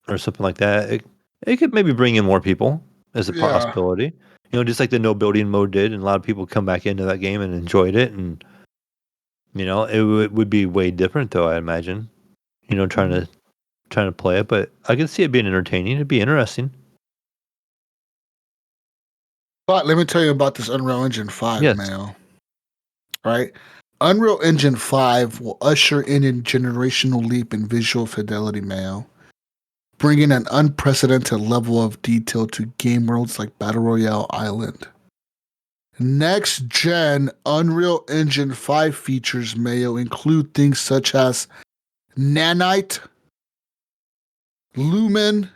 something like that? It could maybe bring in more people as a possibility. just like the no building mode did, and a lot of people come back into that game and enjoyed it, and it would be way different though, I imagine. Trying to play it, but I can see it being entertaining. It'd be interesting. But let me tell you about this Unreal Engine 5, Yes. Mayo. Right? Unreal Engine 5 will usher in a generational leap in visual fidelity, Mayo, bringing an unprecedented level of detail to game worlds like Battle Royale Island. Next gen Unreal Engine 5 features, Mayo, include things such as Nanite, Lumen,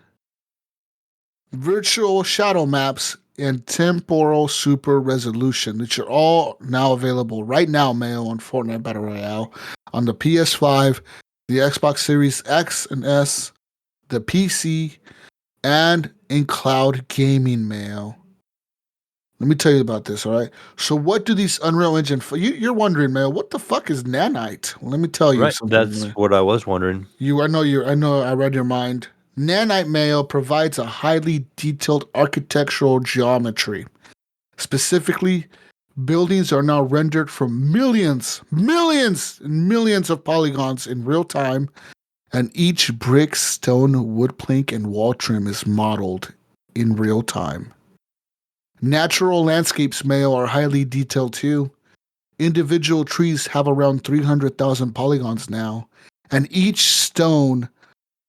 virtual shadow maps, and temporal super resolution, which are all now available right now, Mayo, on Fortnite Battle Royale, on the PS5, the Xbox Series X and S, the PC, and in cloud gaming, Mayo. Let me tell you about this, all right? So what do these Unreal Engine... You're wondering, Mayo, what the fuck is Nanite? Well, let me tell you something. That's what I was wondering. I know I read your mind. Nanite, Mayo, provides a highly detailed architectural geometry. Specifically, buildings are now rendered from millions of polygons in real time, and each brick, stone, wood plank, and wall trim is modeled in real time. Natural landscapes, Mayo, are highly detailed too. Individual trees have around 300,000 polygons now, and each stone,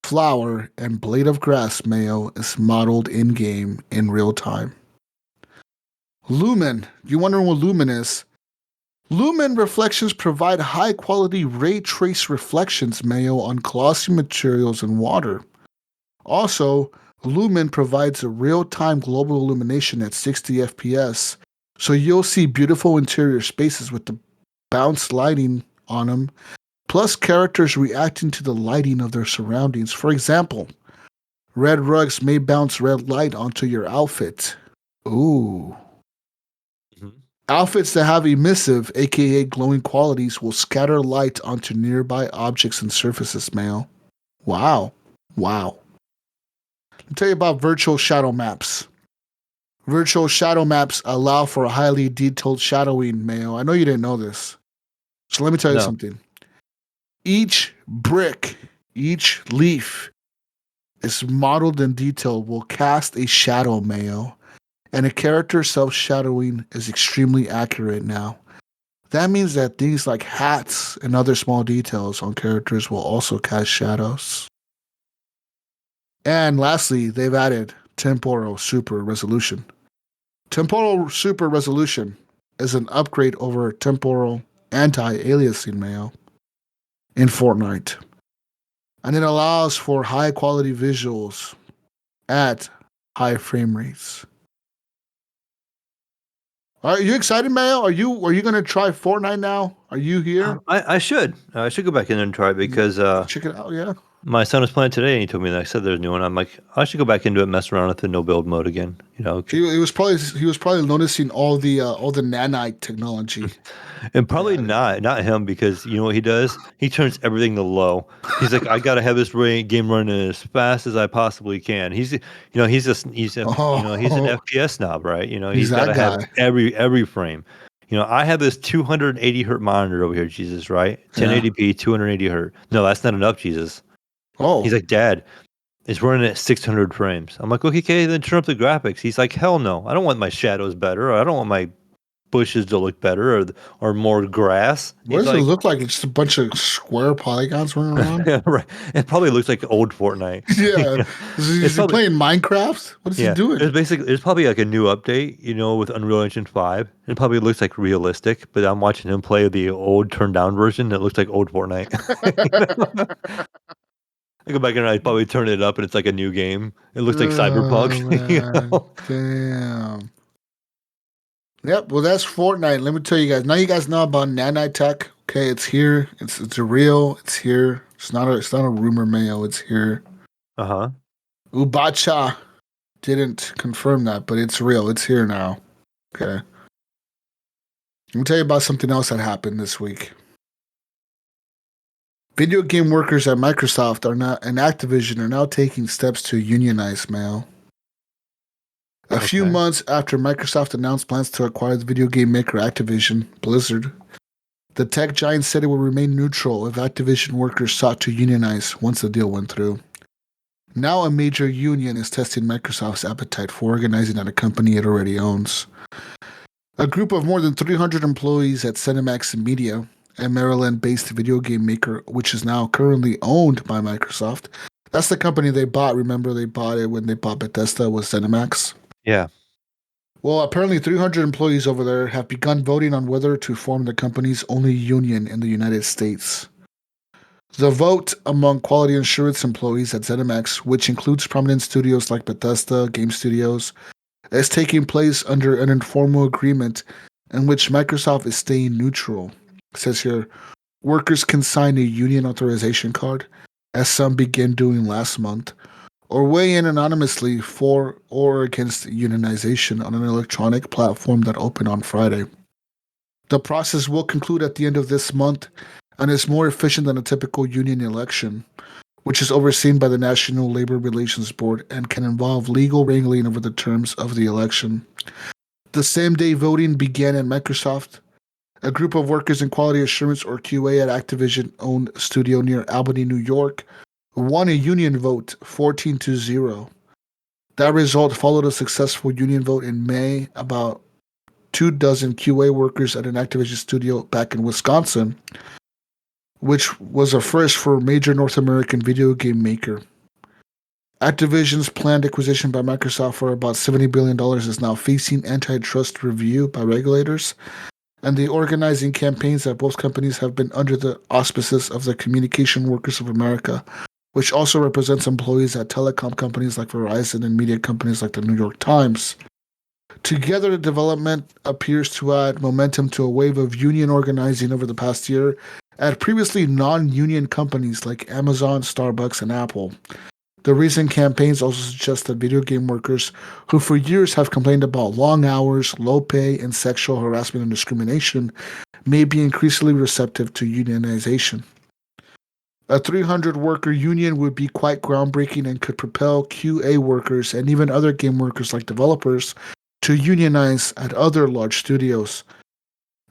flower, and blade of grass, Mayo, is modeled in-game in real time. Lumen. You wondering what Lumen is? Lumen reflections provide high-quality ray trace reflections, Mayo, on glossy materials and water. Also, Lumen provides a real-time global illumination at 60 FPS, so you'll see beautiful interior spaces with the bounce lighting on them, plus characters reacting to the lighting of their surroundings. For example, red rugs may bounce red light onto your outfit. Ooh. Mm-hmm. Outfits that have emissive, aka glowing qualities, will scatter light onto nearby objects and surfaces, Mayo. Wow. I'll tell you about virtual shadow maps. Virtual shadow maps allow for highly detailed shadowing, Mayo. I know you didn't know this. So let me tell you something. Each brick, each leaf is modeled in detail will cast a shadow, Mayo. And a character self-shadowing is extremely accurate now. That means that things like hats and other small details on characters will also cast shadows. And lastly, they've added temporal super resolution. Temporal super resolution is an upgrade over temporal anti-aliasing, Mayo, in Fortnite. And it allows for high quality visuals at high frame rates. Are you excited, Mayo? Are you going to try Fortnite now? Are you here? I should go back in there and try it because check it out. Yeah. My son was playing today, and he told me that I said there's a new one. I'm like, I should go back into it, and mess around with the no build mode again. He was probably noticing all the nanite technology. And probably not him, because you know what he does? He turns everything to low. He's like, I gotta have this game running as fast as I possibly can. He's an FPS snob, right? He's got to have every frame. I have this 280 hertz monitor over here, Jesus, right? 1080p, 280 hertz. No, that's not enough, Jesus. Oh. He's like, Dad, it's running at 600 frames. I'm like, okay, then turn up the graphics. He's like, hell no. I don't want my shadows better. Or I don't want my bushes to look better or more grass. What does it look like? It's just a bunch of square polygons running around? Right. It probably looks like old Fortnite. Yeah. Is he playing Minecraft? What is he doing? There's probably like a new update, with Unreal Engine 5. It probably looks like realistic, but I'm watching him play the old turned down version that looks like old Fortnite. I go back and I probably turn it up and it's like a new game. It looks like Cyberpunk. Damn. Yep, well that's Fortnite. Let me tell you guys. Now you guys know about nanite tech. Okay, it's here. It's real. It's here. It's not a rumor, Mayo. It's here. Uh-huh. Ubacha didn't confirm that, but it's real. It's here now. Okay. Let me tell you about something else that happened this week. Video game workers at Microsoft and Activision are now taking steps to unionize, Mayo. A few months after Microsoft announced plans to acquire the video game maker Activision Blizzard, the tech giant said it would remain neutral if Activision workers sought to unionize once the deal went through. Now a major union is testing Microsoft's appetite for organizing at a company it already owns. A group of more than 300 employees at ZeniMax Media, a Maryland-based video game maker, which is now currently owned by Microsoft. That's the company they bought. Remember, they bought it when they bought Bethesda with ZeniMax? Yeah. Well, apparently 300 employees over there have begun voting on whether to form the company's only union in the United States. The vote among quality assurance employees at ZeniMax, which includes prominent studios like Bethesda Game Studios, is taking place under an informal agreement in which Microsoft is staying neutral. It says here, workers can sign a union authorization card, as some began doing last month, or weigh in anonymously for or against unionization on an electronic platform that opened on Friday. The process will conclude at the end of this month and is more efficient than a typical union election, which is overseen by the National Labor Relations Board and can involve legal wrangling over the terms of the election. The same day voting began at Microsoft. A group of workers in quality assurance or QA at Activision-owned studio near Albany, New York, won a union vote 14-0. That result followed a successful union vote in May. About 24 QA workers at an Activision studio back in Wisconsin, which was a first for a major North American video game maker. Activision's planned acquisition by Microsoft for about $70 billion is now facing antitrust review by regulators, and the organizing campaigns at both companies have been under the auspices of the Communication Workers of America, which also represents employees at telecom companies like Verizon and media companies like the New York Times. Together, the development appears to add momentum to a wave of union organizing over the past year at previously non-union companies like Amazon, Starbucks, and Apple. The recent campaigns also suggest that video game workers, who for years have complained about long hours, low pay, and sexual harassment and discrimination, may be increasingly receptive to unionization. A 300-worker union would be quite groundbreaking and could propel QA workers and even other game workers like developers to unionize at other large studios.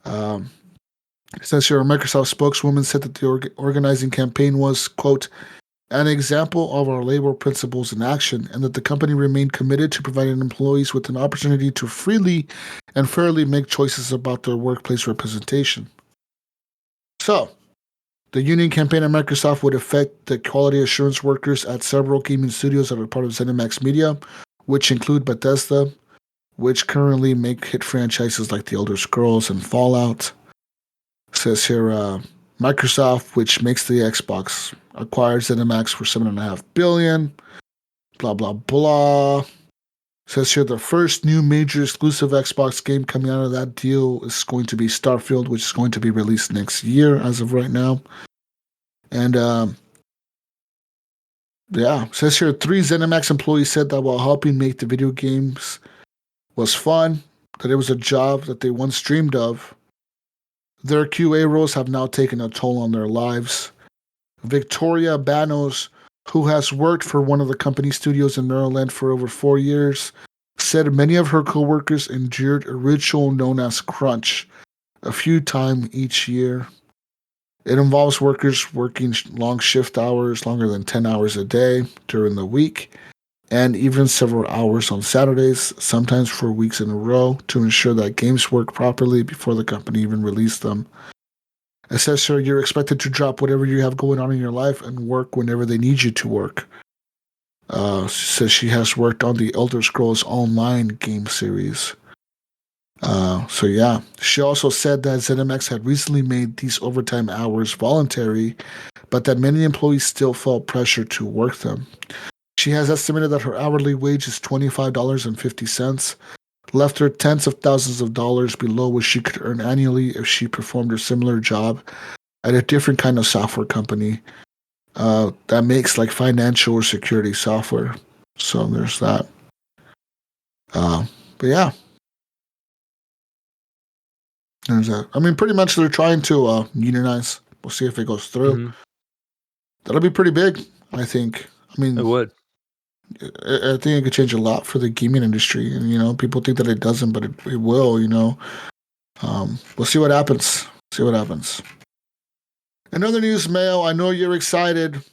It says here, a Microsoft spokeswoman said that the organizing campaign was, quote, an example of our labor principles in action, and that the company remained committed to providing employees with an opportunity to freely and fairly make choices about their workplace representation. So, the union campaign at Microsoft would affect the quality assurance workers at several gaming studios that are part of ZeniMax Media, which include Bethesda, which currently make hit franchises like The Elder Scrolls and Fallout. It says here, Microsoft, which makes the Xbox, acquired ZeniMax for $7.5 billion. Blah, blah, blah. It says here the first new major exclusive Xbox game coming out of that deal is going to be Starfield, which is going to be released next year as of right now. And yeah, it says here 3 ZeniMax employees said that while helping make the video games was fun, that it was a job that they once dreamed of. Their QA roles have now taken a toll on their lives. Victoria Banos, who has worked for one of the company studios in Maryland for over 4 years, said many of her coworkers endured a ritual known as crunch a few times each year. It involves workers working long shift hours, longer than 10 hours a day during the week, and even several hours on Saturdays, sometimes for weeks in a row, to ensure that games work properly before the company even released them. It says here you're expected to drop whatever you have going on in your life and work whenever they need you to work. She says she has worked on the Elder Scrolls Online game series. So yeah, she also said that ZeniMax had recently made these overtime hours voluntary, but that many employees still felt pressure to work them. She has estimated that her hourly wage is $25.50, left her tens of thousands of dollars below what she could earn annually if she performed a similar job at a different kind of software company that makes like financial or security software. So there's that. But yeah. There's that. I mean, pretty much they're trying to unionize. We'll see if it goes through. Mm-hmm. That'll be pretty big, I think. I mean, it would. I think it could change a lot for the gaming industry. And, people think that it doesn't, but it will, We'll see what happens. See what happens. In other news, Mayo, I know you're excited.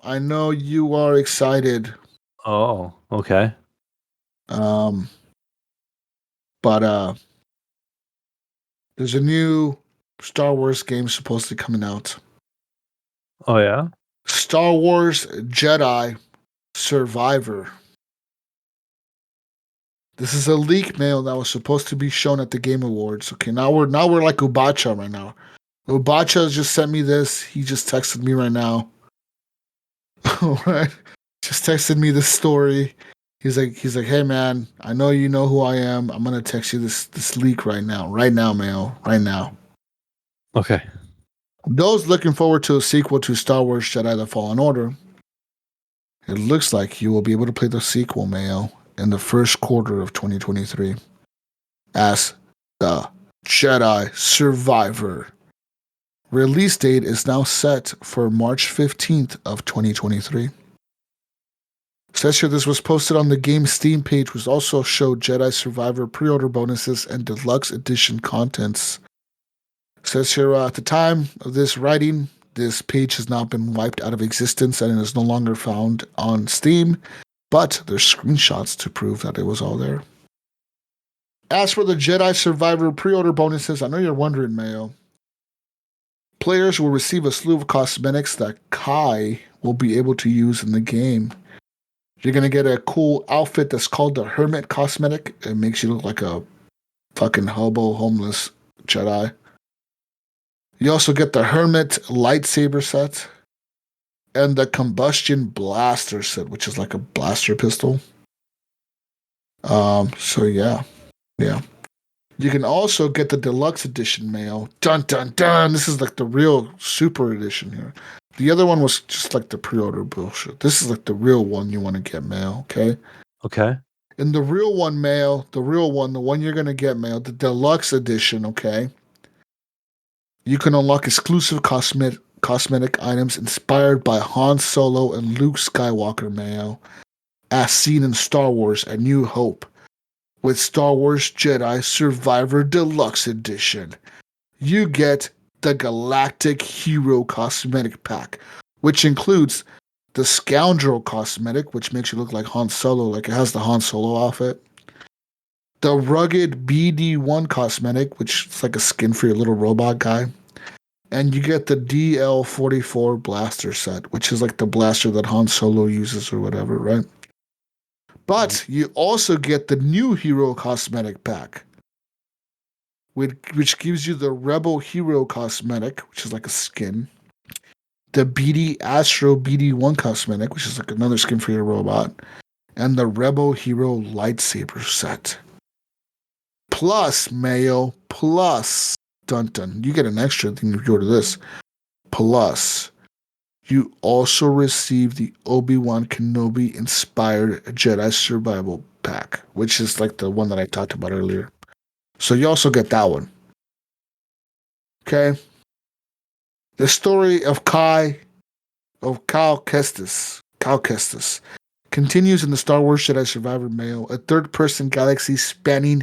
I know you are excited. Oh, okay. But there's a new Star Wars game supposedly coming out. Oh, yeah? Star Wars Jedi Survivor. This is a leak, Mail, that was supposed to be shown at the Game Awards. Okay, now we're like Ubacha right now. Ubacha just sent me this. He just texted me right now. All right, just texted me this story. He's like, hey man, I know you know who I am. I'm gonna text you this leak right now, Mail, right now. Okay. Those looking forward to a sequel to Star Wars Jedi: The Fallen Order, it looks like you will be able to play the sequel, Mayo, in the first quarter of 2023 as the Jedi Survivor. Release date is now set for March 15th of 2023. Says here this was posted on the game's Steam page, which also showed Jedi Survivor pre-order bonuses and deluxe edition contents. Says here at the time of this writing, this page has now been wiped out of existence and is no longer found on Steam, but there's screenshots to prove that it was all there. As for the Jedi Survivor pre-order bonuses, I know you're wondering, Mayo. Players will receive a slew of cosmetics that Kai will be able to use in the game. You're going to get a cool outfit that's called the Hermit cosmetic. It makes you look like a fucking hobo, homeless Jedi. You also get the Hermit lightsaber set and the Combustion Blaster set, which is like a blaster pistol. So yeah. You can also get the deluxe edition, Mayo. Dun dun dun! This is like the real super edition here. The other one was just like the pre-order bullshit. This is like the real one you want to get, Mayo, okay? Okay. In the real one, Mayo, the one you're going to get, Mayo, the deluxe edition, okay? You can unlock exclusive cosmetic items inspired by Han Solo and Luke Skywalker, Mayo, as seen in Star Wars: A New Hope. With Star Wars Jedi Survivor Deluxe Edition, you get the Galactic Hero Cosmetic Pack, which includes the Scoundrel Cosmetic, which makes you look like Han Solo, like it has the Han Solo outfit. The Rugged BD1 Cosmetic, which is like a skin for your little robot guy. And you get the DL44 Blaster set, which is like the blaster that Han Solo uses or whatever, right? But you also get the new Hero Cosmetic Pack, which gives you the Rebel Hero Cosmetic, which is like a skin, the BD Astro BD1 Cosmetic, which is like another skin for your robot, and the Rebel Hero Lightsaber set. Plus, Mayo, plus, dun, you get an extra thing if you order this. Plus, you also receive the Obi-Wan Kenobi inspired Jedi Survival Pack, which is like the one that I talked about earlier. So you also get that one. Okay? The story of Cal Kestis continues in the Star Wars Jedi Survivor Mayo, a third-person galaxy-spanning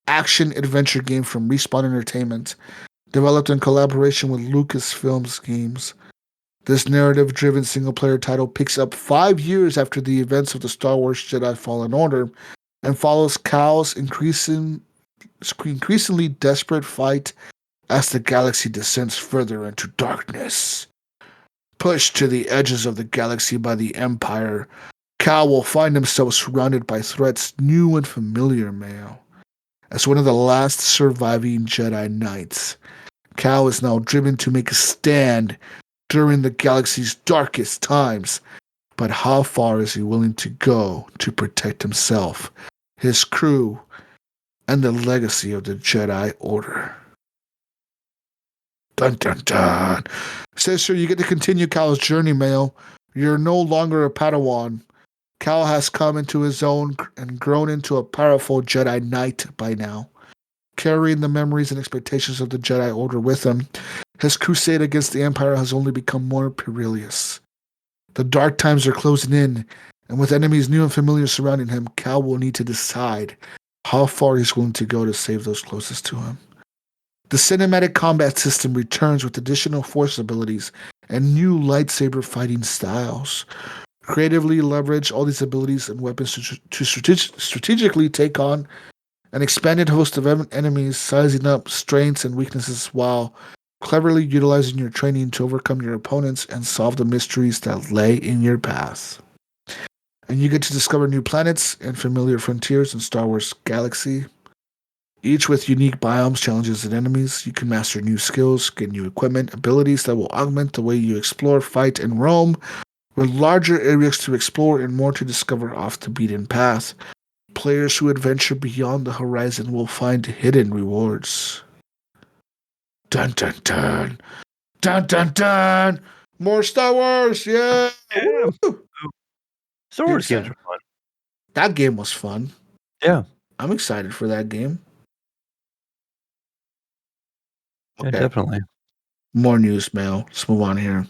action-adventure game from Respawn Entertainment, developed in collaboration with Lucasfilms Games. This narrative-driven single-player title picks up 5 years after the events of the Star Wars Jedi Fallen Order and follows Cal's increasingly desperate fight as the galaxy descends further into darkness. Pushed to the edges of the galaxy by the Empire, Cal will find himself surrounded by threats new and familiar, Mayo. As one of the last surviving Jedi Knights, Cal is now driven to make a stand during the galaxy's darkest times. But how far is he willing to go to protect himself, his crew, and the legacy of the Jedi Order? Dun dun dun. Says here you get to continue Cal's journey, Mayo. You're no longer a Padawan. Cal has come into his own and grown into a powerful Jedi Knight by now. Carrying the memories and expectations of the Jedi Order with him, his crusade against the Empire has only become more perilous. The dark times are closing in And with enemies new and familiar surrounding him, Cal will need to decide how far he's willing to go to save those closest to him. The cinematic combat system returns with additional force abilities and new lightsaber fighting styles. Creatively leverage all these abilities and weapons to strategically take on an expanded host of enemies, sizing up strengths and weaknesses while cleverly utilizing your training to overcome your opponents and solve the mysteries that lay in your path. And you get to discover new planets and familiar frontiers in Star Wars Galaxy, each with unique biomes, challenges, and enemies. You can master new skills, get new equipment, abilities that will augment the way you explore, fight, and roam, with larger areas to explore and more to discover off the beaten path. Players who adventure beyond the horizon will find hidden rewards. Dun dun dun! Dun dun dun! More Star Wars! Yeah! Yeah. Woo! Star Wars games are fun. That game was fun. Yeah. I'm excited for that game. Yeah, definitely. More news, Mayo. Let's move on here.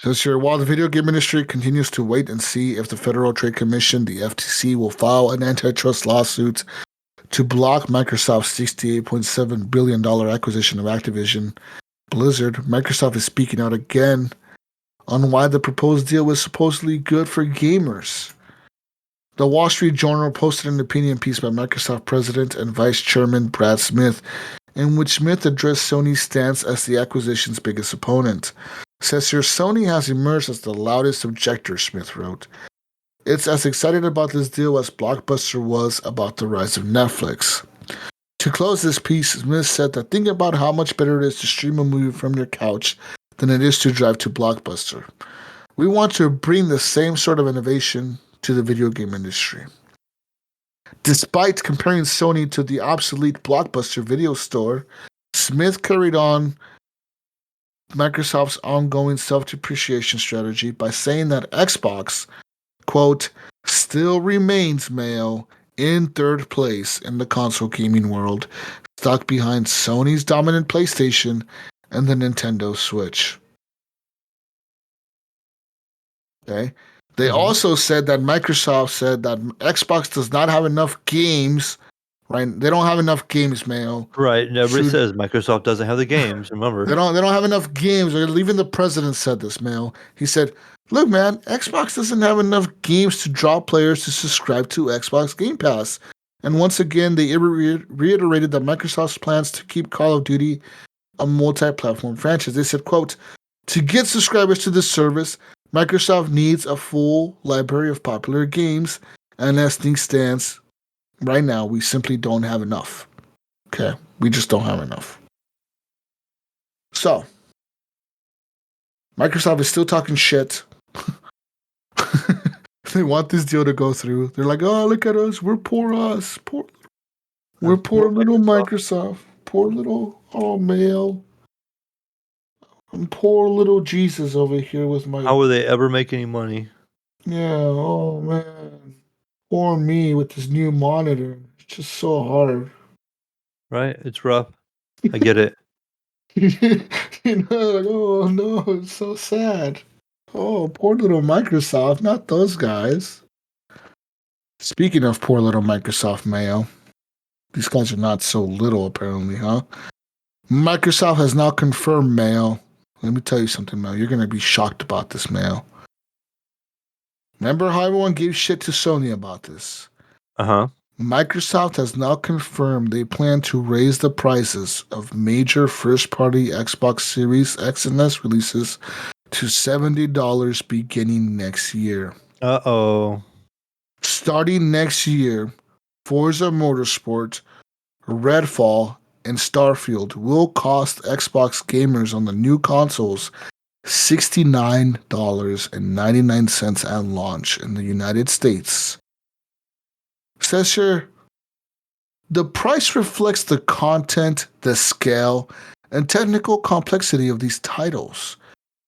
Says here, while the video game industry continues to wait and see if the Federal Trade Commission, the FTC, will file an antitrust lawsuit to block Microsoft's $68.7 billion acquisition of Activision Blizzard, Microsoft is speaking out again on why the proposed deal was supposedly good for gamers. The Wall Street Journal posted an opinion piece by Microsoft President and Vice Chairman Brad Smith, in which Smith addressed Sony's stance as the acquisition's biggest opponent. Says here, Sony has emerged as the loudest objector, Smith wrote. It's as excited about this deal as Blockbuster was about the rise of Netflix. To close this piece, Smith said that think about how much better it is to stream a movie from your couch than it is to drive to Blockbuster. We want to bring the same sort of innovation to the video game industry. Despite comparing Sony to the obsolete Blockbuster video store, Smith carried on Microsoft's ongoing self-depreciation strategy by saying that Xbox, quote, still remains, Mayo, in third place in the console gaming world, stuck behind Sony's dominant PlayStation and the Nintendo Switch. Okay. They also said that Microsoft said that Xbox does not have enough games, right? They don't have enough games, Mayo. Right. Everybody says Microsoft doesn't have the games, remember. They don't have enough games. Even the president said this, Mayo. He said, look, man, Xbox doesn't have enough games to draw players to subscribe to Xbox Game Pass. And once again, they reiterated that Microsoft's plans to keep Call of Duty a multi-platform franchise. They said, quote, to get subscribers to this service, Microsoft needs a full library of popular games, and as things stands right now, we simply don't have enough. Okay, we just don't have enough. So, Microsoft is still talking shit. They want this deal to go through. They're like, oh, look at us. We're poor us. We're poor little Microsoft. Poor little, Mayo. I'm poor little Jesus over here with my... How will they ever make any money? Yeah, oh man. Poor me with this new monitor. It's just so hard. Right? It's rough. I get it. Like, oh no, it's so sad. Oh, poor little Microsoft, not those guys. Speaking of poor little Microsoft, Mayo, these guys are not so little apparently, huh? Microsoft has now confirmed, Mayo. Let me tell you something, Mayo. You're going to be shocked about this, Mayo. Remember how everyone gave shit to Sony about this? Uh-huh. Microsoft has now confirmed they plan to raise the prices of major first-party Xbox Series X and S releases to $70 beginning next year. Uh-oh. Starting next year, Forza Motorsport, Redfall, and Starfield will cost Xbox gamers on the new consoles $69.99 at launch in the United States. Says here, the price reflects the content, the scale, and technical complexity of these titles.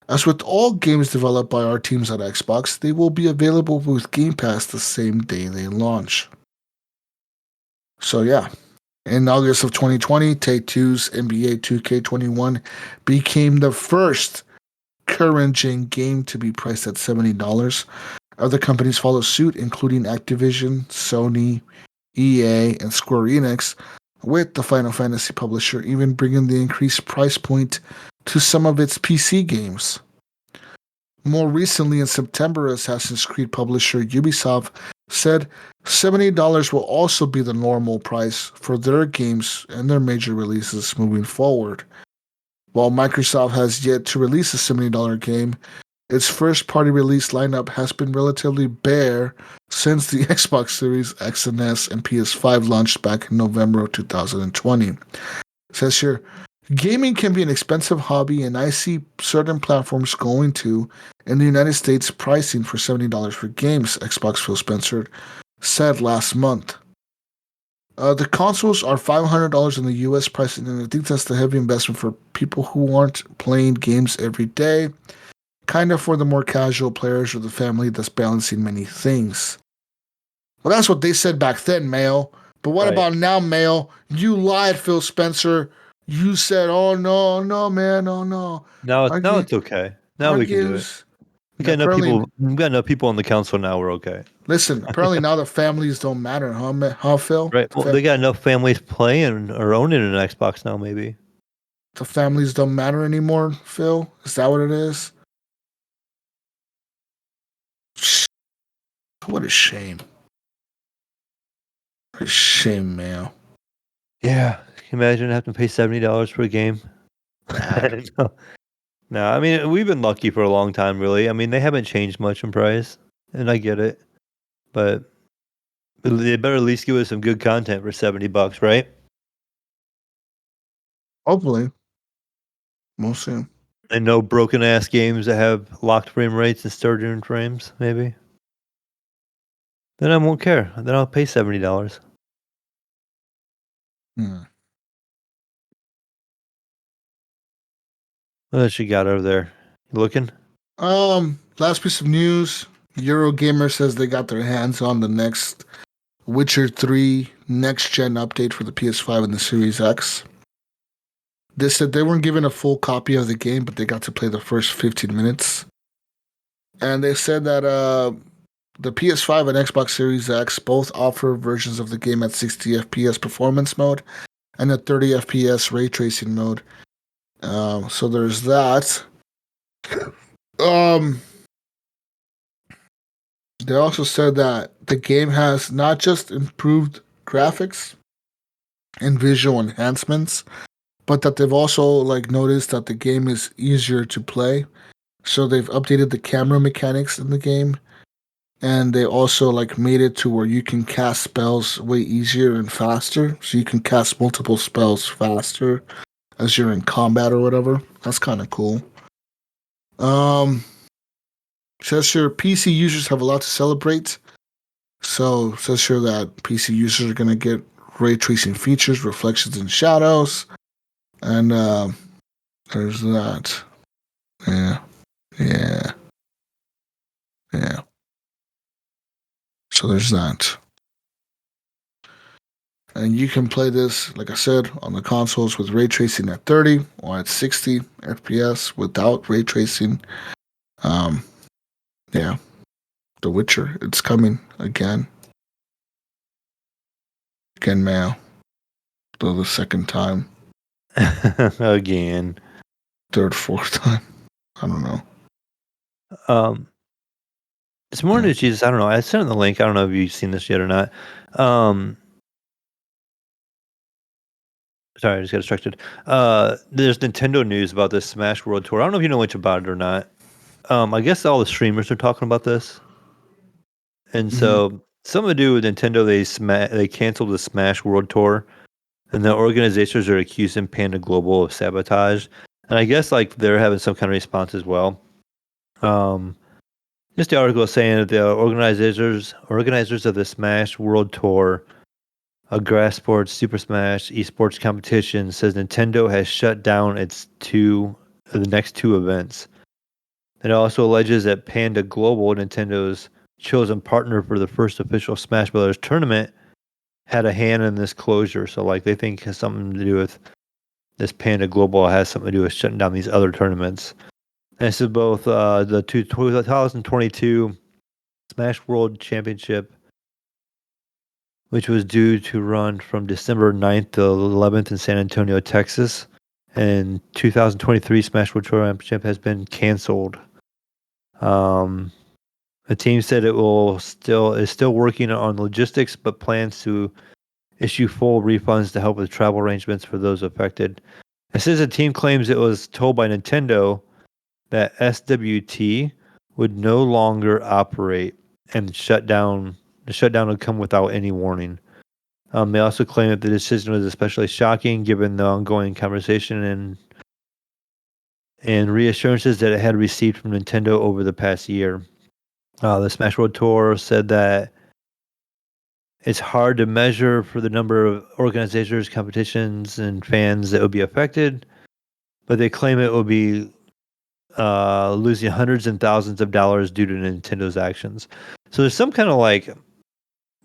As with all games developed by our teams at Xbox, they will be available with Game Pass the same day they launch. So yeah, In August of 2020, Take-Two's NBA 2K21 became the first current-gen game to be priced at $70. Other companies follow suit, including Activision, Sony, EA, and Square Enix, with the Final Fantasy publisher even bringing the increased price point to some of its PC games. More recently, in September, Assassin's Creed publisher Ubisoft said $70 will also be the normal price for their games and their major releases moving forward. While Microsoft has yet to release a $70 game, its first-party release lineup has been relatively bare since the Xbox Series X and S and PS5 launched back in November of 2020. It says here, gaming can be an expensive hobby, and I see certain platforms going to, in the United States, pricing for $70 for games, Xbox Phil Spencer said last month. The consoles are $500 in the US pricing, and I think that's the heavy investment for people who aren't playing games every day. Kind of for the more casual players or the family that's balancing many things. Well, that's what they said back then, Mayo. But what about now, Mayo? You lied, Phil Spencer. You said, "Oh no, man, oh no." Now it's okay. Now we can do it. We got enough people on the council now. We're okay. Listen, apparently now the families don't matter, huh, Phil? Right. Well, they got enough families playing or owning an Xbox now. Maybe the families don't matter anymore, Phil. Is that what it is? What a shame. What a shame, man. Yeah. Can you imagine having to pay $70 for a game? No, I mean, we've been lucky for a long time, really. I mean, they haven't changed much in price, and I get it. But they better at least give us some good content for $70, right? Hopefully. We'll see. And no broken-ass games that have locked frame rates and sturgeon frames, maybe. Then I won't care. Then I'll pay $70. What else you got over there? You looking? Last piece of news. Eurogamer says they got their hands on the next Witcher 3 next-gen update for the PS5 and the Series X. They said they weren't given a full copy of the game, but they got to play the first 15 minutes. And they said that the PS5 and Xbox Series X both offer versions of the game at 60 FPS performance mode and a 30 FPS ray tracing mode. So there's that. They also said that the game has not just improved graphics and visual enhancements, but that they've also noticed that the game is easier to play. So they've updated the camera mechanics in the game, and they also made it to where you can cast spells way easier and faster. So you can cast multiple spells faster as you're in combat or whatever. That's kind of cool. Says here PC users have a lot to celebrate. So says here that PC users are going to get ray tracing features, reflections and shadows. And there's that. Yeah. So there's that. And you can play this, like I said, on the consoles with ray tracing at 30 or at 60 FPS without ray tracing. Yeah. The Witcher, it's coming again. Again, Mayo. Though the second time. Again. Third, fourth time. I don't know. It's more than Jesus. I don't know. I sent the link. I don't know if you've seen this yet or not. Sorry, I just got distracted. There's Nintendo news about this Smash World Tour. I don't know if you know much about it or not. I guess all the streamers are talking about this. And so something to do with Nintendo, they canceled the Smash World Tour, and the organizers are accusing Panda Global of sabotage. And I guess they're having some kind of response as well. Just the article is saying that the organizers of the Smash World Tour, a grass sports Super Smash esports competition, says Nintendo has shut down the next two events. It also alleges that Panda Global, Nintendo's chosen partner for the first official Smash Bros. Tournament, had a hand in this closure. So like they think it has something to do with this Panda Global has something to do with shutting down these other tournaments. And this is both the 2022 Smash World Championship, which was due to run from December 9th to 11th in San Antonio, Texas. And 2023 Smash World Championship has been canceled. The team said it is still working on logistics, but plans to issue full refunds to help with travel arrangements for those affected. It says the team claims it was told by Nintendo that SWT would no longer operate and the shutdown would come without any warning. They also claim that the decision was especially shocking given the ongoing conversation and reassurances that it had received from Nintendo over the past year. The Smash World Tour said that it's hard to measure for the number of organizers, competitions, and fans that would be affected, but they claim it will be losing hundreds and thousands of dollars due to Nintendo's actions. So there's some kind of like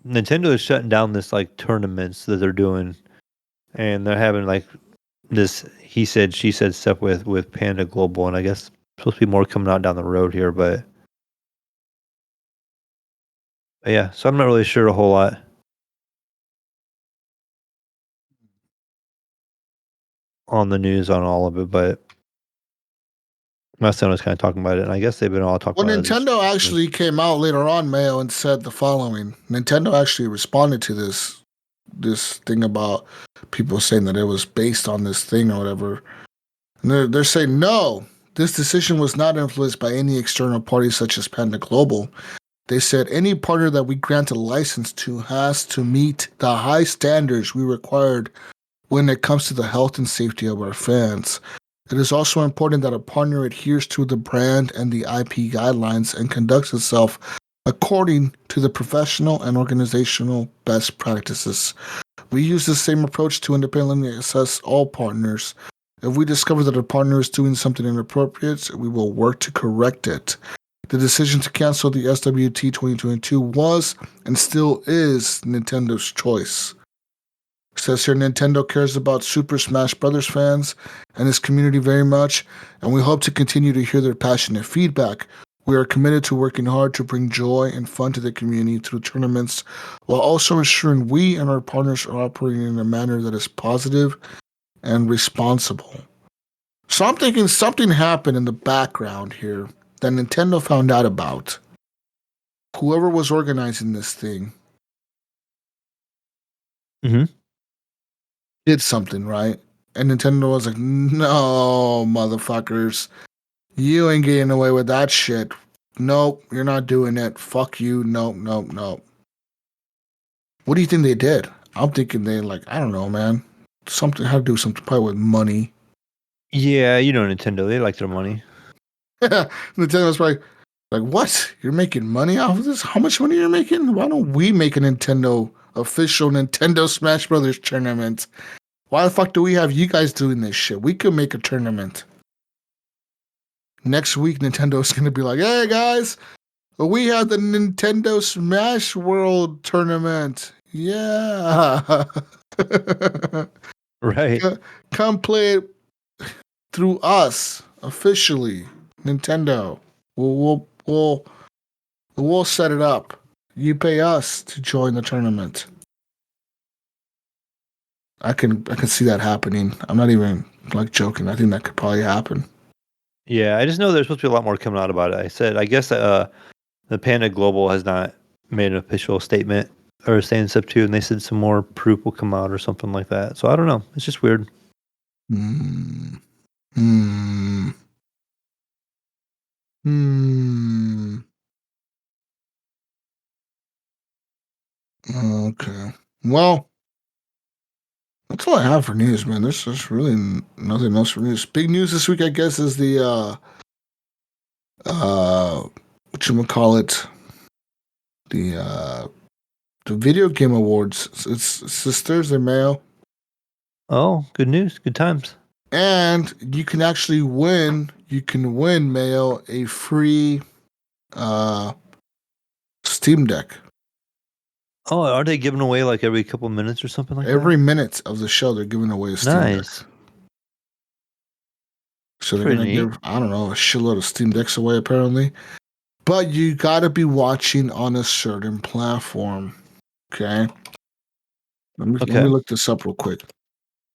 Nintendo is shutting down this like tournaments that they're doing, and they're having like this he said she said stuff with Panda Global, and I guess supposed to be more coming out down the road here, but yeah. So I'm not really sure a whole lot on the news on all of it, but my son was kind of talking about it, and I guess they've been all talking Well, about it. Nintendo actually came out later on, Mayo, and said the following. Nintendo actually responded to this thing about people saying that it was based on this thing or whatever. And they're saying, no, this decision was not influenced by any external parties such as Panda Global. They said any partner that we grant a license to has to meet the high standards we required when it comes to the health and safety of our fans. It is also important that a partner adheres to the brand and the IP guidelines and conducts itself according to the professional and organizational best practices. We use the same approach to independently assess all partners. If we discover that a partner is doing something inappropriate, we will work to correct it. The decision to cancel the SWT 2022 was and still is Nintendo's choice. It says here Nintendo cares about Super Smash Bros. Fans and its community very much, and we hope to continue to hear their passionate feedback. We are committed to working hard to bring joy and fun to the community through tournaments, while also ensuring we and our partners are operating in a manner that is positive and responsible. So I'm thinking something happened in the background here that Nintendo found out about. Whoever was organizing this thing did something, right? And Nintendo was like, no, motherfuckers. You ain't getting away with that shit. Nope, you're not doing it. Fuck you. Nope, nope, nope. What do you think they did? I'm thinking they like, I don't know, man. Something had to do something probably with money. Yeah, you know Nintendo, they like their money. Nintendo's probably like, what? You're making money off of this? How much money you're making? Why don't we make a Nintendo official Nintendo Smash Brothers tournament? Why the fuck do we have you guys doing this shit? We could make a tournament. Next week, Nintendo's going to be like, hey, guys, we have the Nintendo Smash World tournament. Yeah. Right. Come play it through us, officially. Nintendo. We'll set it up. You pay us to join the tournament. I can see that happening. I'm not even like joking. I think that could probably happen. Yeah, I just know there's supposed to be a lot more coming out about it. I guess the Panda Global has not made an official statement or saying stuff too, and they said some more proof will come out or something like that. So I don't know. It's just weird. Okay. Well, that's all I have for news, man. There's just really nothing else for news. Big news this week, I guess, is the whatchamacallit, the video game awards. It's this Thursday, Mayo. Oh, good news. Good times. And you can actually win. You can win, Mayo, a free Steam Deck. Oh, are they giving away like every couple minutes or something like Every that? minute of the show, they're giving away a Steam Deck. Nice. So they're Pretty gonna neat. give, I don't know, a shitload of Steam Decks away apparently. But you gotta be watching on a certain platform. Okay. Let me Okay. look this up real quick.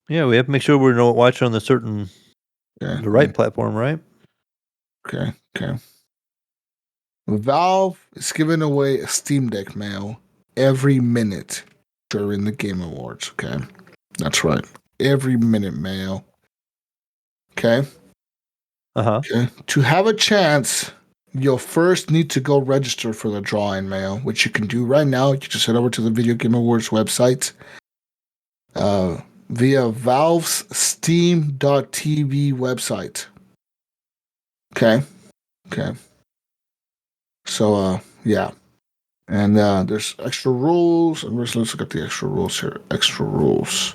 Yeah, we have to make sure we're watching on the right platform, right? Okay. Valve is giving away a Steam Deck, Mayo, every minute during the Game Awards. Okay. That's right. Every minute, Mayo. Okay. Okay. To have a chance, you'll first need to go register for the drawing, Mayo, which you can do right now. You just head over to the Video Game Awards website via Valve's Steam.tv website. Okay. So, yeah. And there's extra rules. And let's look at the extra rules here. Extra rules.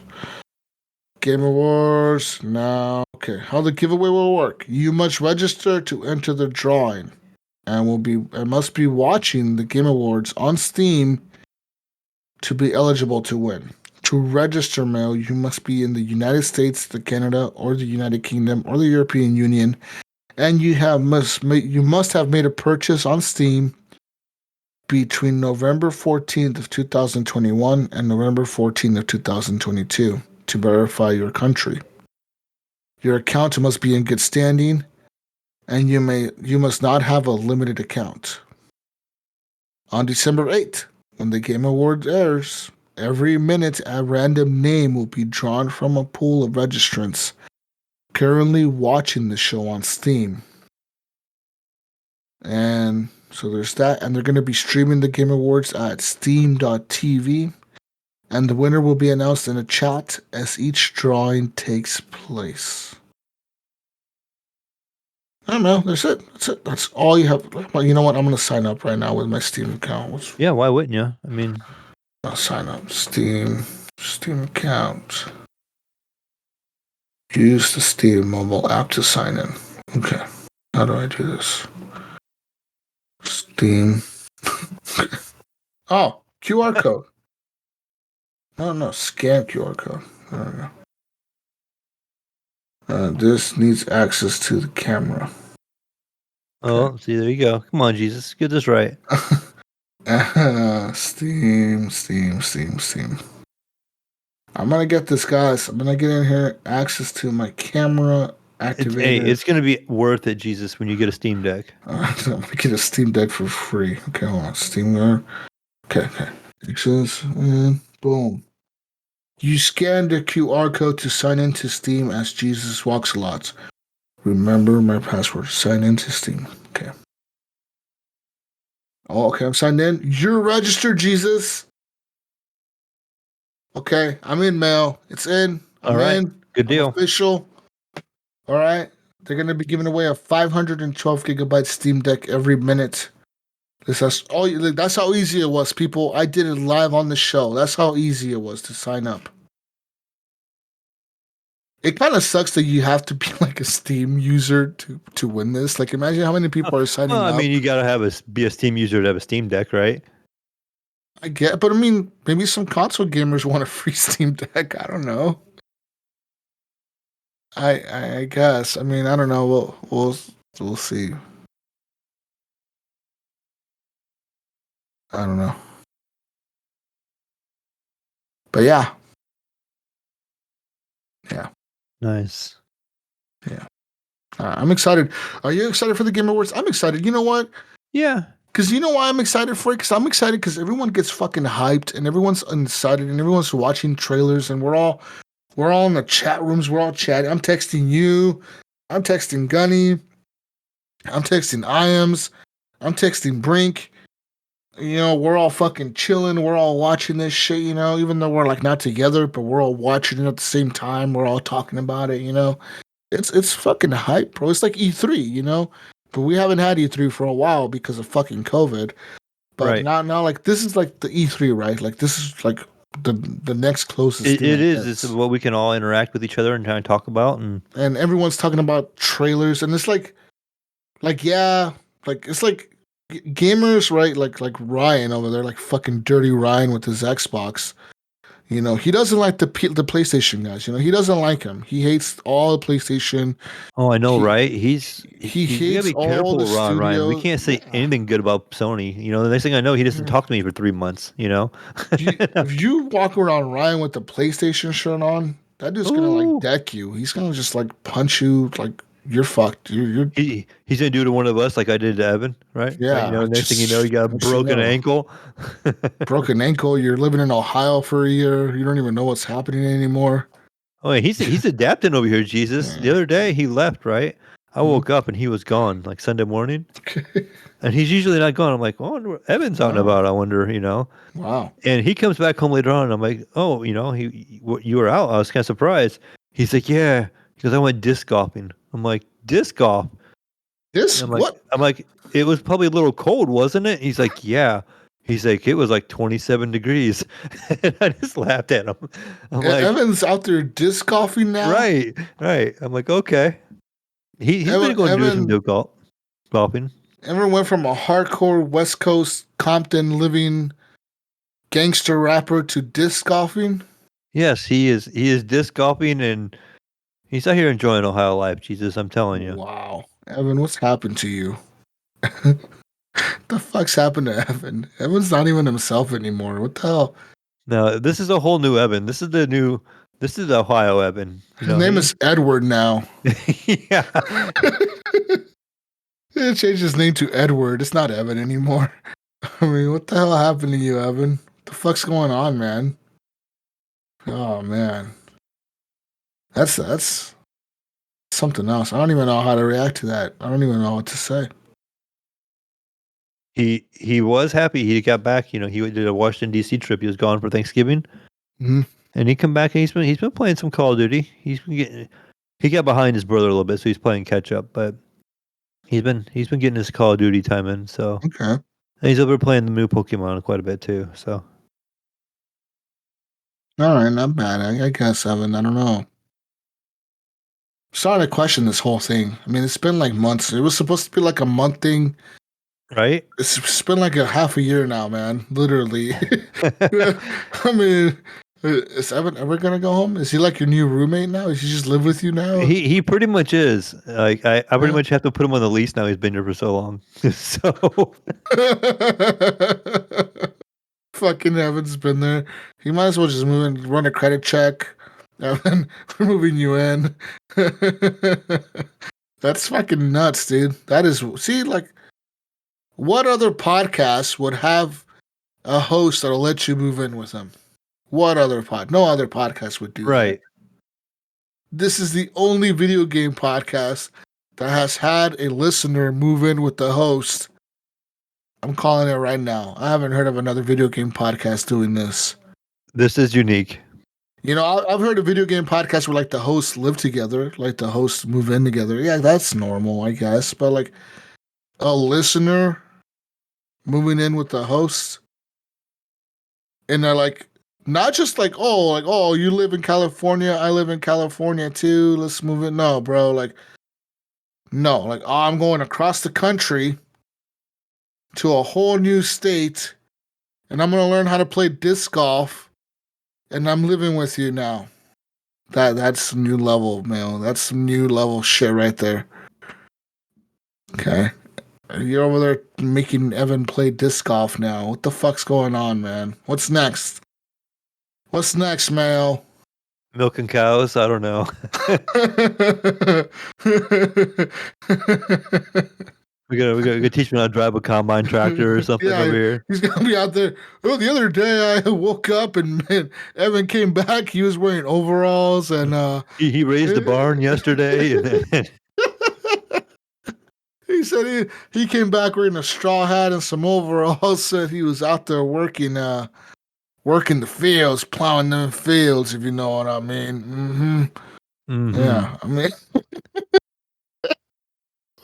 Game Awards. Now, okay. How the giveaway will work. You must register to enter the drawing. And must be watching the Game Awards on Steam to be eligible to win. To register, Mail, you must be in the United States, the Canada, or the United Kingdom, or the European Union, and you must have made a purchase on Steam between November 14th of 2021 and November 14th of 2022 to verify your country. Your account must be in good standing, and you must not have a limited account. On December 8th, when the Game Awards airs, every minute a random name will be drawn from a pool of registrants currently watching the show on Steam. And so there's that, and they're going to be streaming the Game Awards at steam.tv, and the winner will be announced in a chat as each drawing takes place. I don't know. That's it. That's all you have. Well, you know what? I'm going to sign up right now with my Steam account. Yeah, why wouldn't you? I mean, I'll sign up. Steam account. Use the Steam mobile app to sign in. Okay. How do I do this? Steam. Oh, QR code. No, scan QR code. There we go. This needs access to the camera. Oh, see, there you go. Come on, Jesus, get this right. Steam. I'm gonna get this, guys. I'm gonna get in here. Access to my camera activated. It's gonna be worth it, Jesus, when you get a Steam Deck. I'm gonna get a Steam Deck for free. Okay, hold on. Steam there. Okay. Access and boom. You scan the QR code to sign into Steam as Jesus Walks a Lot. Remember my password. Sign into Steam. Okay. Oh, okay. I'm signed in. You're registered, Jesus. Okay. I'm in, Mail. It's in. I'm in. Good deal. I'm official. All right. They're going to be giving away a 512 gigabyte Steam Deck every minute. That's how easy it was, people. I did it live on the show. That's how easy it was to sign up. It kind of sucks that you have to be like a Steam user to win this. Like, imagine how many people are signing up. I mean, you gotta be a Steam user to have a Steam Deck, right? I get, but I mean, maybe some console gamers want a free Steam Deck. I don't know. I guess. I mean, I don't know. We'll see. I don't know. But yeah. Nice. Yeah. I'm excited. Are you excited for the Game Awards? I'm excited. You know what? Yeah. Because you know why I'm excited for it? Because I'm excited because everyone gets fucking hyped and everyone's excited and everyone's watching trailers and we're all in the chat rooms. We're all chatting. I'm texting you. I'm texting Gunny. I'm texting Iams. I'm texting Brink. You know, we're all fucking chilling. We're all watching this shit, you know, even though we're like not together, but we're all watching it at the same time. We're all talking about it, you know. It's fucking hype, bro. It's like E3, you know. But we haven't had E3 for a while because of fucking COVID. But now, like this is like the E3, right? Like this is like the next closest. It is. It's what we can all interact with each other and kind of talk about, and everyone's talking about trailers, and it's like yeah, like it's like gamers, right? Like Ryan over there, like fucking dirty Ryan with his Xbox. You know, he doesn't like the PlayStation guys. You know, he doesn't like them. He hates all the PlayStation. Oh, I know, He right? he We gotta hates be all careful the around Ryan. We studios. can't say Yeah. anything good about Sony. You know, the next thing I know, he doesn't Yeah. talk to me for 3 months. You know. If you walk around Ryan with the PlayStation shirt on, that dude's gonna like Ooh. deck you. He's gonna just like punch you like you're fucked. You're He's gonna do to one of us like I did to Evan, right? Like, you yeah. know, next thing you know, you got a Next thing you broken know, ankle. broken ankle. You're living in Ohio for a year. You don't even know what's happening anymore. Oh, yeah, he's adapting over here, Jesus. The Yeah. other day he left, right? I Mhm. woke up and he was gone, like Sunday morning, and he's usually not gone. I'm like, oh, I wonder what Evan's out and Wow. about. I wonder, you know. Wow. And he comes back home later on. And I'm like, oh, you know, you were out. I was kind of surprised. He's like, yeah, because I went disc golfing. I'm like, disc golf. This And what? I'm like, it was probably a little cold, wasn't it? He's like, yeah. He's like, it was like 27 degrees. And I just laughed at him. I'm like, Evan's out there disc golfing now. right. I'm like, okay. He's been going to do some golfing. Evan went from a hardcore West Coast Compton living gangster rapper to disc golfing. Yes, he is. He is disc golfing, and he's out here enjoying Ohio life. Jesus, I'm telling you. Wow, Evan, what's happened to you? The fuck's happened to Evan? Evan's not even himself anymore. What the hell? No, this is a whole new Evan. This is the Ohio Evan. You His know, name is Edward now. yeah. He changed his name to Edward. It's not Evan anymore. I mean, what the hell happened to you, Evan? What the fuck's going on, man? Oh man, that's something else. I don't even know how to react to that. I don't even know what to say. He was happy he got back. You know, he did a Washington D.C. trip. He was gone for Thanksgiving, Mhm. and he come back and he's been playing some Call of Duty. He got behind his brother a little bit, so he's playing catch up. But he's been getting his Call of Duty time in. So Okay. and he's over playing the new Pokemon quite a bit too. So All right, not bad. I guess, Evan. I don't know. Starting to question this whole thing. I mean, it's been like months. It was supposed to be like a month thing. right. It's been like a half a year now, man. Literally. I mean, is Evan ever gonna go home? Is he like your new roommate now? Does he just live with you now? He pretty much is. Like I pretty much have to put him on the lease now. He's been here for so long. So Fucking Evan's been there. He might as well just move in, run a credit check. Evan, we're moving you in. That's fucking nuts, dude. That is, see, like, what other podcast would have a host that'll let you move in with them? What other no other podcast would do that. right. This is the only video game podcast that has had a listener move in with the host. I'm calling it right now. I haven't heard of another video game podcast doing this. This is unique. You know, I've heard of video game podcasts where like the hosts live together, like the hosts move in together. Yeah, that's normal, I guess. But like a listener moving in with the host, and they're like, not just like, oh, you live in California, I live in California too. Let's move in. No, bro, like, no, like, oh, I'm going across the country to a whole new state, and I'm gonna learn how to play disc golf, and I'm living with you now. That's some new level, man. That's some new level shit right there. Okay. You're over there making Evan play disc golf now. What the fuck's going on, man? What's next? What's next, Mayo? Milking cows. I don't know. We gotta teach me how to drive a combine tractor or something Yeah, over here. he's gonna be out there. Oh, the other day I woke up and man, Evan came back. He was wearing overalls and He raised the barn yesterday, and he said he came back wearing a straw hat and some overalls. Said he was out there working the fields, plowing them fields. If you know what I mean. Mm-hmm. Mhm. Yeah, I mean.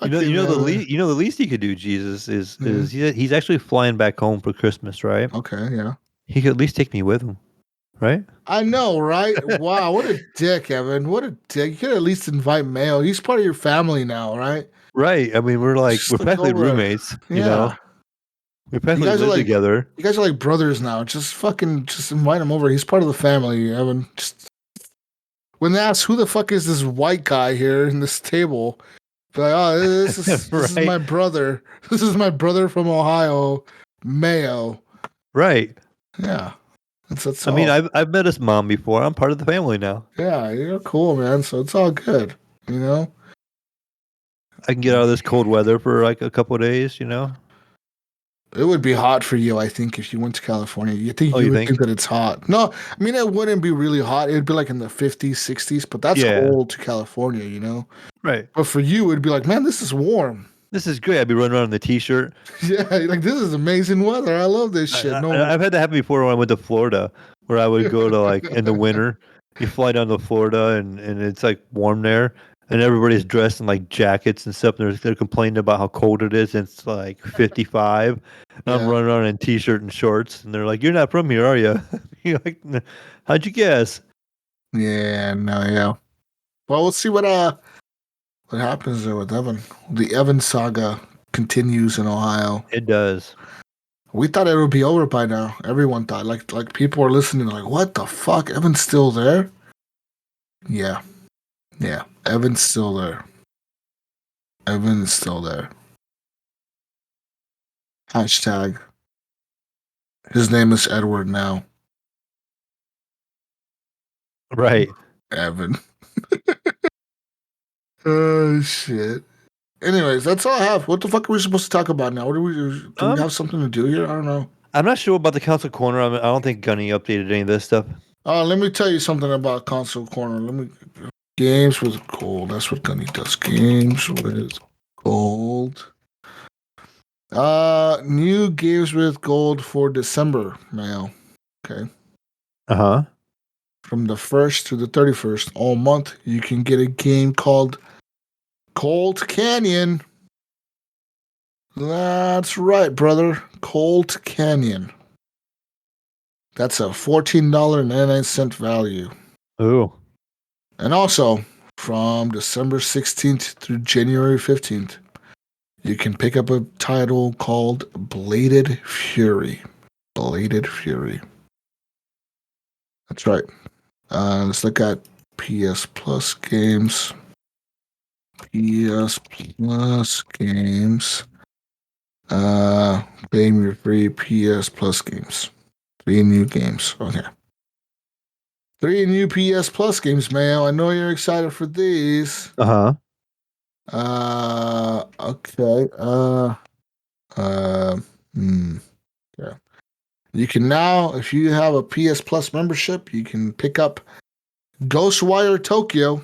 the least he could do, Jesus, is he's actually flying back home for Christmas, right? Okay, yeah. He could at least take me with him, right? I know, right? Wow, what a dick, Evan. What a dick. You could at least invite Mayo. He's part of your family now, right? Right. I mean, we're Just look practically over. roommates, you know. We practically live together. You guys are like brothers now. Just invite him over. He's part of the family, Evan. Just when they ask who the fuck is this white guy here in this table, be like, oh, this is my brother. This is my brother from Ohio, Mayo. Right. Yeah. That's I mean, I've met his mom before. I'm part of the family now. Yeah, you're cool, man. So it's all good, you know? I can get out of this cold weather for like a couple of days, you know? It would be hot for you, I think, if you went to California. You think you would think that it's hot. No, I mean, it wouldn't be really hot. It would be like in the 50s, 60s, but that's cold to California, you know? Right. But for you, it would be like, man, this is warm. This is great. I'd be running around in the t-shirt. Yeah, like, this is amazing weather. I love this shit. I've had that happen before when I went to Florida, where I would go to like in the winter. You fly down to Florida and it's like warm there. And everybody's dressed in like jackets and stuff. And they're complaining about how cold it is. And it's like 55. And I'm running around in t-shirt and shorts. And they're like, "You're not from here, are you?" You're like, "How'd you guess?" Yeah, no, yeah. Well, we'll see what happens there with Evan. The Evan saga continues in Ohio. It does. We thought it would be over by now. Everyone thought. Like people are listening. Like, what the fuck? Evan's still there? Yeah. Yeah. Evan's still there. Evan's still there. Hashtag. His name is Edward now. Right. Evan. Oh, shit. Anyways, that's all I have. What the fuck are we supposed to talk about now? Do we have something to do here? I don't know. I'm not sure about the console corner. I don't think Gunny updated any of this stuff. Let me tell you something about console corner. Games with gold. That's what Gunny does. Games with gold. New games with gold for December, Mayo. Okay. Uh-huh. From the 1st to the 31st, all month, you can get a game called Cold Canyon. That's right, brother. Cold Canyon. That's a $14.99 value. Ooh. And also, from December 16th through January 15th, you can pick up a title called Bladed Fury. Bladed Fury. That's right. Let's look at PS Plus games. PS Plus games. Claim your free PS Plus games. 3 new games. Okay. 3 new PS Plus games, Mayo. I know you're excited for these. Uh-huh. Okay. Yeah. You can now, if you have a PS Plus membership, you can pick up Ghostwire Tokyo.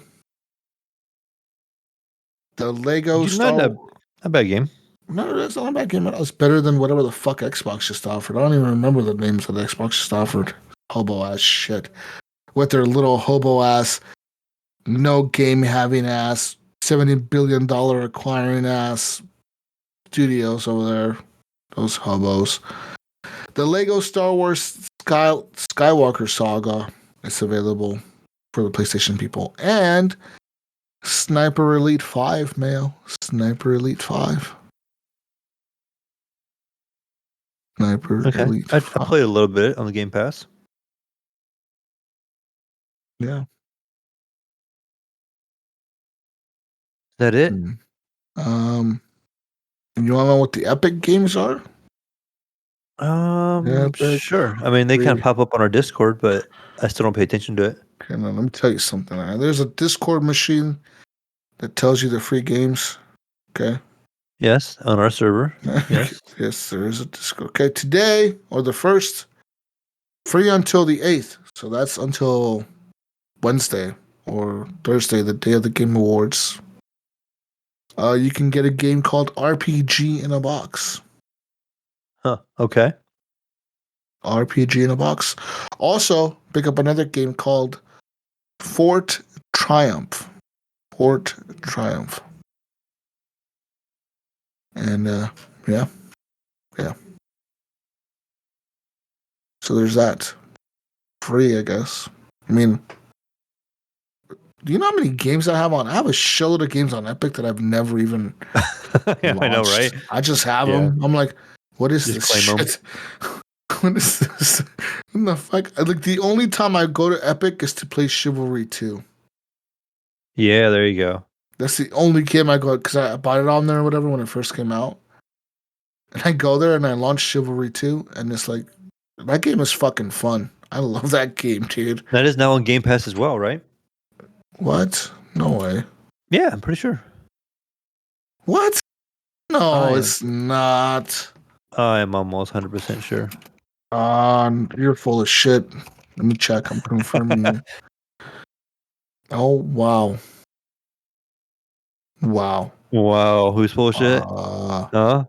The Lego Star Not a bad game. No, it's not a bad game. It's better than whatever the fuck Xbox just offered. I don't even remember the names that Xbox just offered. Hobo ass shit. With their little hobo ass, no game having ass, $70 billion acquiring ass studios over there. Those hobos. The Lego Star Wars Skywalker Saga is available for the PlayStation people. And Sniper Elite 5, Mayo. Sniper Elite 5. Sniper Elite 5. I played a little bit on the Game Pass. Yeah. Is that it? You want to know what the Epic games are? Sure. I mean, they kind of pop up on our Discord, but I still don't pay attention to it. Okay, now let me tell you something. There's a Discord machine that tells you the free games. Okay. Yes, on our server. Yes. Yes, there is a Discord. Okay, today or the 1st, free until the 8th. So that's until Wednesday or Thursday, the day of the Game Awards. You can get a game called RPG in a Box. Huh. Okay. RPG in a Box. Also, pick up another game called Fort Triumph. Fort Triumph. And, yeah. So there's that. Free, I guess. I mean, do you know how many games I have on? I have a shitload of games on Epic that I've never even Yeah, I know, right? I just have them. I'm like, What is Just this claim 'em. shit? What is this? What the fuck? Like the only time I go to Epic is to play Chivalry 2. Yeah, there you go. That's the only game I go because I bought it on there or whatever when it first came out. And I go there and I launch Chivalry 2, and it's like that game is fucking fun. I love that game, dude. That is now on Game Pass as well, right? What? No way. Yeah, I'm pretty sure. What? No, I am. it's not. I am almost 100% sure. You're full of shit. Let me check. I'm confirming you. Oh wow. Wow. Wow, who's full of shit? Huh?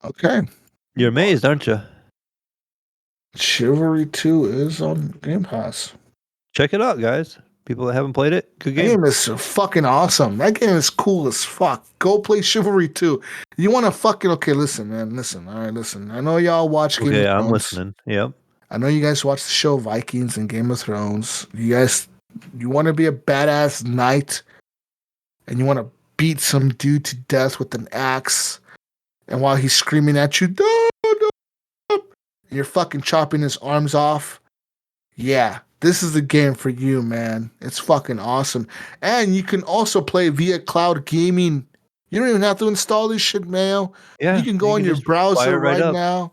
Okay. You're amazed, aren't you? Chivalry 2 is on Game Pass. Check it out, guys. People that haven't played it, good That game. game is fucking awesome. That game is cool as fuck. Go play Chivalry 2. You want to fucking... Okay, listen, man. Listen. All right, listen. I know y'all watch Game Okay, of I'm Thrones. listening. Yep. I know you guys watch the show Vikings and Game of Thrones. You want to be a badass knight and you want to beat some dude to death with an axe. And while he's screaming at you, no, no, and you're fucking chopping his arms off. Yeah, this is the game for you, man. It's fucking awesome. And you can also play via cloud gaming. You don't even have to install this shit, Mayo. Yeah. You can go on your just browser fire it right up. now.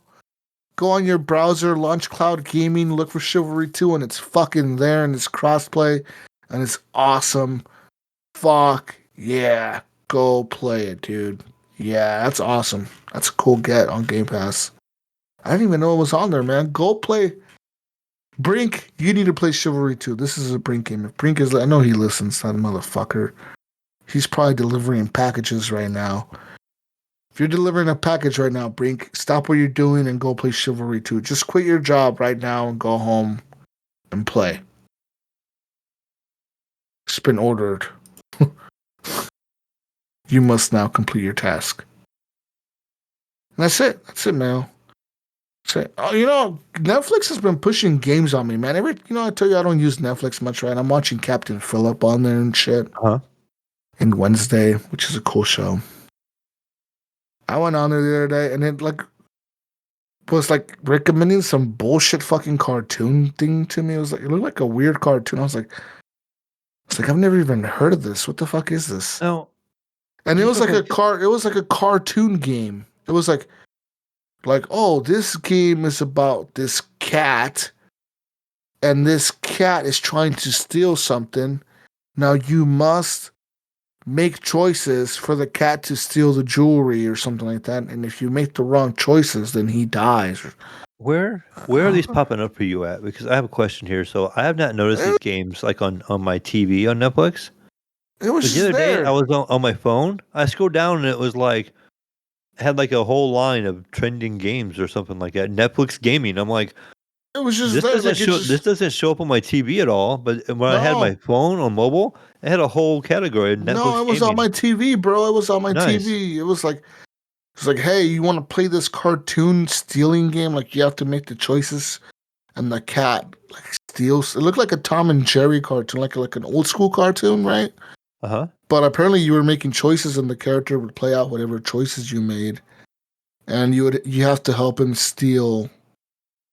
Go on your browser, launch cloud gaming, look for Chivalry 2, and it's fucking there, and it's crossplay, and it's awesome. Fuck yeah. Go play it, dude. Yeah, that's awesome. That's a cool get on Game Pass. I didn't even know it was on there, man. Go play. Brink, you need to play Chivalry 2. This is a Brink game. If Brink is, I know he listens, that motherfucker. He's probably delivering packages right now. If you're delivering a package right now, Brink, stop what you're doing and go play Chivalry 2. Just quit your job right now and go home and play. It's been ordered. You must now complete your task. And that's it. That's it, man. That's it. Oh, Netflix has been pushing games on me, man. I tell you I don't use Netflix much, right? I'm watching Captain Phillip on there and shit. Uh-huh. And Wednesday, which is a cool show. I went on there the other day and it was recommending some bullshit fucking cartoon thing to me. It looked like a weird cartoon. I was like, I've never even heard of this. What the fuck is this? No. And it was like a cartoon game. It was like, oh, this game is about this cat, and this cat is trying to steal something. Now you must make choices for the cat to steal the jewelry or something like that. And if you make the wrong choices, then he dies. Where are these popping up for you at? Because I have a question here. So I have not noticed these games like on my TV on Netflix. It was But just the other day there. I was on my phone. I scrolled down and it was like had like a whole line of trending games or something like that. Netflix gaming. I'm like, It was just this there. doesn't show. This doesn't show up on my TV at all. But when I had my phone on mobile, it had a whole category of Netflix No, it was on gaming. my TV, bro. It was on my Nice. TV. It was like, hey, you want to play this cartoon stealing game? Like you have to make the choices, and the cat steals. It looked like a Tom and Jerry cartoon, like an old school cartoon, right? Uh-huh. But apparently, you were making choices, and the character would play out whatever choices you made, and you have to help him steal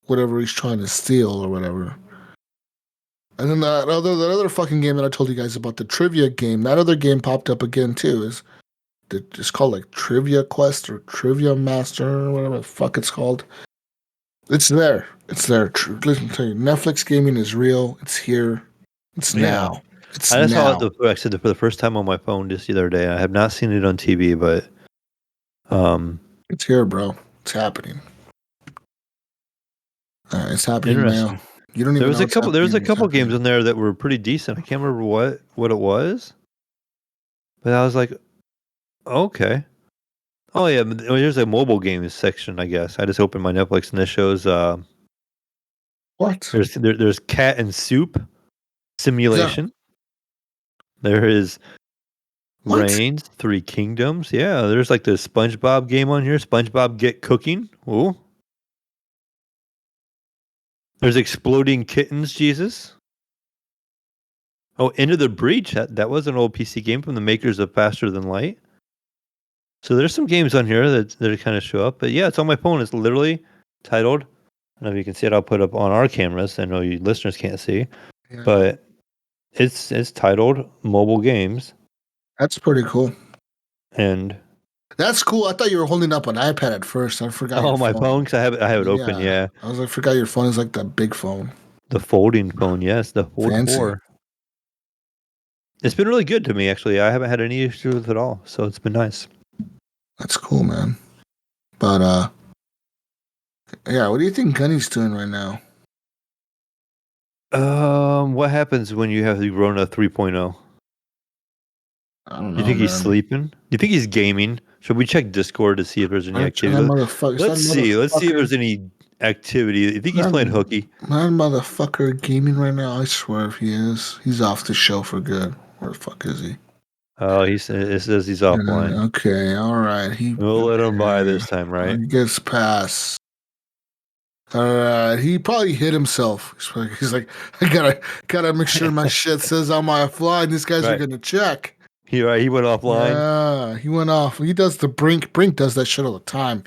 whatever he's trying to steal or whatever. And then that other fucking game that I told you guys about, the trivia game, that other game popped up again too. It's called like Trivia Quest or Trivia Master or whatever the fuck it's called. It's there. It's there. Listen, tell you, Netflix gaming is real. It's here. It's now. It's I just saw now. it for the first time on my phone just the other day. I have not seen it on TV, but it's here, bro. It's happening. It's happening now. You don't even know there was a couple games in there that were pretty decent. I can't remember what it was, but I was like, okay. Oh yeah, there's a mobile games section. I guess I just opened my Netflix and it shows. What? There's Cat and Soup Simulation. Yeah. There is Reigns, Three Kingdoms. Yeah, there's like the SpongeBob game on here. SpongeBob Get Cooking. Ooh. There's Exploding Kittens, Jesus. Oh, Into the Breach. That was an old PC game from the makers of Faster Than Light. So there's some games on here that kind of show up. But yeah, it's on my phone. It's literally titled. I don't know if you can see it. I'll put up on our cameras. I know you listeners can't see, Yeah. but it's titled Mobile Games. That's pretty cool. And that's cool. I thought you were holding up an iPad at first. I forgot. Oh, my phone, because I have it open. Yeah, I was like, I forgot your phone is like that big phone. The folding phone. Yes, the Fold Fancy. 4. It's been really good to me, actually. I haven't had any issues with it at all, so it's been nice. That's cool, man. But yeah, what do you think Gunny's doing right now? What happens when you have the Rona 3.0? I don't know. Do you think he's man. sleeping? Do you think he's gaming? Should we check Discord to see if there's any activity? Let's see. Let's see if there's any activity. You think he's playing hooky? That motherfucker gaming right now. I swear if he is, he's off the show for good. Where the fuck is he? Oh, it says he's offline. Okay, all right. We'll let him by this time, right? He gets past. All right, he probably hit himself. He's like, I gotta make sure my shit says I'm offline. These guys are gonna check. He went offline. Yeah, he went off. He does the Brink does that shit all the time.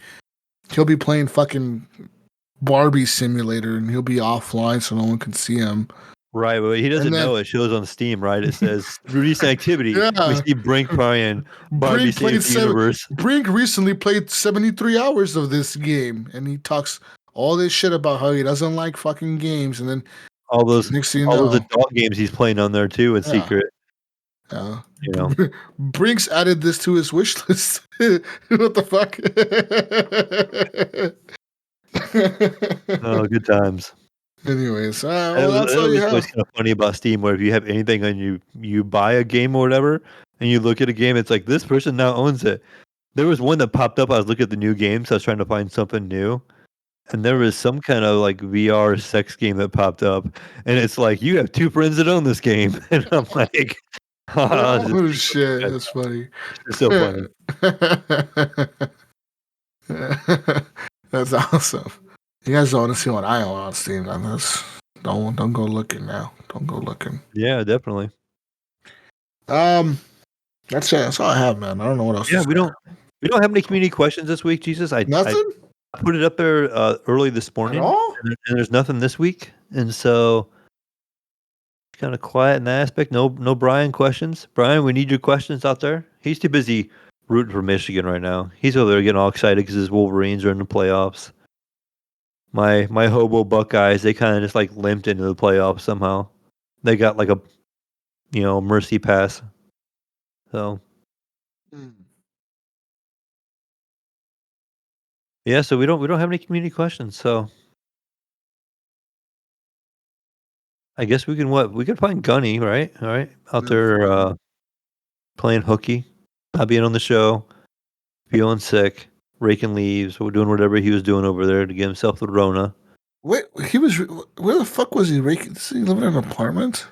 He'll be playing fucking Barbie Simulator and he'll be offline so no one can see him. Right, but he doesn't know it shows on Steam, right? It says recent activity. Yeah. We see Brink playing Barbie Simulator Universe. Brink recently played 73 hours of this game, and he talks all this shit about how he doesn't like fucking games, and then all those adult games he's playing on there too in secret. Yeah. You know, Brinks added this to his wish list. What the fuck? Oh, good times. Anyways, that's all you have. What's kind of funny about Steam, where if you have anything and you buy a game or whatever, and you look at a game, it's like this person now owns it. There was one that popped up. I was looking at the new games. I was trying to find something new, and there was some kind of like VR sex game that popped up, and it's like you have two friends that own this game, and I'm like, oh shit, that's funny. It's so funny. That's awesome. You guys don't want to see what I own on Steam. Don't go looking now. Don't go looking. Yeah, definitely. That's it. That's all I have, man. I don't know what else. Yeah, we don't have any community questions this week, Jesus. Nothing. I put it up there early this morning, at all? And there's nothing this week, and so it's kind of quiet in that aspect. No Brian questions. Brian, we need your questions out there. He's too busy rooting for Michigan right now. He's over there getting all excited because his Wolverines are in the playoffs. My hobo Buckeyes, they kind of just like limped into the playoffs somehow. They got like a mercy pass. So yeah, so we don't have any community questions. So I guess we can find Gunny, right? All right, out there playing hooky, not being on the show, feeling sick, raking leaves, doing whatever he was doing over there to get himself the Rona. Wait, where the fuck was he raking? Does he live in an apartment?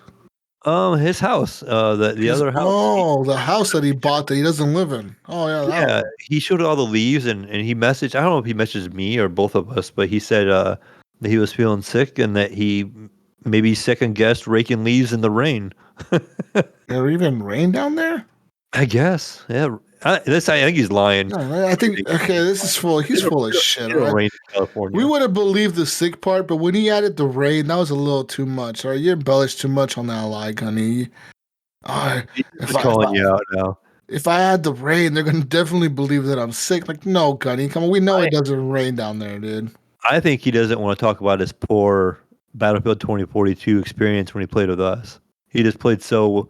His house, the other house. Oh, the house that he bought that he doesn't live in. Oh yeah, yeah. He showed all the leaves and he messaged. I don't know if he messaged me or both of us, but he said that he was feeling sick and that he maybe second guessed raking leaves in the rain. There even rain down there? I guess. Yeah. I think he's lying. No, I think this is full. He's full of shit. Right? Rain in California. We would have believed the sick part, but when he added the rain, that was a little too much. All right, you embellished too much on that lie, Gunny. He's calling you out now. If I add the rain, they're gonna definitely believe that I'm sick. Like, no, Gunny, come on, we know it doesn't rain down there, dude. I think he doesn't want to talk about his poor Battlefield 2042 experience when he played with us. He just played so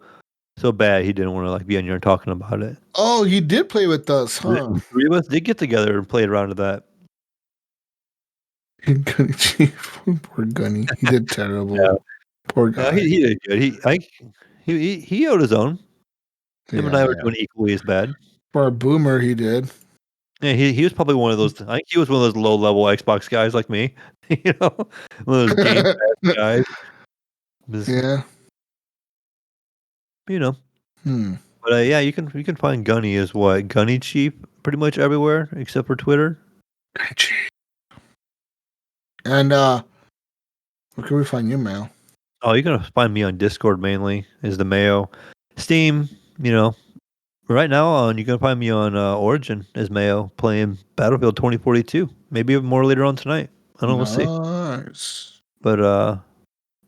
bad he didn't want to like be on here talking about it. Oh, he did play with us, huh? The three of us did get together and played around with that. Gunny, poor Gunny. He did terrible. Yeah. Poor guy. He did good. He owed his own. Him and I were doing equally as bad. For a boomer, he did. Yeah, he was probably one of those. I think he was one of those low level Xbox guys like me. One of those game guys. Yeah. But yeah, you can find Gunny as what? Gunny Cheap pretty much everywhere except for Twitter. And where can we find you, Mayo? Oh, you're gonna find me on Discord mainly. Is the Mayo, Steam. Right now, you can find me on Origin as Mayo playing Battlefield 2042. Maybe more later on tonight. I don't know. We'll see. Nice. But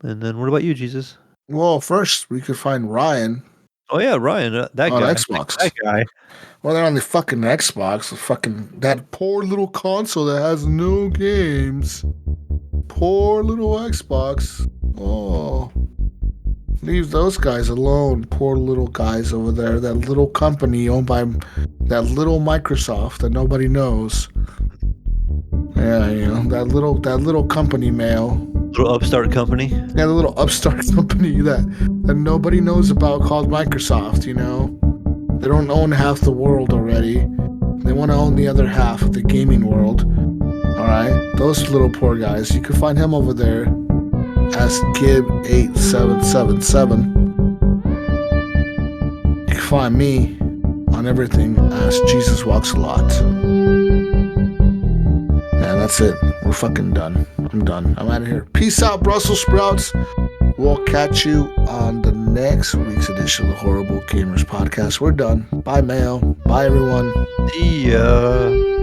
and then what about you, Jesus? Well, first we could find Ryan Oh yeah, Ryan, that on guy. Xbox. That guy. Well, they're on the fucking Xbox. The fucking that poor little console that has no games. Poor little Xbox. Oh, leave those guys alone. Poor little guys over there. That little company owned by that little Microsoft that nobody knows. Yeah, you know that little company, Mayo. Little upstart company. Yeah, the little upstart company that nobody knows about called Microsoft. You know, they don't own half the world already. They want to own the other half of the gaming world. All right, those little poor guys. You can find him over there as Gib8777. You can find me on everything as Jesus Walks a Lot. Yeah, that's it. We're fucking done. I'm done. I'm out of here. Peace out, Brussels sprouts. We'll catch you on the next week's edition of the Horrible Gamers Podcast. We're done. Bye, Mayo. Bye, everyone. See ya.